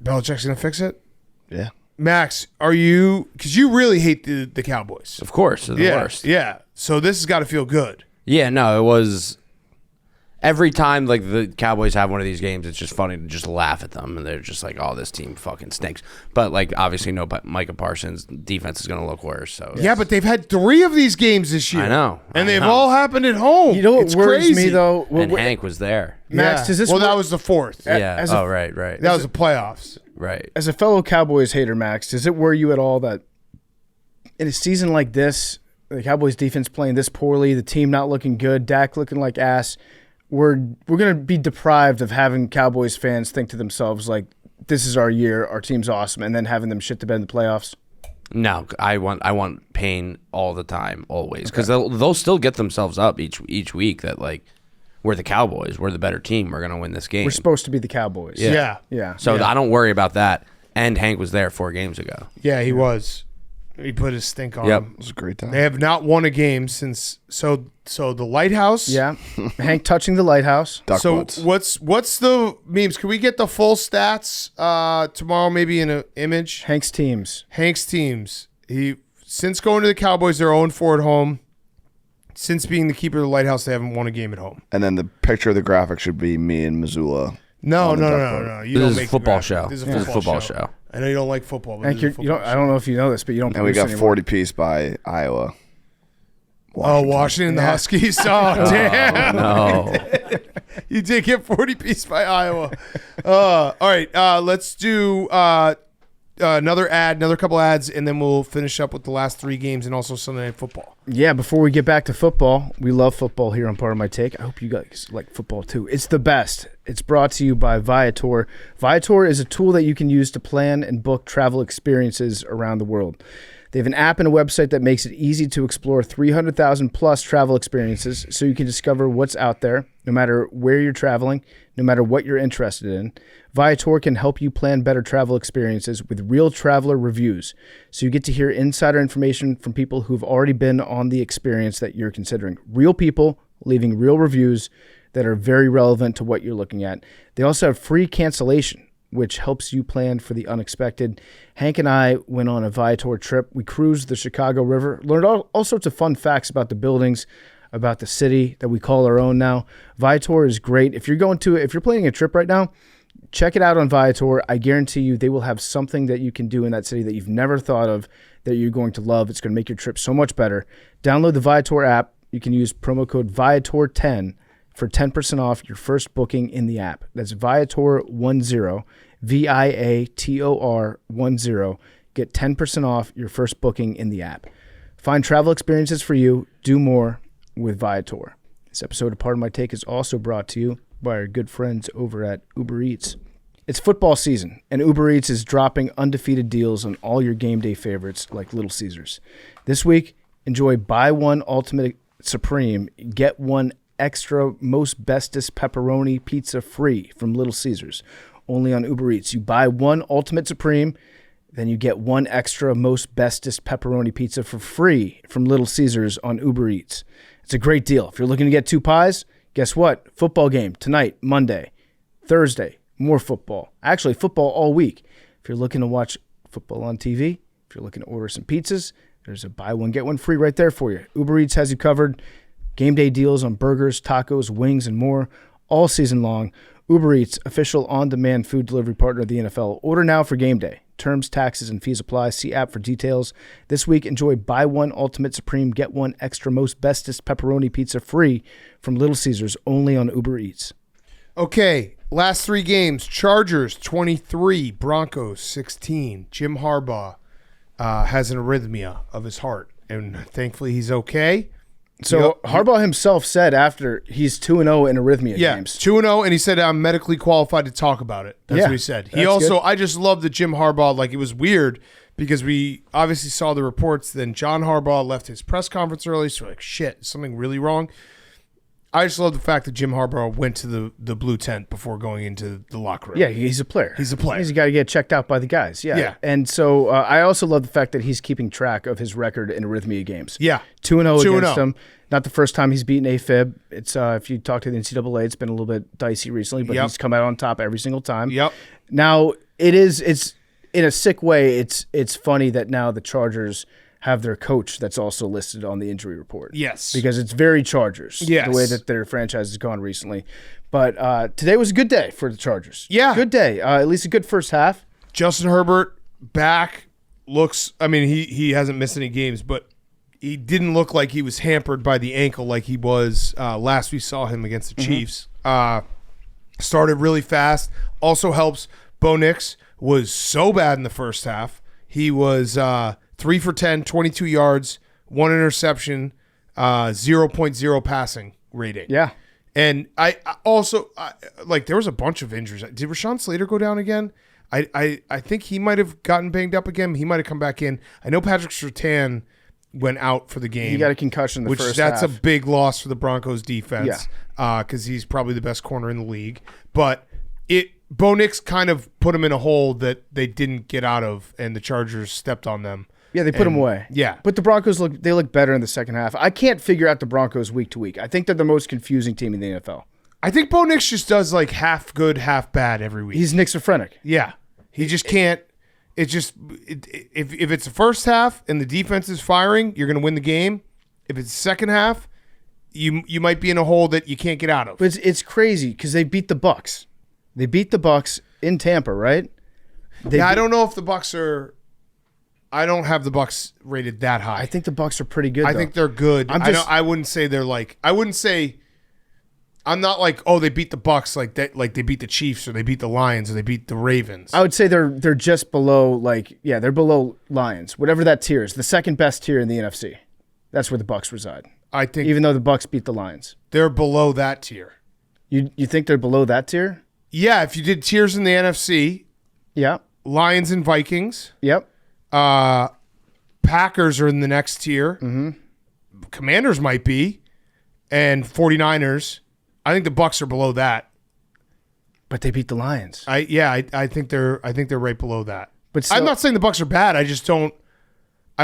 S3: Belichick's going to fix it?
S2: Yeah.
S3: Max, are you... Because you really hate the Cowboys.
S1: Of course, they're the worst.
S3: Yeah, so this has got to feel good.
S1: Yeah, no, it was... Every time like the Cowboys have one of these games, it's just funny to just laugh at them, and they're just like, "Oh, this team fucking stinks." But like, obviously, no Micah Parsons defense is going to look worse. So
S3: Yeah, but they've had 3 of these games this year.
S1: I know,
S3: and they've all happened at home.
S2: You know what
S3: it's
S2: worries
S3: crazy.
S2: me, though?
S1: and Hank was there.
S2: Max, does this
S3: Well,
S2: work-
S3: that was the 4th.
S1: Yeah.
S2: as a-
S1: right.
S3: That was the playoffs.
S1: Right.
S2: As a fellow Cowboys hater, Max, does it worry you at all that in a season like the Cowboys defense playing this poorly, the team not looking good, Dak looking like ass, we're going to be deprived of having Cowboys fans think to themselves like, this is our year, our team's awesome, and then having them shit the bed in the playoffs?
S1: No, I want pain all the time, always, because they'll still get themselves up each week that like we're the Cowboys, we're the better team, we're gonna win this game.
S2: We're supposed to be the Cowboys.
S3: Yeah.
S2: Yeah.
S1: So I don't worry about that. And Hank was there 4 games ago.
S3: Yeah, he was. He put his stink on
S1: Yep.
S3: him.
S4: It was a great time.
S3: They have not won a game since. So the lighthouse.
S2: Yeah. Hank touching the lighthouse.
S4: Duck
S3: So
S4: butts.
S3: what's the memes? Can we get the full stats tomorrow? Maybe in an image.
S2: Hank's teams.
S3: Hank's teams. He since going to the Cowboys, they're 0-4 at home. Since being the keeper of the lighthouse, they haven't won a game at home.
S4: And then the picture of the graphic should be me and Missoula.
S3: No. You
S1: This
S3: don't
S1: is a
S3: make the
S1: football
S3: graphic.
S1: show.
S3: This is a football show. I know you don't like football. But
S2: Hank,
S3: this is a
S2: you don't.
S3: football
S2: I don't know if you know this, but you don't.
S4: And we got
S2: produce
S4: 40 piece by Iowa.
S3: Oh, Washington, the Huskies. Oh, damn.
S1: No.
S3: You did get 40 piece by Iowa. All right, let's do another couple ads, and then we'll finish up with the last 3 games and also Sunday Night Football.
S2: Yeah, before we get back to football, we love football here on Part of My Take. I hope you guys like football too. It's the best. It's brought to you by Viator. Viator is a tool that you can use to plan and book travel experiences around the world. They have an app and a website that makes it easy to explore 300,000 plus travel experiences so you can discover what's out there, no matter where you're traveling, no matter what you're interested in. Viator can help you plan better travel experiences with real traveler reviews. So you get to hear insider information from people who've already been on the experience that you're considering. Real people leaving real reviews that are very relevant to what you're looking at. They also have free cancellation, which helps you plan for the unexpected. Hank and I went on a Viator trip. We cruised the Chicago River, learned all sorts of fun facts about the buildings, about the city that we call our own now. Viator is great. If you're planning a trip right now, check it out on Viator. I guarantee you they will have something that you can do in that city that you've never thought of that you're going to love. It's going to make your trip so much better. Download the Viator app. You can use promo code Viator10 for 10% off your first booking in the app. That's Viator10, Viator10. Get 10% off your first booking in the app. Find travel experiences for you. Do more with Viator. This episode of Part of My Take is also brought to you by our good friends over at Uber Eats. It's football season, and Uber Eats is dropping undefeated deals on all your game day favorites like Little Caesars. This week, enjoy buy one Ultimate Supreme, get one extra most bestest pepperoni pizza free from Little Caesars. Only on Uber Eats. You buy one Ultimate Supreme, then you get one extra most bestest pepperoni pizza for free from Little Caesars on Uber Eats. It's a great deal. If you're looking to get 2 pies, guess what? Football game tonight, Monday, Thursday, more football. Actually, football all week. If you're looking to watch football on TV, if you're looking to order some pizzas, there's a buy one, get one free right there for you. Uber Eats has you covered. Game day deals on burgers, tacos, wings, and more all season long. Uber Eats, official on-demand food delivery partner of the NFL. Order now for game day. Terms, taxes, and fees apply. See app for details. This week, enjoy buy one Ultimate Supreme, get one extra most bestest pepperoni pizza free from Little Caesars, only on Uber Eats.
S3: Okay, last 3 games. Chargers 23, Broncos 16. Jim Harbaugh has an arrhythmia of his heart, and thankfully he's okay.
S2: So Harbaugh himself said after he's 2-0 in arrhythmia games.
S3: 2-0, and he said, I'm medically qualified to talk about it. That's what he said. He also, I just love that Jim Harbaugh, like, it was weird because we obviously saw the reports. Then John Harbaugh left his press conference early, so we're like, shit, is something really wrong? I just love the fact that Jim Harbaugh went to the blue tent before going into the locker room.
S2: Yeah, he's a player.
S3: He's a player.
S2: He's got to get checked out by the guys. Yeah. And so I also love the fact that he's keeping track of his record in arrhythmia games.
S3: Yeah.
S2: 2-0 against him. Not the first time he's beaten AFib. It's if you talk to the NCAA, it's been a little bit dicey recently, but he's come out on top every single time.
S3: Yep.
S2: Now it's in a sick way. It's funny that now the Chargers have their coach that's also listed on the injury report.
S3: Yes.
S2: Because it's very Chargers.
S3: Yes.
S2: The way that their franchise has gone recently. But today was a good day for the Chargers.
S3: Yeah.
S2: Good day. At least a good first half.
S3: Justin Herbert back looks, I mean, he hasn't missed any games, but he didn't look like he was hampered by the ankle like he was last we saw him against the Chiefs. Started really fast. Also helps. Bo Nix was so bad in the first half. He was 3 for 10, 22 yards, 1 interception, 0.0 passing rating.
S2: Yeah.
S3: And I also, like, there was a bunch of injuries. Did Rashawn Slater go down again? I think he might have gotten banged up again. He might have come back in. I know Patrick Surtain went out for the game.
S2: He got a concussion in the first
S3: that's
S2: half.
S3: a big loss for the Broncos defense because he's probably the best corner in the league. But Bo Nix kind of put him in a hole that they didn't get out of, and the Chargers stepped on them.
S2: Yeah, they put them away.
S3: Yeah.
S2: But the Broncos look better in the second half. I can't figure out the Broncos week to week. I think they're the most confusing team in the NFL.
S3: I think Bo Nix just does like half good, half bad every week.
S2: He's schizophrenic.
S3: Yeah. He just can't. It's just if it's the first half and the defense is firing, you're going to win the game. If it's the second half, you might be in a hole that you can't get out of.
S2: But it's crazy because they beat the Bucs. They beat the Bucs in Tampa, right?
S3: I don't know if the Bucs are. I don't have the Bucs rated that high.
S2: I think the Bucs are pretty good.
S3: I think they're good. I wouldn't say they're like. I wouldn't say. I'm not like, oh, they beat the Bucs like that, like they beat the Chiefs or they beat the Lions or they beat the Ravens.
S2: I would say they're just below, they're below Lions, whatever that tier is, the second best tier in the NFC. That's where the Bucs reside.
S3: I think,
S2: even though the Bucs beat the Lions,
S3: they're below that tier.
S2: You think they're below that tier?
S3: Yeah, if you did tiers in the NFC,
S2: yeah,
S3: Lions and Vikings.
S2: Yep.
S3: Packers are in the next tier. Mm-hmm. Commanders might be, and 49ers. I think the Bucs are below that.
S2: But they beat the Lions.
S3: I think they're right below that.
S2: But still,
S3: I'm not saying the Bucs are bad. I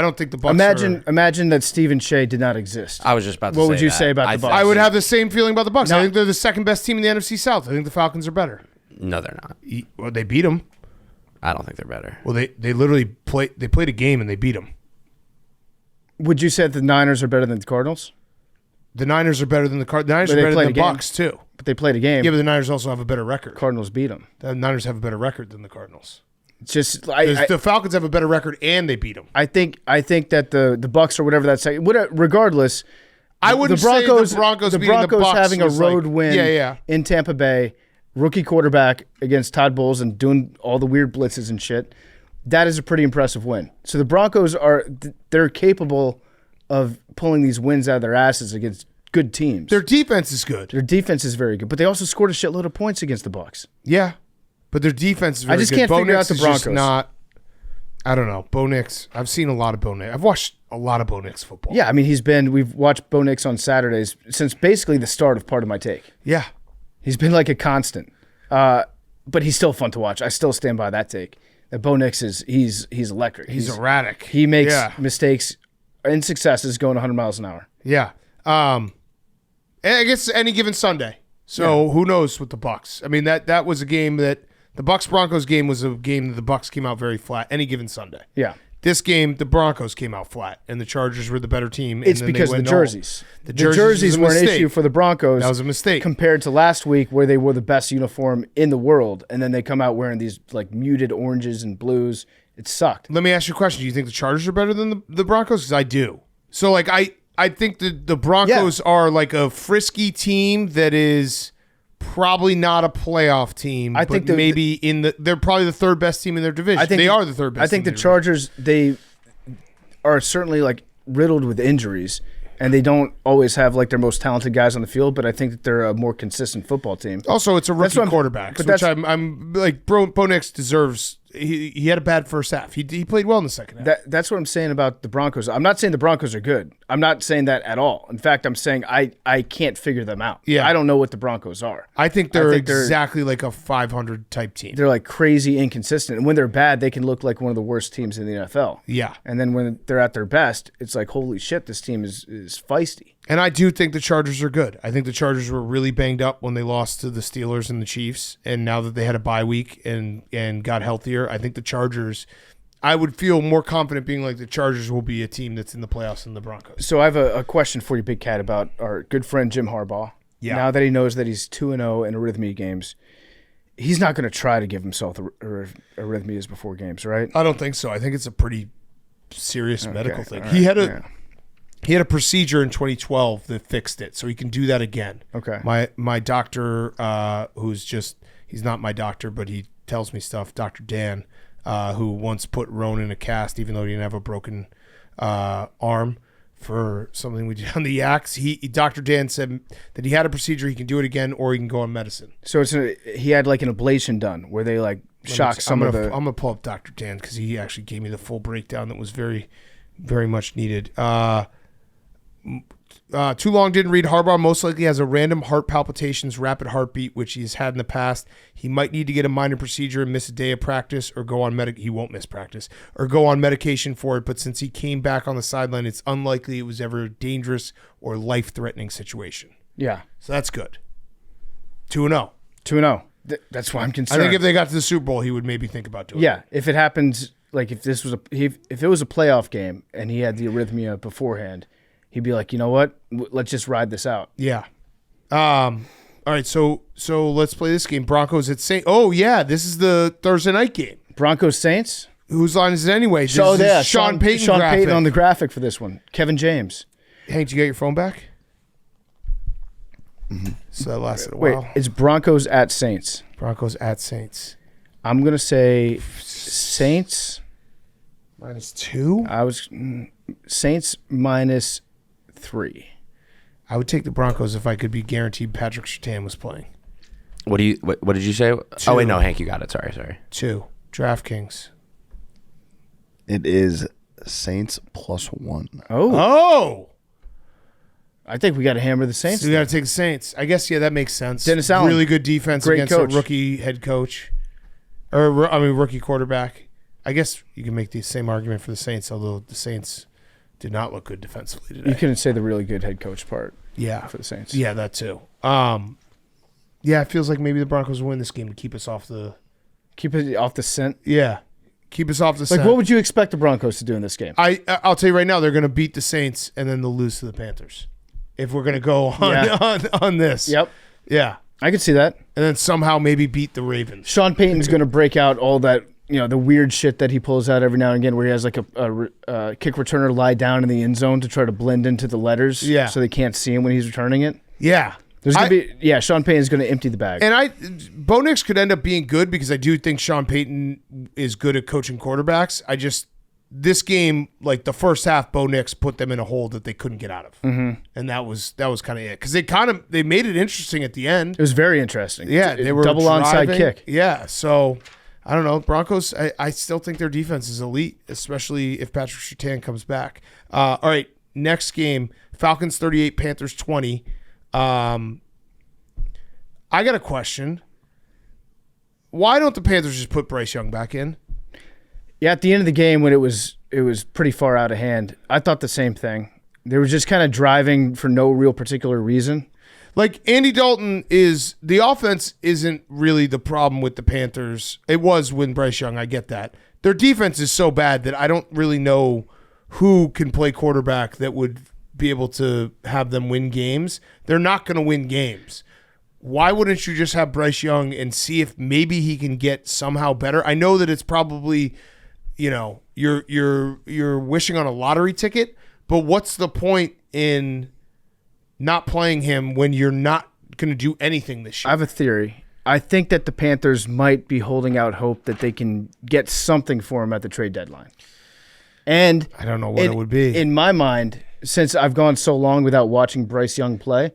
S3: don't think the Bucs
S2: Imagine that Stephen Shea did not exist.
S1: I was just about to say
S2: What would you
S1: that.
S2: say about the Bucs?
S3: I would have the same feeling about the Bucs.
S2: No.
S3: I think they're the second best team in the NFC South. I think the Falcons are better.
S1: No, they're not.
S3: Well, they beat them.
S1: I don't think they're better.
S3: Well, they literally played a game and they beat them.
S2: Would you say that the Niners are better than the Cardinals?
S3: The Niners are better than the Cardinals. The Niners are better than the Bucs too.
S2: But they played a game.
S3: Yeah, but the Niners also have a better record.
S2: Cardinals beat them.
S3: The Niners have a better record than the Cardinals.
S2: It's just
S3: the Falcons have a better record and they beat them.
S2: I think that the Bucs or whatever that's saying. Regardless,
S3: I wouldn't
S2: the Broncos,
S3: say the Broncos beating
S2: Broncos
S3: the Bucs
S2: having a
S3: was
S2: road
S3: like,
S2: win in Tampa Bay, rookie quarterback against Todd Bowles and doing all the weird blitzes and shit. That is a pretty impressive win. So the Broncos they're capable of pulling these wins out of their asses against good teams.
S3: Their defense is good.
S2: Their defense is very good, but they also scored a shitload of points against the Bucs.
S3: Yeah, but their defense is very good.
S2: I just can't figure out the Broncos.
S3: I don't know. Bo Nix. I've seen a lot of Bo Nix. I've watched a lot of Bo Nix football.
S2: Yeah, I mean we've watched Bo Nix on Saturdays since basically the start of Part of My Take.
S3: Yeah.
S2: He's been like a constant. But he's still fun to watch. I still stand by that take. That Bo Nix he's electric.
S3: He's erratic.
S2: He makes mistakes and successes going 100 miles an hour.
S3: Yeah. And I guess any given Sunday. So who knows with the Bucs? I mean that was a game that the Bucs-Broncos game was a game that the Bucs came out very flat any given Sunday.
S2: Yeah.
S3: This game, the Broncos came out flat, and the Chargers were the better team.
S2: It's because of the jerseys. The jerseys were an issue for the Broncos.
S3: That was a mistake.
S2: Compared to last week where they wore the best uniform in the world, and then they come out wearing these like muted oranges and blues. It sucked.
S3: Let me ask you a question. Do you think the Chargers are better than the Broncos? Because I do. So, like, I think the Broncos are like a frisky team that is probably not a playoff team. I think maybe they're probably the third best team in their division. They are the third best.
S2: I think the Chargers, they are certainly like riddled with injuries, and they don't always have like their most talented guys on the field. But I think that they're a more consistent football team.
S3: Also, it's a rookie quarterback, which I'm like Bo Nix deserves. He had a bad first half. He played well in the second half.
S2: That's what I'm saying about the Broncos. I'm not saying the Broncos are good. I'm not saying that at all. In fact, I'm saying I can't figure them out.
S3: Yeah.
S2: I don't know what the Broncos are.
S3: I think they're exactly like a 500 type team.
S2: They're like crazy inconsistent. And when they're bad, they can look like one of the worst teams in the NFL.
S3: Yeah.
S2: And then when they're at their best, it's like, holy shit, this team is feisty.
S3: And I do think the Chargers are good. I think the Chargers were really banged up when they lost to the Steelers and the Chiefs. And now that they had a bye week and got healthier, I think the Chargers, I would feel more confident being like the Chargers will be a team that's in the playoffs than the Broncos.
S2: So I have a question for you, Big Cat, about our good friend Jim Harbaugh. Yeah. Now that he knows that he's 2-0 in arrhythmia games, he's not going to try to give himself arrhythmias before games, right?
S3: I don't think so. I think it's a pretty serious medical thing. Right. He had a procedure in 2012 that fixed it, so he can do that again.
S2: Okay.
S3: My doctor, he's not my doctor, but he tells me stuff, Dr. Dan, who once put Roan in a cast, even though he didn't have a broken arm for something we did on the Yaks. Dr. Dan said that he had a procedure, he can do it again, or he can go on medicine.
S2: So he had like an ablation done where they like shocked some of the...
S3: I'm going to pull up Dr. Dan because he actually gave me the full breakdown that was very, very much needed. Too long didn't read. Harbaugh most likely has a random heart palpitations, rapid heartbeat, which he's had in the past. He might need to get a minor procedure and miss a day of practice, or go on he won't miss practice, or go on medication for it. But since he came back on the sideline, it's unlikely it was ever a dangerous or life-threatening situation.
S2: Yeah.
S3: So that's good. 2-0.
S2: 2-0. That's why I'm concerned.
S3: I think if they got to the Super Bowl, he would maybe think about doing it.
S2: Yeah, if it happens, like if this was if it was a playoff game and he had the arrhythmia beforehand, he'd be like, you know what? Let's just ride this out.
S3: Yeah. All right, so let's play this game. Broncos at Saints. Oh, yeah, this is the Thursday night game.
S2: Broncos Saints?
S3: Whose line is it anyway?
S2: So yeah,
S3: Sean Payton
S2: Sean
S3: graphic.
S2: Payton on the graphic for this one. Kevin James.
S3: Hank, did you get your phone back? Mm-hmm. So that lasted a
S2: Wait,
S3: while.
S2: it's Broncos at Saints.
S3: Broncos at Saints.
S2: I'm going to say Saints.
S3: -2?
S2: Saints -3.
S3: I would take the Broncos if I could be guaranteed Patrick Surtain was playing.
S1: What did you say?
S3: 2.
S1: Oh wait, no, Hank, you got it. Sorry.
S3: 2. DraftKings.
S4: It is Saints +1.
S3: Oh!
S2: I think we got to hammer the Saints.
S3: So we got to take the Saints. I guess, yeah, that makes sense.
S2: Dennis Allen.
S3: Really good defense
S2: Great
S3: against
S2: coach.
S3: a rookie head coach. Rookie quarterback. I guess you can make the same argument for the Saints, although the Saints did not look good defensively today.
S2: You couldn't say the really good head coach part.
S3: Yeah.
S2: For the Saints.
S3: Yeah, that too. Yeah, it feels like maybe the Broncos will win this game to keep us off the...
S2: Keep it off the scent.
S3: Yeah. Keep us off the scent.
S2: Like, what would you expect the Broncos to do in this game?
S3: I'll tell you right now, they're going to beat the Saints and then they'll lose to the Panthers. If we're going to go on this.
S2: Yep.
S3: Yeah.
S2: I could see that.
S3: And then somehow maybe beat the Ravens.
S2: Sean Payton's going to break out all that, the weird shit that he pulls out every now and again where he has like a kick returner lie down in the end zone to try to blend into the letters so they can't see him when he's returning it.
S3: Yeah.
S2: There's going to be, Sean Payton's going to empty the bag.
S3: And Bo Nix could end up being good because I do think Sean Payton is good at coaching quarterbacks. This game, like the first half, Bo Nix put them in a hole that they couldn't get out of. Mm-hmm. And that was kind of it. Because they made it interesting at the end.
S2: It was very interesting.
S3: Yeah, they were
S2: double onside kick.
S3: Yeah, so I don't know. Broncos, I still think their defense is elite, especially if Patrick Surtain comes back. All right, next game, Falcons 38, Panthers 20. I got a question. Why don't the Panthers just put Bryce Young back in?
S2: Yeah, at the end of the game when it was pretty far out of hand, I thought the same thing. They were just kind of driving for no real particular reason.
S3: Like Andy Dalton the offense isn't really the problem with the Panthers. It was when Bryce Young, I get that. Their defense is so bad that I don't really know who can play quarterback that would be able to have them win games. They're not going to win games. Why wouldn't you just have Bryce Young and see if maybe he can get somehow better? I know that it's probably, you're wishing on a lottery ticket, but what's the point in not playing him when you're not going to do anything this year?
S2: I have a theory. I think that the Panthers might be holding out hope that they can get something for him at the trade deadline. And
S3: I don't know what it would be.
S2: In my mind, since I've gone so long without watching Bryce Young play,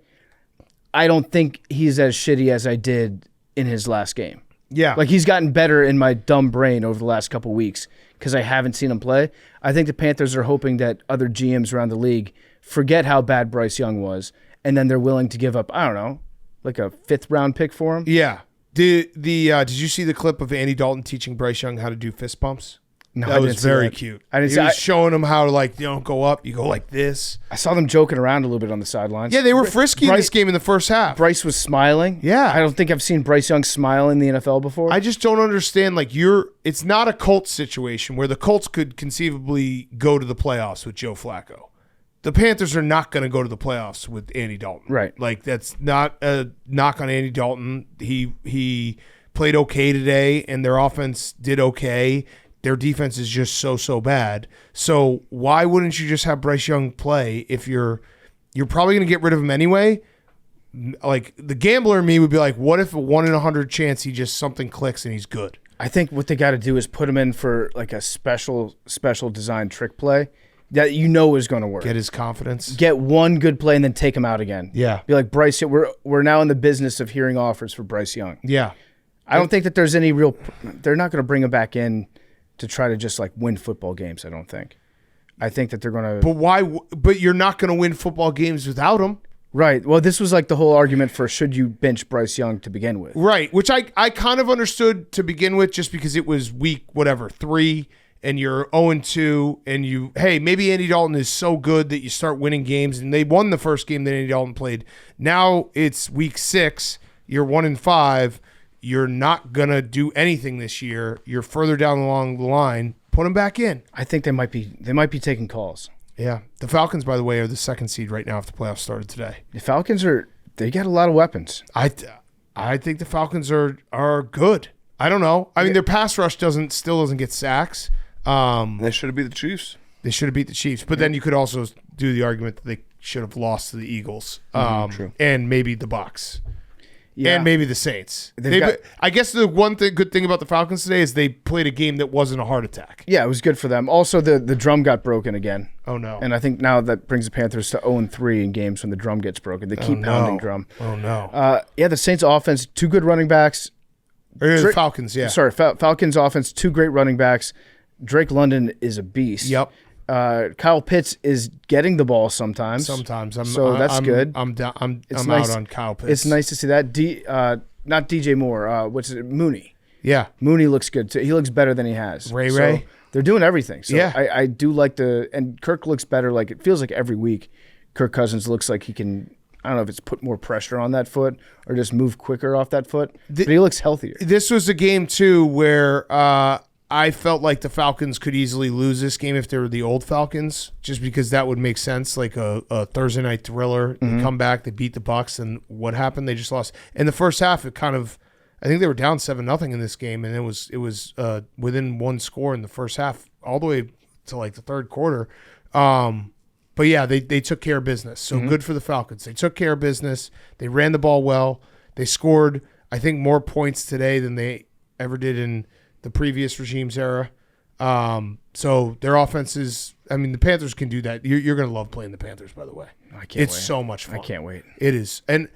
S2: I don't think he's as shitty as I did in his last game.
S3: Yeah.
S2: Like he's gotten better in my dumb brain over the last couple weeks because I haven't seen him play. I think the Panthers are hoping that other GMs around the league forget how bad Bryce Young was, and then they're willing to give up, I don't know, like a 5th round pick for him.
S3: Yeah. Did you see the clip of Andy Dalton teaching Bryce Young how to do fist pumps?
S2: No,
S3: that was very cute.
S2: I didn't
S3: he was showing him how to you don't go up, you go like this.
S2: I saw them joking around a little bit on the sidelines.
S3: Yeah, they were frisky in this game in the first half.
S2: Bryce was smiling.
S3: Yeah.
S2: I don't think I've seen Bryce Young smile in the NFL before.
S3: I just don't understand. It's not a Colts situation where the Colts could conceivably go to the playoffs with Joe Flacco. The Panthers are not going to go to the playoffs with Andy Dalton.
S2: Right.
S3: That's not a knock on Andy Dalton. He played okay today, and their offense did okay. Their defense is just so bad. So why wouldn't you just have Bryce Young play if you're probably going to get rid of him anyway? Like the gambler in me would be like, what if a 1 in 100 chance he just something clicks and he's good?
S2: I think what they got to do is put him in for like a special design trick play that is going to work.
S3: Get his confidence.
S2: Get one good play and then take him out again.
S3: Yeah.
S2: Be like, Bryce, we're now in the business of hearing offers for Bryce Young.
S3: Yeah.
S2: I don't think that there's any real – they're not going to bring him back in to try to just win football games, I don't think. I think that they're going to.
S3: But why? But you're not going to win football games without him.
S2: Right. Well, this was like the whole argument for should you bench Bryce Young to begin with.
S3: Right, which I kind of understood to begin with just because it was week 3 and you're 0-2 and maybe Andy Dalton is so good that you start winning games, and they won the first game that Andy Dalton played. Now it's week 6, you're 1-5, you're not going to do anything this year. You're further down along the line. Put him back in.
S2: I think they might be taking calls.
S3: Yeah. The Falcons, by the way, are the 2nd seed right now if the playoffs started today.
S2: The Falcons they got a lot of weapons.
S3: I think the Falcons are good. I don't know. I mean, their pass rush still doesn't get sacks.
S4: They should have beat the Chiefs.
S3: They should have beat the Chiefs. But then you could also do the argument that they should have lost to the Eagles.
S2: True.
S3: And maybe the Bucs.
S2: Yeah.
S3: And maybe the Saints. I guess the good thing about the Falcons today is they played a game that wasn't a heart attack.
S2: Yeah, it was good for them. Also, the drum got broken again.
S3: Oh, no.
S2: And I think now that brings the Panthers to 0-3 in games when the drum gets broken. They keep pounding drum.
S3: Oh, no.
S2: The Saints offense, 2 good running backs.
S3: The Falcons, yeah.
S2: Sorry, Falcons offense, 2 great running backs. Drake London is a beast.
S3: Yep.
S2: Kyle Pitts is getting the ball sometimes. That's good.
S3: I'm out on Kyle Pitts.
S2: It's nice to see that. Not DJ Moore. Mooney.
S3: Yeah.
S2: Mooney looks good too. He looks better than he has.
S3: Ray.
S2: They're doing everything. So
S3: yeah.
S2: I do like and Kirk looks better. Like it feels like every week, Kirk Cousins looks like he can. I don't know if it's put more pressure on that foot or just move quicker off that foot. But he looks healthier.
S3: This was a game too where I felt like the Falcons could easily lose this game if they were the old Falcons, just because that would make sense, like a Thursday night thriller. They come back, they beat the Bucs, and what happened? They just lost. In the first half, I think they were down 7-0 in this game, and it was within 1 score in the first half, all the way to like the third quarter. But yeah, they took care of business. So good for the Falcons. They took care of business. They ran the ball well. They scored, I think, more points today than they ever did in the previous regime's era. So their offense is, I mean, the Panthers can do that. You're going to love playing the Panthers, by the way. It's so much fun.
S2: I can't wait.
S3: It is. And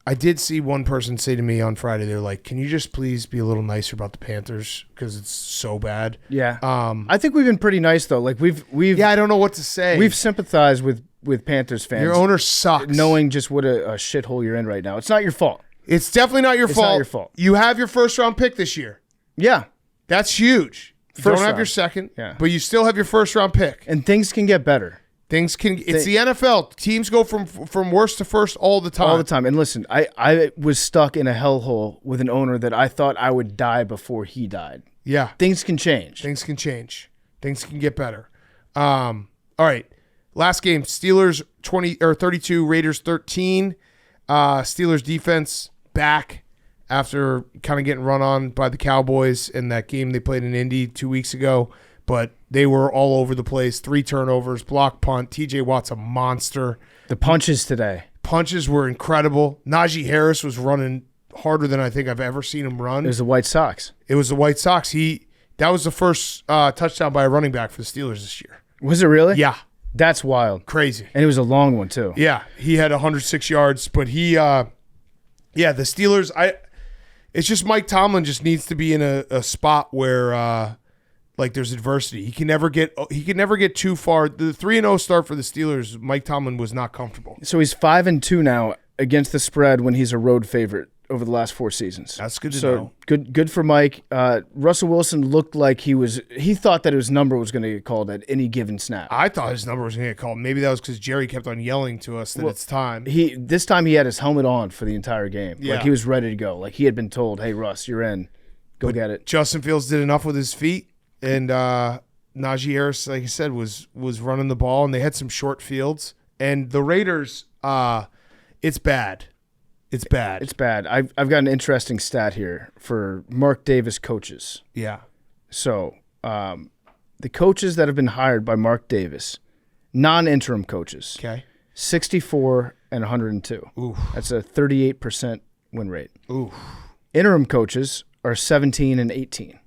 S3: I did see one person say to me on Friday, they're like, can you just please be a little nicer about the Panthers because it's so bad?
S2: Yeah. I think we've been pretty nice, though. Like we've
S3: I don't know what to say.
S2: We've sympathized with Panthers fans.
S3: Your owner sucks.
S2: Knowing just what a shithole you're in right now. It's not your fault.
S3: It's definitely not your fault.
S2: It's not your fault.
S3: You have your first-round pick this year.
S2: Yeah.
S3: That's huge. You don't have your second, but you still have your first-round pick.
S2: And things can get better.
S3: It's the NFL. Teams go from worst to first all the time.
S2: All the time. And listen, I was stuck in a hellhole with an owner that I thought I would die before he died.
S3: Yeah.
S2: Things can change.
S3: Things can get better. All right. Last game, Steelers 32, Raiders 13. Steelers defense back after kind of getting run on by the Cowboys in that game they played in Indy 2 weeks ago. But they were all over the place. 3 turnovers, block punt. TJ Watt's a monster.
S2: The punches today.
S3: Punches were incredible. Najee Harris was running harder than I think I've ever seen him run.
S2: It was the White Sox.
S3: That was the first touchdown by a running back for the Steelers this year.
S2: Was it really?
S3: Yeah.
S2: That's wild.
S3: Crazy.
S2: And it was a long one, too.
S3: Yeah. He had 106 yards, but the Steelers, it's just Mike Tomlin just needs to be in a spot where there's adversity. He can never get too far. The 3-0 start for the Steelers, Mike Tomlin was not comfortable.
S2: So he's 5-2 now against the spread when he's a road favorite over the last 4 seasons.
S3: That's good to know.
S2: Good for Mike. Russell Wilson looked like he thought that his number was going to get called at any given snap.
S3: I thought his number was going to get called. Maybe that was because Jerry kept on yelling to us that it's time.
S2: This time he had his helmet on for the entire game.
S3: Yeah.
S2: Like he was ready to go. Like he had been told, hey, Russ, you're in. Go get it.
S3: Justin Fields did enough with his feet, and Najee Harris, like I said, was running the ball, and they had some short fields. And the Raiders, it's bad. It's bad.
S2: It's bad. I've got an interesting stat here for Mark Davis coaches.
S3: Yeah.
S2: So the coaches that have been hired by Mark Davis, non-interim coaches, 64 and 102.
S3: Oof.
S2: That's a 38% win rate.
S3: Oof.
S2: Interim coaches are 17 and 18.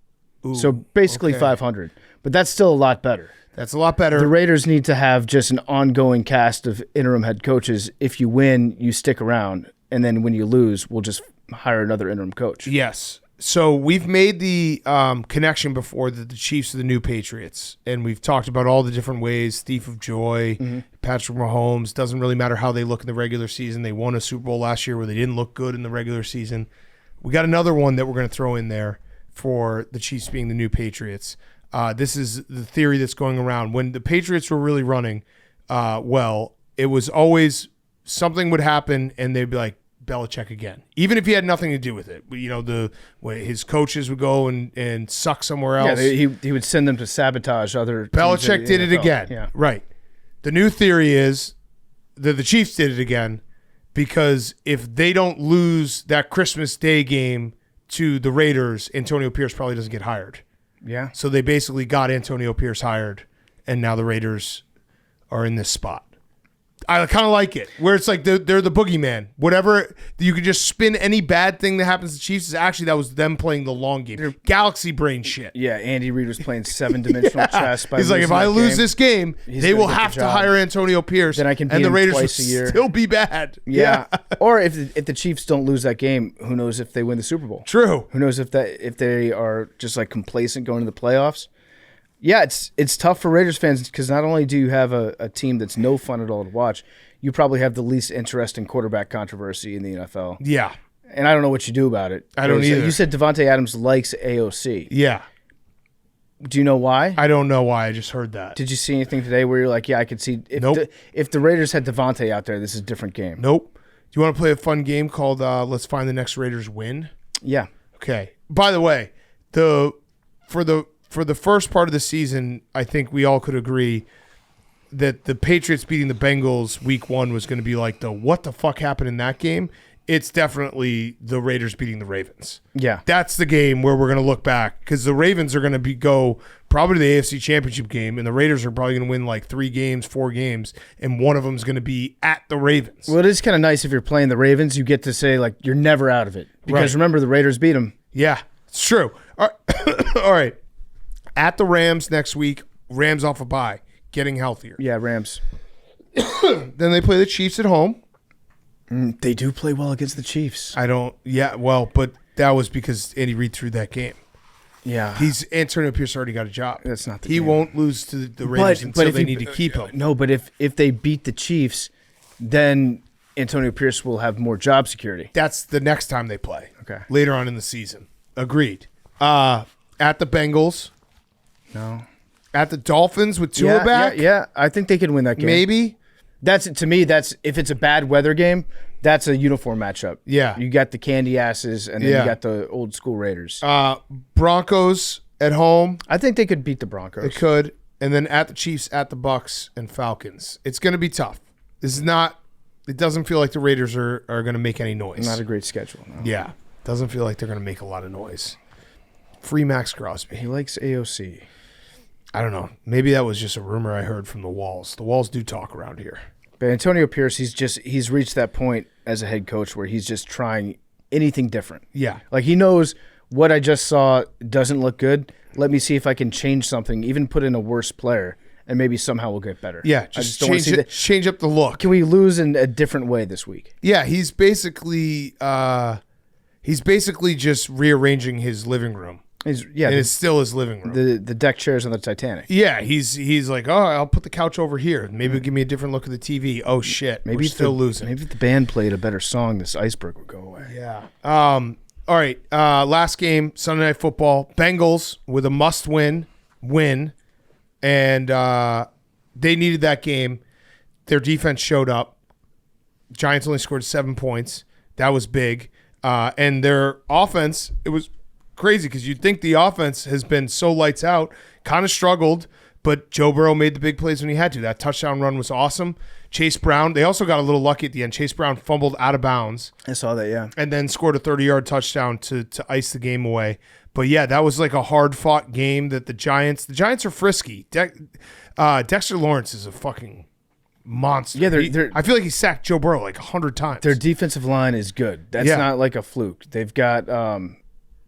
S2: Ooh, so basically 500. But that's still a lot better.
S3: That's a lot better.
S2: The Raiders need to have just an ongoing cast of interim head coaches. If you win, you stick around. And then when you lose, we'll just hire another interim coach.
S3: Yes. So we've made the connection before that the Chiefs are the new Patriots, and we've talked about all the different ways. Thief of joy, Patrick Mahomes. Doesn't really matter how they look in the regular season. They won a Super Bowl last year where they didn't look good in the regular season. We got another one that we're going to throw in there for the Chiefs being the new Patriots. This is the theory that's going around. When the Patriots were really running well, it was always something would happen, and they'd be like, Belichick again, even if he had nothing to do with it. You know, his coaches would go and suck somewhere else.
S2: Yeah, he would send them to sabotage other teams.
S3: Belichick did it again.
S2: Yeah.
S3: Right. The new theory is that the Chiefs did it again because if they don't lose that Christmas Day game to the Raiders, Antonio Pierce probably doesn't get hired.
S2: Yeah.
S3: So they basically got Antonio Pierce hired, and now the Raiders are in this spot. I kind of like it, where it's like they're the boogeyman. Whatever, you could just spin any bad thing that happens to the Chiefs. Actually, that was them playing the long game. Galaxy brain shit.
S2: Yeah, Andy Reid was playing 7-dimensional chess.
S3: He's like, if I lose this game, they will have to hire Antonio Pierce,
S2: then I can beat
S3: and the
S2: him
S3: Raiders
S2: twice
S3: will
S2: a year.
S3: still be bad.
S2: Yeah. Or if the Chiefs don't lose that game, who knows if they win the Super Bowl?
S3: True.
S2: Who knows if they are just like complacent going to the playoffs? Yeah, it's tough for Raiders fans because not only do you have a team that's no fun at all to watch, you probably have the least interesting quarterback controversy in the NFL.
S3: Yeah.
S2: And I don't know what you do about it.
S3: I don't either.
S2: You said Devontae Adams likes AOC.
S3: Yeah.
S2: Do you know why?
S3: I don't know why. I just heard that.
S2: Did you see anything today where you're like, yeah, I could see if the Raiders had Devontae out there, this is a different game?
S3: Nope. Do you want to play a fun game called Let's Find the Next Raiders Win?
S2: Yeah.
S3: Okay. By the way, for the first part of the season, I think we all could agree that the Patriots beating the Bengals week 1 was going to be like the what the fuck happened in that game. It's definitely the Raiders beating the Ravens.
S2: Yeah.
S3: That's the game where we're going to look back because the Ravens are going to go probably to the AFC Championship game, and the Raiders are probably going to win like 3 games, 4 games, and one of them is going to be at the Ravens.
S2: Well, it is kind of nice if you're playing the Ravens, you get to say like you're never out of it because remember the Raiders beat them.
S3: Yeah, it's true. All right. At the Rams next week, Rams off a bye. Getting healthier.
S2: Yeah, Rams.
S3: Then they play the Chiefs at home.
S2: They do play well against the Chiefs.
S3: But that was because Andy Reid threw that game.
S2: Yeah.
S3: Antonio Pierce already got a job.
S2: That's not the
S3: He
S2: game.
S3: won't lose to the Raiders until they need to keep him.
S2: No, but if they beat the Chiefs, then Antonio Pierce will have more job security.
S3: That's the next time they play.
S2: Okay.
S3: Later on in the season. Agreed. At the Bengals.
S2: No.
S3: At the Dolphins with Tua back?
S2: Yeah, I think they could win that game.
S3: Maybe.
S2: To me, if it's a bad weather game, that's a uniform matchup.
S3: Yeah.
S2: You got the candy asses, and then you got the old school Raiders.
S3: Broncos at home.
S2: I think they could beat the Broncos.
S3: They could. And then at the Chiefs, at the Bucs, and Falcons. It's going to be tough. It doesn't feel like the Raiders are going to make any noise.
S2: Not a great schedule. No.
S3: Yeah. Doesn't feel like they're going to make a lot of noise. Free Max Crosby.
S2: He likes AOC.
S3: I don't know. Maybe that was just a rumor I heard from the Walls. The Walls do talk around here.
S2: But Antonio Pierce, he's reached that point as a head coach where he's just trying anything different.
S3: Yeah.
S2: Like he knows what I just saw doesn't look good. Let me see if I can change something, even put in a worse player, and maybe somehow we'll get better.
S3: Yeah, just change up the look.
S2: Can we lose in a different way this week?
S3: Yeah, he's basically just rearranging his living room. It's still his living room.
S2: The deck chairs on the Titanic.
S3: Yeah, he's like, oh, I'll put the couch over here. Maybe it'll give me a different look at the TV. Oh shit,
S2: maybe
S3: we're still losing.
S2: Maybe if the band played a better song, this iceberg would go away.
S3: Yeah. All right. Last game, Sunday Night Football. Bengals with a must-win, and they needed that game. Their defense showed up. Giants only scored 7 points. That was big. And their offense, it was crazy because you'd think the offense has been so lights out, kind of struggled, but Joe Burrow made the big plays when he had to. That touchdown run was awesome. Chase Brown, they also got a little lucky at the end. Chase Brown fumbled out of bounds.
S2: I saw that, yeah.
S3: And then scored a 30-yard touchdown to ice the game away. But yeah, that was like a hard-fought game that the Giants are frisky. Dexter Lawrence is a fucking monster.
S2: Yeah,
S3: I feel like he sacked Joe Burrow like 100 times.
S2: Their defensive line is good. That's not like a fluke. They've got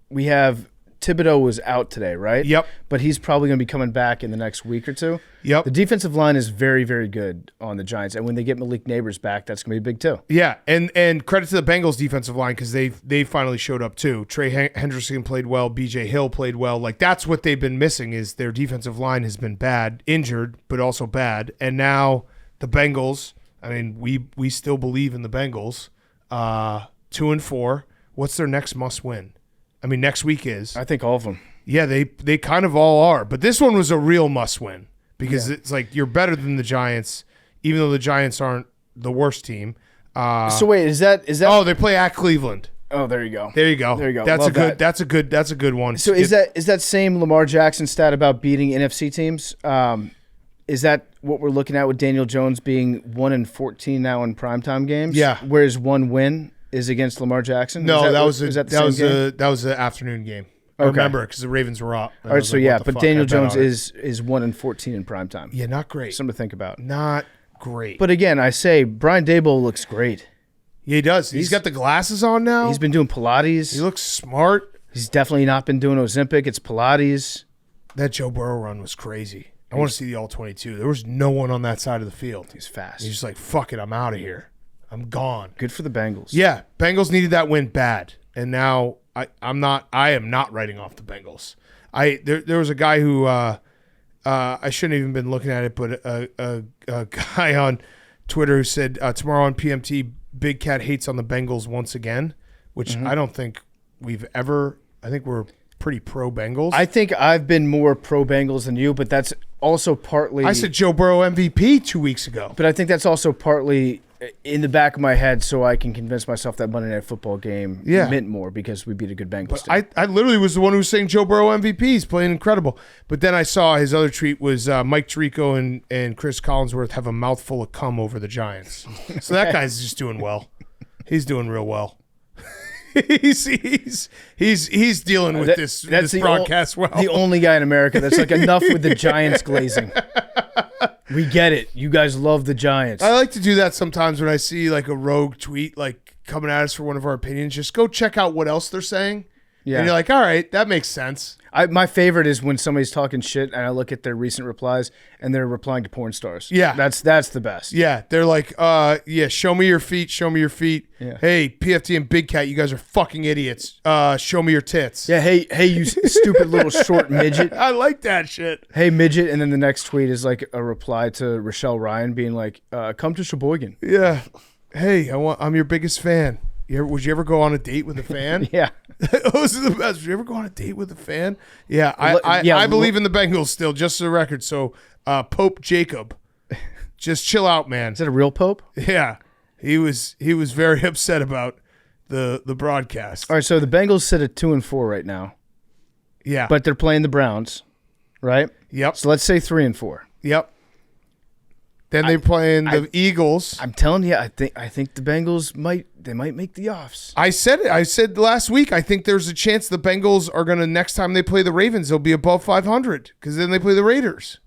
S2: we have Thibodeau was out today, right?
S3: Yep.
S2: But he's probably going to be coming back in the next week or two.
S3: Yep.
S2: The defensive line is very, very good on the Giants, and when they get Malik Neighbors back, that's going to be big too.
S3: Yeah, and credit to the Bengals defensive line because they finally showed up too. Trey Hendrickson played well. B.J. Hill played well. Like that's what they've been missing is their defensive line has been bad, injured, but also bad. And now the Bengals. I mean, we still believe in the Bengals. 2-4. What's their next must win? I mean, next week is.
S2: I think all of them.
S3: Yeah, they kind of all are. But this one was a real must win because it's like you're better than the Giants, even though the Giants aren't the worst team.
S2: So wait, is that?
S3: Oh, they play at Cleveland.
S2: Oh, there you go.
S3: There you go. That's
S2: Love
S3: a good.
S2: that.
S3: That's a good one.
S2: So is that same Lamar Jackson stat about beating NFC teams? Is that what we're looking at with Daniel Jones being 1-14 now in primetime games?
S3: Yeah.
S2: Whereas one win is against Lamar Jackson.
S3: No, that was
S2: game?
S3: the afternoon game. I
S2: Okay.
S3: remember because the Ravens were up.
S2: All right, so yeah, but Daniel Jones is 1-14 in primetime.
S3: Yeah, not great.
S2: Something to think about.
S3: Not great.
S2: But again, I say Brian Daboll looks great.
S3: Yeah, he does. He's got the glasses on now.
S2: He's been doing Pilates.
S3: He looks smart.
S2: He's definitely not been doing Ozempic. It's Pilates.
S3: That Joe Burrow run was crazy. I want to see the all-22. There was no one on that side of the field.
S2: He's fast.
S3: He's just like, fuck it, I'm out of here. I'm gone.
S2: Good for the Bengals.
S3: Yeah, Bengals needed that win bad, and now I am not writing off the Bengals. There was a guy who I shouldn't have even been looking at it, but a guy on Twitter who said tomorrow on PMT, Big Cat hates on the Bengals once again, which I don't think we've ever. I think we're pretty pro Bengals.
S2: I think I've been more pro Bengals than you, but that's also partly.
S3: I said Joe Burrow MVP 2 weeks ago,
S2: but I think that's also partly in the back of my head, so I can convince myself that Monday Night Football game meant more because we beat a good Bengals team.
S3: I literally was the one who was saying Joe Burrow MVP. He's playing incredible. But then I saw his other tweet was Mike Tirico and Chris Collinsworth have a mouthful of cum over the Giants. So that guy's just doing well. He's doing real well. he's dealing with this broadcast well.
S2: The only guy in America that's like enough with the Giants glazing. We get it. You guys love the Giants.
S3: I like to do that sometimes when I see like a rogue tweet like coming at us for one of our opinions. Just go check out what else they're saying. Yeah. And you're like, all right, that makes sense.
S2: My favorite is when somebody's talking shit and I look at their recent replies and they're replying to porn stars.
S3: Yeah.
S2: That's the best.
S3: Yeah. They're like, show me your feet. Show me your feet.
S2: Yeah.
S3: Hey, PFT and Big Cat, you guys are fucking idiots. Show me your tits.
S2: Yeah. Hey, you stupid little short midget.
S3: I like that shit.
S2: Hey, midget. And then the next tweet is like a reply to Rochelle Ryan being like, come to Sheboygan.
S3: Yeah. Hey, I'm your biggest fan. Would you ever go on a date with a fan?
S2: Yeah.
S3: Those are the best. Would you ever go on a date with a fan? Yeah, I believe in the Bengals still, just for the record. So, Pope Jacob, just chill out, man.
S2: Is that a real Pope?
S3: Yeah. He was very upset about the broadcast.
S2: All right, so the Bengals sit at 2-4 right now.
S3: Yeah.
S2: But they're playing the Browns, right?
S3: Yep.
S2: So let's say 3-4.
S3: Yep. Then they're playing the Eagles.
S2: I'm telling you, I think the Bengals might make the offs.
S3: I said it. I said last week. I think there's a chance the Bengals are gonna next time they play the Ravens, they'll be above 500 because then they play the Raiders.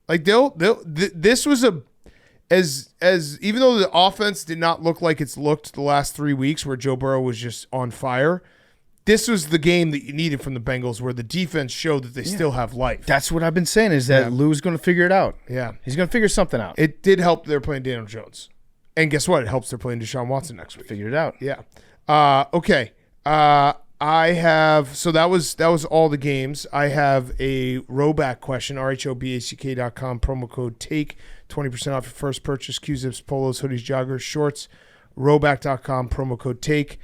S3: Like this was as even though the offense did not look like it's looked the last 3 weeks where Joe Burrow was just on fire. This was the game that you needed from the Bengals where the defense showed that they still have life.
S2: That's what I've been saying is that Lou's going to figure it out.
S3: Yeah.
S2: He's going to figure something out.
S3: It did help they're playing Daniel Jones. And guess what? It helps they're playing Deshaun Watson next week.
S2: Figured it out.
S3: Yeah. Okay. I have, so that was all the games. I have a rowback question, rhoback.com, promo code TAKE, 20% off your first purchase, Q-Zips, polos, hoodies, joggers, shorts, rowback.com, promo code TAKE.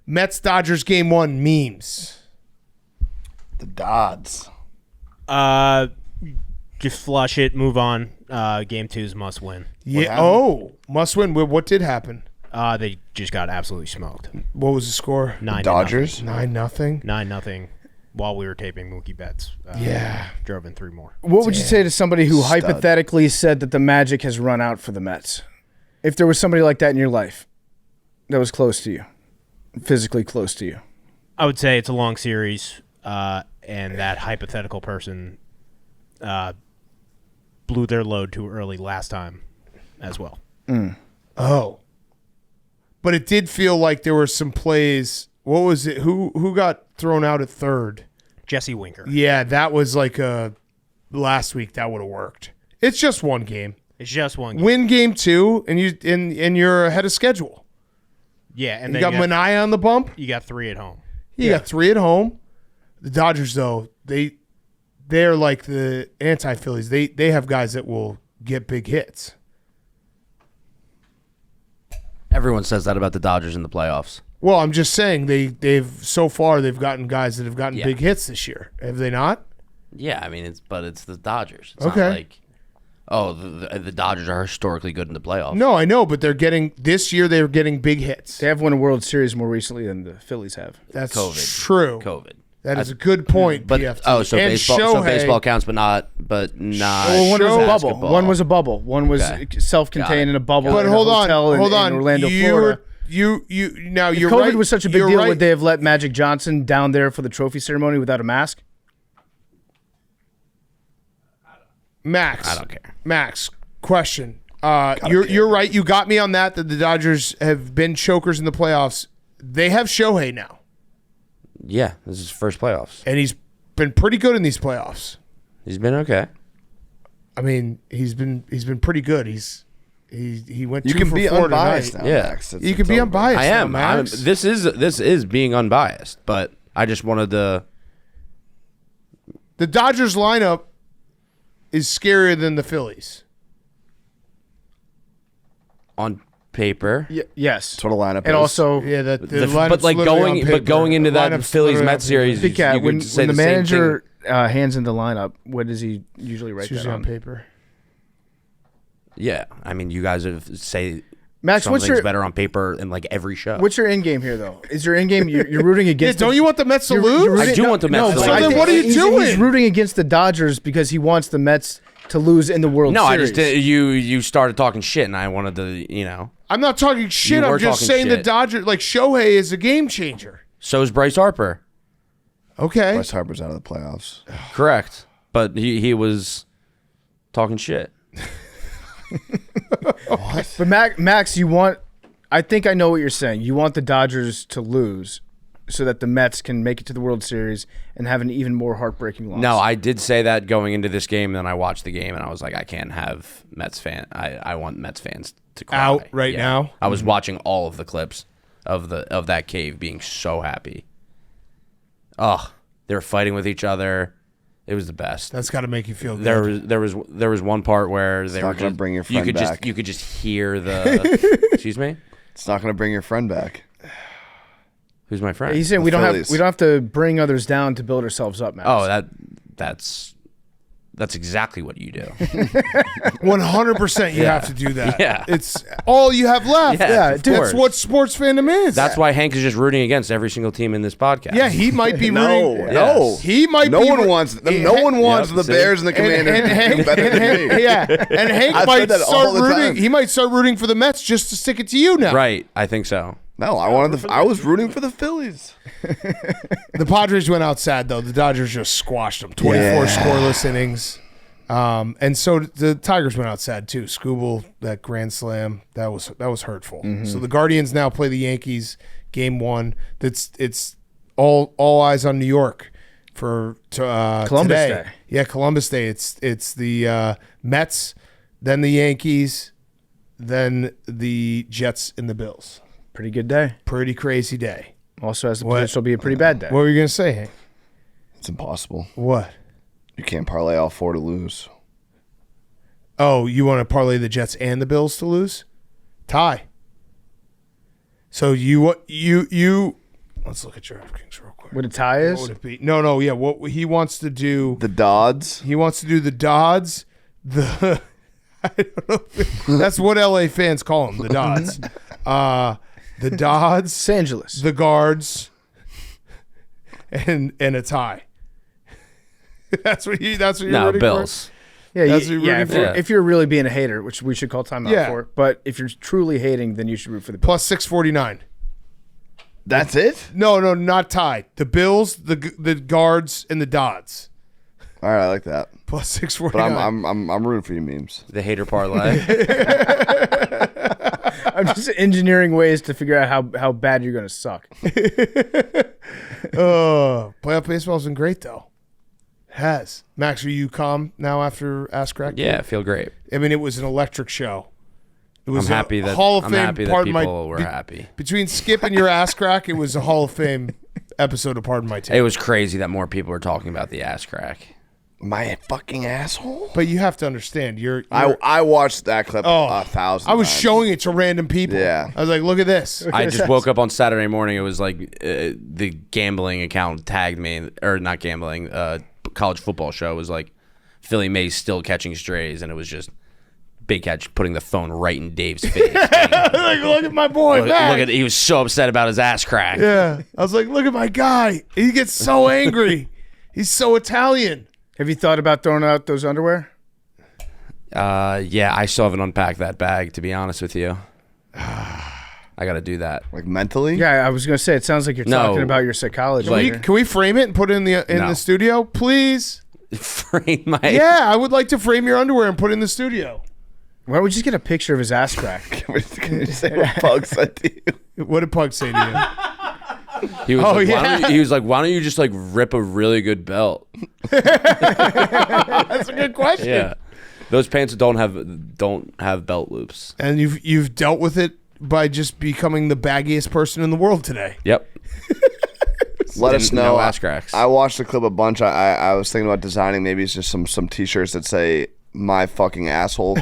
S3: Mets Dodgers game 1 memes.
S4: The Dodds.
S6: Just flush it, move on. Game 2's must win.
S3: Yeah. Oh, must win. What did happen?
S6: They just got absolutely smoked.
S3: What was the score?
S6: 9-0.
S4: Dodgers?
S3: 9-0.
S6: 9-0. While we were taping Mookie Betts. Drove in 3 more.
S2: What would you say to somebody who hypothetically said that the magic has run out for the Mets? If there was somebody like that in your life that was close to you, physically close to you.
S6: I would say it's a long series, and that hypothetical person blew their load too early last time as well.
S3: Oh. But it did feel like there were some plays. What was it? Who got thrown out at third?
S6: Jesse Winker.
S3: Yeah, that was like last week. That would have worked. It's just one game.
S6: It's just one game.
S3: Win game 2, and you're ahead of schedule.
S6: Yeah, and
S3: You
S6: then
S3: got Mania on the bump.
S6: you got 3 at home.
S3: You got 3 at home. The Dodgers, though, they're like the anti-Phillies. They have guys that will get big hits.
S1: Everyone says that about the Dodgers in the playoffs.
S3: Well, I'm just saying they've so far they've gotten guys that have gotten
S1: Yeah.
S3: big hits this year. Have they not?
S1: Yeah, I mean it's the Dodgers. It's
S3: Okay.
S1: not like the Dodgers are historically good in the playoffs.
S3: No, I know, but they're getting getting big hits.
S2: They have won a World Series more recently than the Phillies have.
S3: That's
S1: COVID.
S3: true.
S1: COVID.
S3: That is a good point.
S1: But
S3: PFT.
S1: so
S3: And
S1: baseball
S3: Shohei-
S1: baseball counts, but not.
S2: Well, one was a bubble.
S1: basketball.
S2: One was a bubble. One was
S1: Okay.
S2: self-contained in a bubble.
S3: But
S2: in
S3: hold
S2: a
S3: on,
S2: hotel
S3: hold on.
S2: in Orlando,
S3: You
S2: Florida.
S3: now
S2: If
S3: you're
S2: COVID
S3: right.
S2: was such a big
S3: You're
S2: deal,
S3: right.
S2: would they have let Magic Johnson down there for the trophy ceremony without a mask?
S3: Max?
S1: I don't care.
S3: Max, question. You're right. You got me on that the Dodgers have been chokers in the playoffs. They have Shohei now,
S1: Yeah, this is his first playoffs.
S3: and he's been pretty good in these playoffs.
S1: He's been okay.
S3: I mean, he's been pretty good. He went.
S4: You
S3: 2
S4: can
S3: for
S4: be
S3: 4
S4: unbiased
S3: tonight.
S4: now,
S1: Yeah.
S4: Max.
S3: You can be unbiased.
S1: I am.
S3: now, Max.
S1: This is being unbiased, but I just wanted to.
S3: The Dodgers lineup is scarier than the Phillies.
S1: On paper,
S2: Yes.
S4: Total lineup.
S2: And also,
S3: Yeah, that the
S1: but like going into that Phillies Mets series,
S2: Big Cat,
S1: you could
S2: when
S1: say
S2: the
S1: same
S2: manager
S1: thing.
S2: hands in the lineup, what does he usually write
S3: It's
S2: that
S3: usually
S2: on?
S3: on paper.
S1: Yeah, I mean, you guys have say
S2: Max, what's
S1: something's
S2: your
S1: better on paper in like every show.
S2: what's your end game here though? Is your end game you're rooting
S3: Yeah,
S2: against?
S3: don't you want the Mets to
S2: you're
S3: lose?
S2: rooting-
S1: I do want the Mets to
S2: but
S1: lose.
S2: I
S1: So
S2: think
S3: then what are you
S2: he's
S3: doing?
S2: rooting against the Dodgers because he wants the Mets to lose in the World
S1: No, I
S2: Series.
S1: just did, you started talking shit, and I wanted to,
S3: I'm not talking shit.
S1: You
S3: I'm
S1: were
S3: just
S1: talking
S3: saying the
S1: shit.
S3: Dodgers, like Shohei, is a game changer.
S1: So is Bryce Harper.
S3: Okay.
S4: Bryce Harper's out of the playoffs.
S1: Correct, but he was talking shit.
S2: But Max, you want? I think I know what you're saying. You want the Dodgers to lose, so that the Mets can make it to the World Series and have an even more heartbreaking loss.
S1: No, I did say that going into this game, and then I watched the game, and I was like, I can't have Mets fan. I want Mets fans to cry.
S3: Out right now?
S1: I was watching all of the clips of that cave, being so happy. Oh, they were fighting with each other. It was the best.
S3: That's got to make you feel good.
S1: There was one part where they were
S4: not gonna
S1: just,
S4: bring your
S1: you
S4: friend
S1: could
S4: back.
S1: you could just hear the excuse me.
S4: It's not going to bring your friend back.
S1: Who's my friend?
S2: He's saying
S4: The
S2: we don't
S4: Phillies.
S2: have to bring others down to build ourselves up, Max.
S1: Oh, that's exactly what you do.
S3: 100% you have to do that.
S1: Yeah.
S3: It's all you have left.
S1: Yeah, of
S3: that's
S1: course.
S3: what sports fandom is.
S1: That's why Hank is just rooting against every single team in this podcast.
S3: Yeah, he might be
S4: No,
S3: rooting.
S4: no.
S3: He might
S4: No
S3: be.
S4: one wants no one wants
S1: Yep,
S4: the
S1: see?
S4: Bears and the Commanders
S3: and
S4: to
S3: Hank,
S4: do better
S3: and
S4: than
S3: Hank,
S4: me.
S3: yeah, and Hank
S4: I've
S3: might
S4: said that all
S3: start
S4: the
S3: rooting.
S4: time.
S3: He might start rooting for the Mets just to stick it to you now.
S1: Right, I think so.
S4: No, I was rooting for the Phillies.
S3: The Padres went out sad though. The Dodgers just squashed them. 24 scoreless innings. And so the Tigers went out sad too. Skubal, that grand slam, that was hurtful. So the Guardians now play the Yankees game 1. It's all eyes on New York for
S2: Columbus
S3: today.
S2: Day.
S3: Yeah, Columbus Day. It's the Mets, then the Yankees, then the Jets and the Bills.
S2: Pretty good day.
S3: Pretty crazy day.
S2: Also has the potential to be a pretty bad day.
S3: What were you gonna say, Hank?
S4: It's impossible.
S3: What?
S4: You can't parlay all 4 to lose.
S3: Oh, you want to parlay the Jets and the Bills to lose? Tie. So you let's look at your DraftKings real quick.
S2: What a tie
S3: What
S2: is?
S3: would it be? No, yeah. What he wants to do?
S4: The Dodds.
S3: He wants to do the Dodds. The I don't know. That's what LA fans call them, the Dodds. The Dodds,
S2: Los Angeles.
S3: the Guards, and a tie. That's what you're
S1: No,
S3: rooting
S1: Bills.
S2: Yeah,
S3: That's what you're rooting
S1: for?
S2: if you're really being a hater, which we should call timeout
S3: Yeah.
S2: for, but if you're truly hating, then you should root for the
S3: for. Plus 649.
S4: That's it?
S3: No, not tie. The Bills, the Guards, and the Dodds.
S4: All right, I like that.
S3: Plus
S4: But
S3: 649.
S4: I'm rooting for you, memes.
S1: The hater parlay.
S5: I'm just engineering ways to figure out how bad you're going to suck.
S3: Playoff baseball's been great, though. It has. Max, are you calm now after Ask Crack?
S1: Yeah, I feel great.
S3: I mean, it was an electric show. It was
S1: I'm happy that
S3: Hall of
S1: I'm
S3: Fame.
S1: happy that people were happy.
S3: Between Skip and your Ass Crack, it was a Hall of Fame episode of Pardon My Take.
S1: It was crazy that more people were talking about the ass crack.
S4: My fucking asshole.
S3: But you have to understand,
S4: I watched that clip 1,000
S3: I was
S4: times.
S3: showing it to random people.
S4: Yeah.
S3: I was like, look at this.
S1: I just woke up on Saturday morning. It was like the gambling account tagged me, or not gambling, college football show was like Philly Mays still catching strays, and it was just Big Catch putting the phone right in Dave's face.
S3: Like, look at my boy, Max.
S1: He was so upset about his ass crack.
S3: Yeah. I was like, look at my guy. He gets so angry. He's so Italian.
S5: Have you thought about throwing out those underwear?
S1: Yeah, I still haven't unpacked that bag, to be honest with you. I got to do that.
S4: Like mentally?
S5: Yeah, I was going to say, it sounds like you're talking about your psychology.
S3: Can we frame it and put it in the studio, please?
S1: Frame my...
S3: Yeah, I would like to frame your underwear and put it in the studio.
S5: Why don't we just get a picture of his ass crack?
S4: Can you say what Pug said to you?
S3: What did Pug say to you?
S1: He was like, why don't you just like rip a really good belt?
S3: That's a good question.
S1: Yeah, those pants don't have belt loops.
S3: And you've dealt with it by just becoming the baggiest person in the world today.
S1: Yep.
S4: Let us know.
S1: No ass cracks.
S4: I watched the clip a bunch. I was thinking about designing maybe it's just some t-shirts that say "My fucking asshole?" ?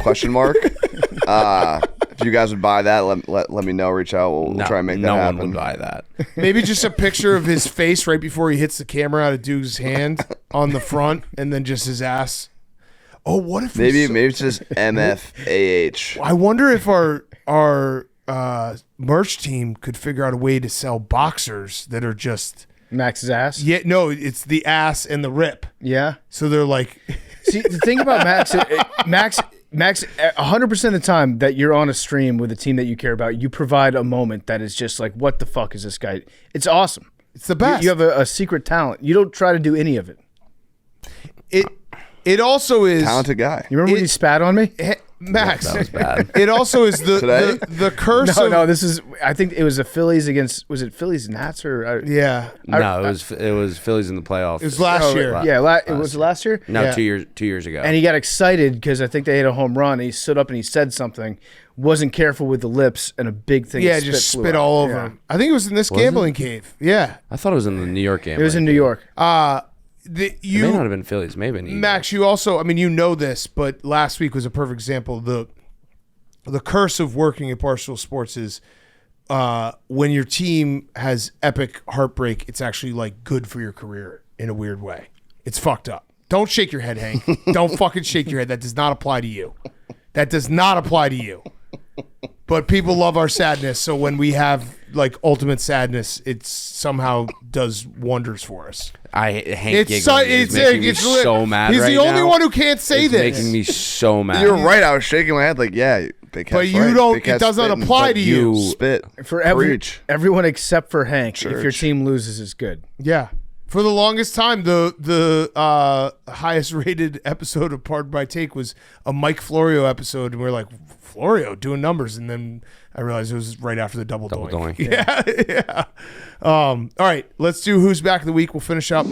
S4: If you guys would buy that, let me know. Reach out. We'll try and make that happen.
S1: No one would buy that.
S3: Maybe just a picture of his face right before he hits the camera out of Duke's hand on the front, and then just his ass. Oh, what if
S4: maybe it's just MFAH?
S3: I wonder if our merch team could figure out a way to sell boxers that are just
S5: Max's ass?
S3: Yeah, no, it's the ass and the rip.
S5: Yeah.
S3: So they're like.
S5: See, the thing about Max, 100% of the time that you're on a stream with a team that you care about, you provide a moment that is just like, what the fuck is this guy? It's awesome.
S3: It's the best.
S5: You have a secret talent. You don't try to do any of it.
S3: It also is
S4: talented guy.
S5: You remember when you spat on me?
S3: Max,
S1: that was bad.
S3: It also is the curse.
S5: No, this is. I think it was the Phillies against. Was it Phillies Nats or?
S3: Yeah.
S1: No, it was Phillies in the playoffs.
S3: It was last year.
S5: It was last year.
S1: No,
S3: Yeah.
S1: 2 years ago.
S5: And he got excited because I think they hit a home run. And he stood up and he said something. Wasn't careful with the lips, and a big thing.
S3: Yeah,
S5: of
S3: just
S5: flew
S3: spit
S5: out.
S3: all over
S5: Yeah.
S3: him. I think it was in this gambling cave. Yeah.
S1: I thought it was in the New York game.
S5: It was in New York.
S1: It may not have been Phillies. Maybe
S3: Max, you also. I mean, you know this, but last week was a perfect example. The curse of working at Barstool Sports is when your team has epic heartbreak, it's actually like good for your career in a weird way. It's fucked up. Don't shake your head, Hank. Don't fucking shake your head. That does not apply to you. That does not apply to you. But people love our sadness, so when we have like ultimate sadness, it somehow does wonders for us.
S1: Hank giggling is making me so mad
S3: He's
S1: right
S3: the only
S1: now.
S3: one who can't say
S1: It's
S3: this.
S1: making me so mad.
S4: You're right. I was shaking my head like, yeah, Big Cat's
S3: But you
S4: right.
S3: don't.
S4: Big Cat's
S3: It does not
S4: spitting,
S3: apply
S4: but
S3: to you.
S4: Spit.
S5: For
S4: Preach.
S5: everyone except for Hank, if your
S4: Church.
S5: team loses, is good.
S3: Yeah. For the longest time, the highest rated episode of Pardon My Take was a Mike Florio episode, and we were like, Florio doing numbers, and then I realized it was right after the double doink.
S1: doink.
S3: Yeah. All right, let's do Who's Back of the Week. We'll finish up.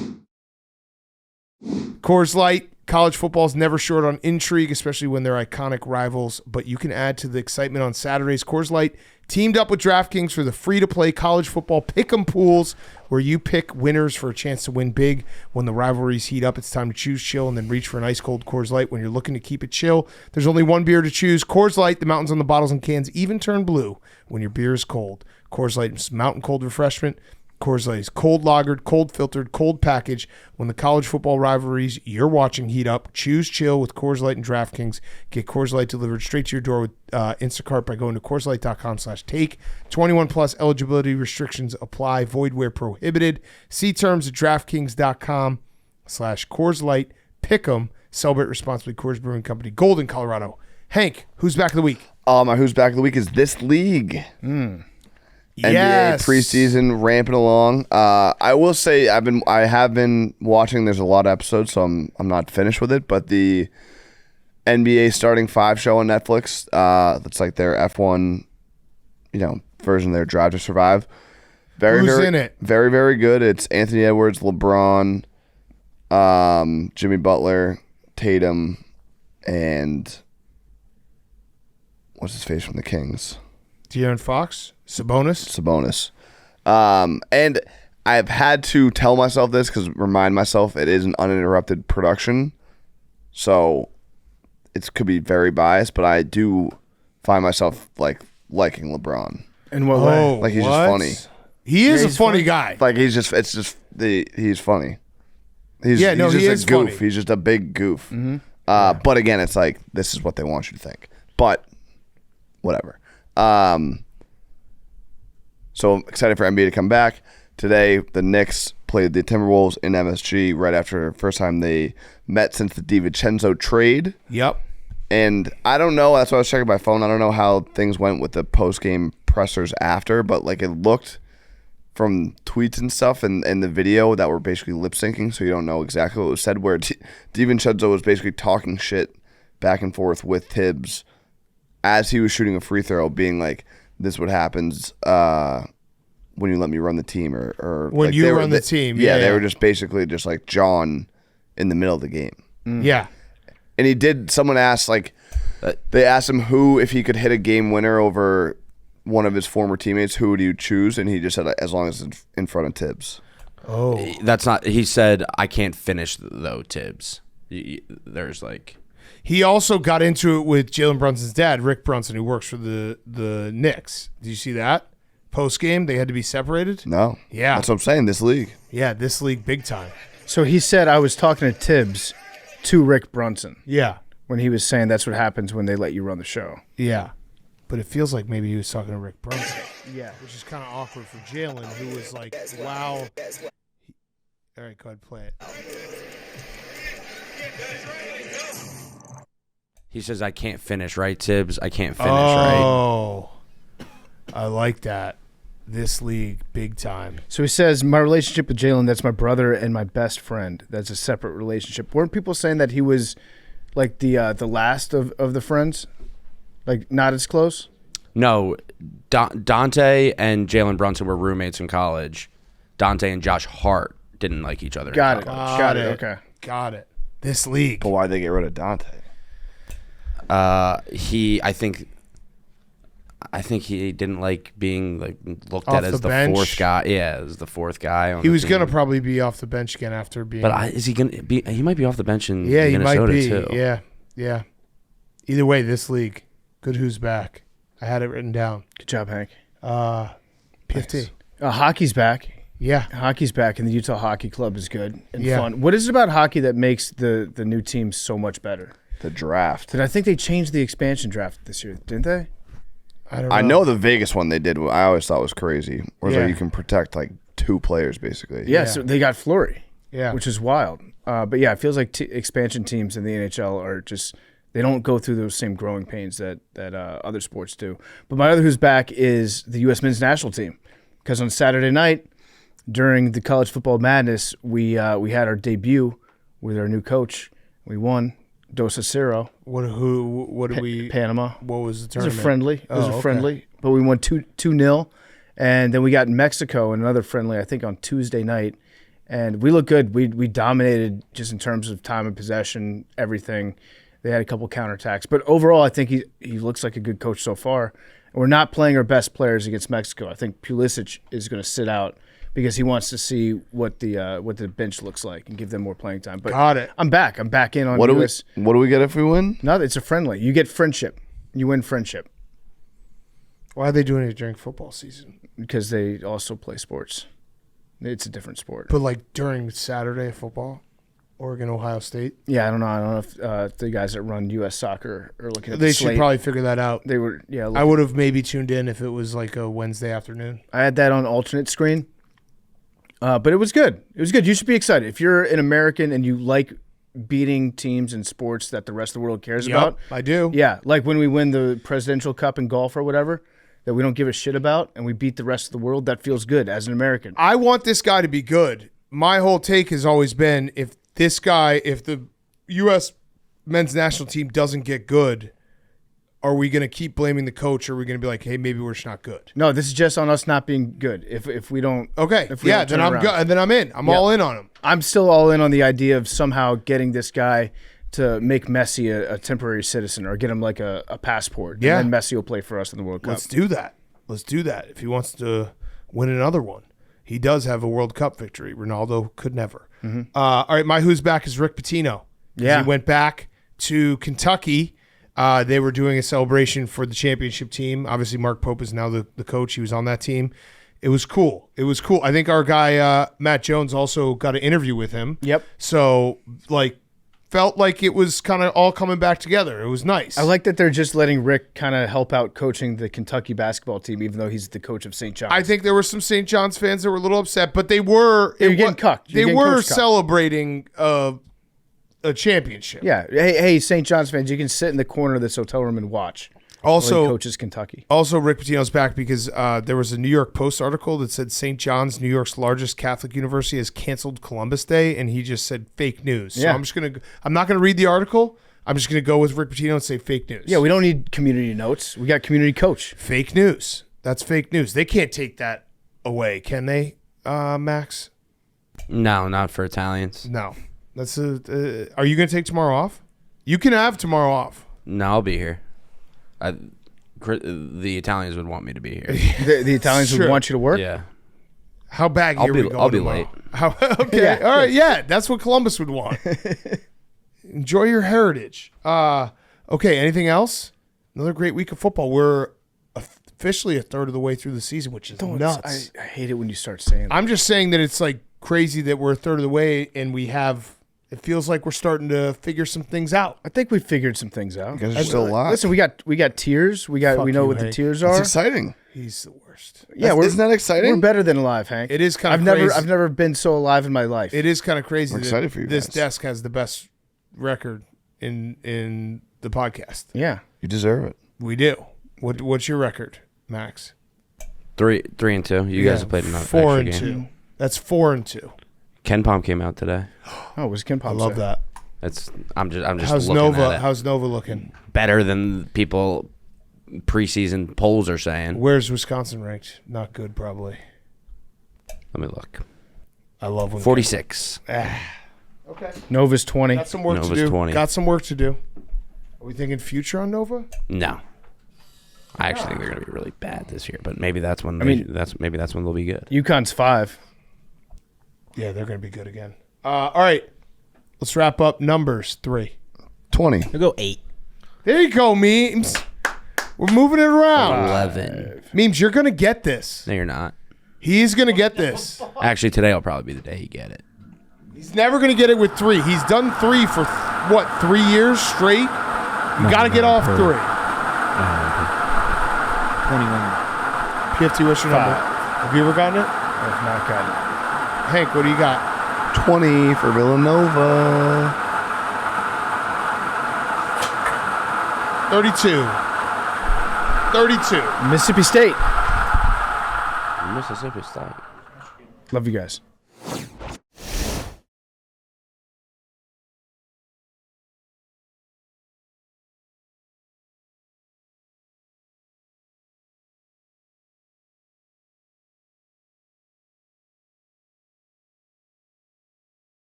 S3: Coors Light. College football is never short on intrigue, especially when they're iconic rivals, but you can add to the excitement on Saturdays. Coors Light teamed up with DraftKings for the free-to-play college football pick'em pools, where you pick winners for a chance to win big. When the rivalries heat up, it's time to choose chill and then reach for an ice-cold Coors Light when you're looking to keep it chill. There's only one beer to choose. Coors Light, the mountains on the bottles and cans even turn blue when your beer is cold. Coors Light is mountain cold refreshment. Coors Light is cold lagered, cold filtered, cold packaged. When the college football rivalries you're watching heat up, choose chill with Coors Light and DraftKings. Get Coors Light delivered straight to your door with Instacart by going to CoorsLight.com/take. 21 plus eligibility restrictions apply. Void where prohibited. See terms at DraftKings.com/Coors Light. Pick 'em. Celebrate responsibly. Coors Brewing Company, Golden, Colorado. Hank, who's back of the week?
S4: My Who's Back of the Week is this league.
S3: Yes.
S4: NBA preseason ramping along. I will say I have been watching. There's a lot of episodes, so I'm not finished with it. But the NBA Starting 5 show on Netflix, that's like their F1 version of their Drive to Survive.
S3: Who's in it?
S4: Very, very good. It's Anthony Edwards, LeBron, Jimmy Butler, Tatum, and what's his face from the Kings?
S3: De'Aaron Fox? Sabonis?
S4: And I've had to tell myself this remind myself it is an uninterrupted production. So it could be very biased, but I do find myself liking LeBron.
S5: In what way?
S4: Like he's just funny.
S3: He is a funny guy.
S4: Like he's funny. He's
S3: he
S4: just
S3: is
S4: a goof.
S3: funny.
S4: He's just a big goof. Mm-hmm. But again, it's like this is what they want you to think. But whatever. So I'm excited for NBA to come back. Today, the Knicks played the Timberwolves in MSG right after the first time they met since the DiVincenzo trade.
S3: Yep.
S4: And I don't know. That's why I was checking my phone. I don't know how things went with the post-game pressers after, but like it looked from tweets and stuff and the video that were basically lip-syncing, so you don't know exactly what was said, where DiVincenzo was basically talking shit back and forth with Tibbs as he was shooting a free throw, being like, this is what happens when you let me run the team. Or
S3: when
S4: like
S3: you run the team.
S4: Yeah, they were just basically just like John in the middle of the game.
S3: Mm. Yeah.
S4: And someone asked, they asked him if he could hit a game winner over one of his former teammates, who would you choose? And he just said, as long as it's in front of Tibbs.
S3: Oh.
S1: That's not, he said, I can't finish though, Tibbs. There's like.
S3: He also got into it with Jalen Brunson's dad, Rick Brunson, who works for the Knicks. Did you see that? Post game, they had to be separated?
S4: No.
S3: Yeah.
S4: That's what I'm saying, this league.
S3: Yeah, this league big time.
S5: So he said I was talking to Tibbs to Rick Brunson.
S3: Yeah.
S5: When he was saying that's what happens when they let you run the show.
S3: Yeah. But it feels like maybe he was talking to Rick Brunson.
S5: Yeah.
S3: Which is kind of awkward for Jalen, who was like, wow. All right, go ahead, play it.
S1: He says, I can't finish, right, Tibbs? I can't finish, right?
S3: Oh, I like that. This league, big time.
S5: So he says, my relationship with Jalen, that's my brother and my best friend. That's a separate relationship. Weren't people saying that he was like the last of the friends? Like not as close?
S1: No, Dante and Jalen Brunson were roommates in college. Dante and Josh Hart didn't like each other.
S5: Got it.
S1: in college.
S5: Got it. Okay.
S3: Got it. This league.
S4: But why'd they get rid of Dante?
S1: I think he didn't like being like looked
S3: Off
S1: at as
S3: the
S1: the
S3: bench.
S1: fourth guy. Yeah, as the fourth guy. On
S3: He
S1: the
S3: was
S1: team.
S3: going to probably be off the bench again after being.
S1: But is he gonna be? He might be off the bench in
S3: yeah, he
S1: Minnesota
S3: might be.
S1: too.
S3: Yeah, yeah. Either way, this league. Good who's back. I had it written down.
S5: Good job, Hank.
S3: PFT.
S5: Hockey's back.
S3: Yeah.
S5: Hockey's back, and the Utah Hockey Club is good and
S3: Yeah.
S5: fun. What is it about hockey that makes the new team so much better?
S4: The draft.
S5: I think they changed the expansion draft this year, didn't they?
S3: I don't know.
S4: I know the Vegas one they did. I always thought was crazy. Where it's
S3: Yeah.
S4: like you can protect like 2 players basically.
S5: Yeah, so they got Fleury.
S3: Yeah.
S5: Which is wild. But yeah, it feels like expansion teams in the NHL are just they don't go through those same growing pains that other sports do. But my other who's back is the U.S. men's national team, because on Saturday night during the college football madness, we had our debut with our new coach. We won 2-0.
S3: What did we?
S5: Panama.
S3: What was the
S5: It
S3: tournament?
S5: was a friendly. It was
S3: Oh,
S5: a
S3: okay.
S5: friendly, but we won 2-0, and then we got Mexico in another friendly, I think on Tuesday night, and we looked good. We dominated just in terms of time and possession, everything. They had a couple counterattacks, but overall, I think he looks like a good coach so far. We're not playing our best players against Mexico. I think Pulisic is going to sit out because he wants to see what the bench looks like and give them more playing time. But
S3: Got it.
S5: I'm back. I'm back in on
S4: What do
S5: US.
S4: we get if we win?
S5: No, it's a friendly. You get friendship. You win friendship
S3: Why are they doing it during football season?
S5: because they also play sports. It's a different sport.
S3: But like during Saturday football, Oregon, Ohio State.
S5: Yeah, I don't know if the guys that run U.S. soccer are looking at
S3: They
S5: the
S3: should
S5: slate.
S3: probably figure that out.
S5: They were, yeah.
S3: I would have maybe tuned in if it was like a Wednesday afternoon.
S5: I had that on alternate screen, but it was good. It was good. You should be excited if you're an American and you like beating teams in sports that the rest of the world cares about.
S3: I do.
S5: Yeah, like when we win the Presidential Cup in golf or whatever that we don't give a shit about, and we beat the rest of the world. That feels good as an American.
S3: I want this guy to be good. My whole take has always been if the U.S. men's national team doesn't get good, are we going to keep blaming the coach, or are we going to be like, hey, maybe we're just not good?
S2: No, this is just on us not being good. If we don't,
S3: Okay,
S2: if we
S3: yeah,
S2: don't turn
S3: then I'm
S2: around.
S3: good. Then I'm in. I'm all in on him.
S2: I'm still all in on the idea of somehow getting this guy to make Messi a temporary citizen, or get him like a passport.
S3: Yeah.
S2: And then Messi will play for us in the World Cup.
S3: Let's do that. Let's do that. If he wants to win another one, he does have a World Cup victory. Ronaldo could never. All right, my who's back is Rick Pitino.
S2: Yeah.
S3: He went back to Kentucky. They were doing a celebration for the championship team. Obviously, Mark Pope is now the coach. He was on that team. It was cool. I think our guy, Matt Jones, also got an interview with him.
S2: Yep.
S3: So, felt like it was kind of all coming back together. It was nice.
S2: I like that they're just letting Rick kind of help out coaching the Kentucky basketball team, even though he's the coach of St. John's.
S3: I think there were some St. John's fans that were a little upset, but they were
S2: You're getting cucked.
S3: They
S2: You're getting
S3: were
S2: coach cucked.
S3: celebrating a championship.
S2: Yeah. Hey, St. John's fans, you can sit in the corner of this hotel room and watch. while he
S3: Also,
S2: coaches Kentucky.
S3: Also, Rick Pitino's back because there was a New York Post article that said St. John's, New York's largest Catholic university, has canceled Columbus Day, and he just said fake news. So
S2: Yeah.
S3: I'm not gonna read the article. I'm just gonna go with Rick Pitino and say fake news.
S2: Yeah, we don't need community notes. We got community coach.
S3: Fake news. That's fake news. They can't take that away, can they, Max?
S1: No, not for Italians.
S3: No. That's are you gonna take tomorrow off? You can have tomorrow off.
S1: No, I'll be here. The Italians would want me to be here.
S2: The Italians
S3: Sure.
S2: would want you to work.
S1: Yeah.
S3: How baggy are we going
S1: I'll be
S3: tomorrow?
S1: late.
S3: Okay.
S2: Yeah.
S3: All right. Yeah, that's what Columbus would want. Enjoy your heritage. Okay. Anything else? Another great week of football. We're officially a third of the way through the season, which is nuts.
S2: I hate it when you start saying that.
S3: I'm just saying that it's like crazy that we're a third of the way and we have. It feels like we're starting to figure some things out.
S2: I think we figured some things out.
S4: You guys are still alive.
S2: Listen, we got tiers. We know
S3: you,
S2: what the
S3: Hank.
S2: tiers
S4: It's
S2: are.
S4: exciting.
S3: He's the worst.
S2: Yeah,
S4: Isn't that exciting?
S2: We're better than alive, Hank.
S3: It is kind of
S2: I've
S3: crazy.
S2: never been so alive in my life.
S3: It is kind of crazy.
S4: We're excited for you
S3: This
S4: guys.
S3: desk has the best record in the podcast.
S2: Yeah.
S4: You deserve it.
S3: We do. What's your record, Max?
S1: 3-2. You guys have played enough.
S3: 4-2.
S1: Game.
S3: That's 4-2.
S1: Ken Palm came out today.
S2: Oh, was Ken Pop
S3: I love
S2: say?
S3: that.
S1: I'm just
S3: How's
S1: looking
S3: Nova?
S1: at it.
S3: How's Nova looking?
S1: Better than people preseason polls are saying.
S3: Where's Wisconsin ranked? Not good, probably.
S1: Let me look.
S3: I love when
S1: 46.
S3: Okay.
S2: Nova's 20.
S3: Got some work
S1: Nova's
S3: to do.
S1: 20.
S3: Got some work to do. Are we thinking future on Nova?
S1: No. I actually think they're going to be really bad this year, but maybe that's when
S2: mean-
S1: maybe that's when they'll be good.
S2: UConn's 5.
S3: Yeah, they're going to be good again. All right. Let's wrap up numbers 3.
S4: 20.
S6: We'll go 8.
S3: There you go, Memes. We're moving it around.
S1: 11.
S3: Memes, you're going to get this.
S1: No, you're not.
S3: He's going to get this.
S1: Actually, today will probably be the day you get it.
S3: He's never going to get it with 3. He's done 3 for, 3 years straight? You got to get off 3.
S6: 21.
S3: PFT, what's your number? Have you ever gotten it?
S2: I've not got it.
S3: Hank, what do you got?
S4: 20 for Villanova.
S3: 32. 32.
S2: Mississippi State.
S1: Mississippi State.
S2: Love you guys.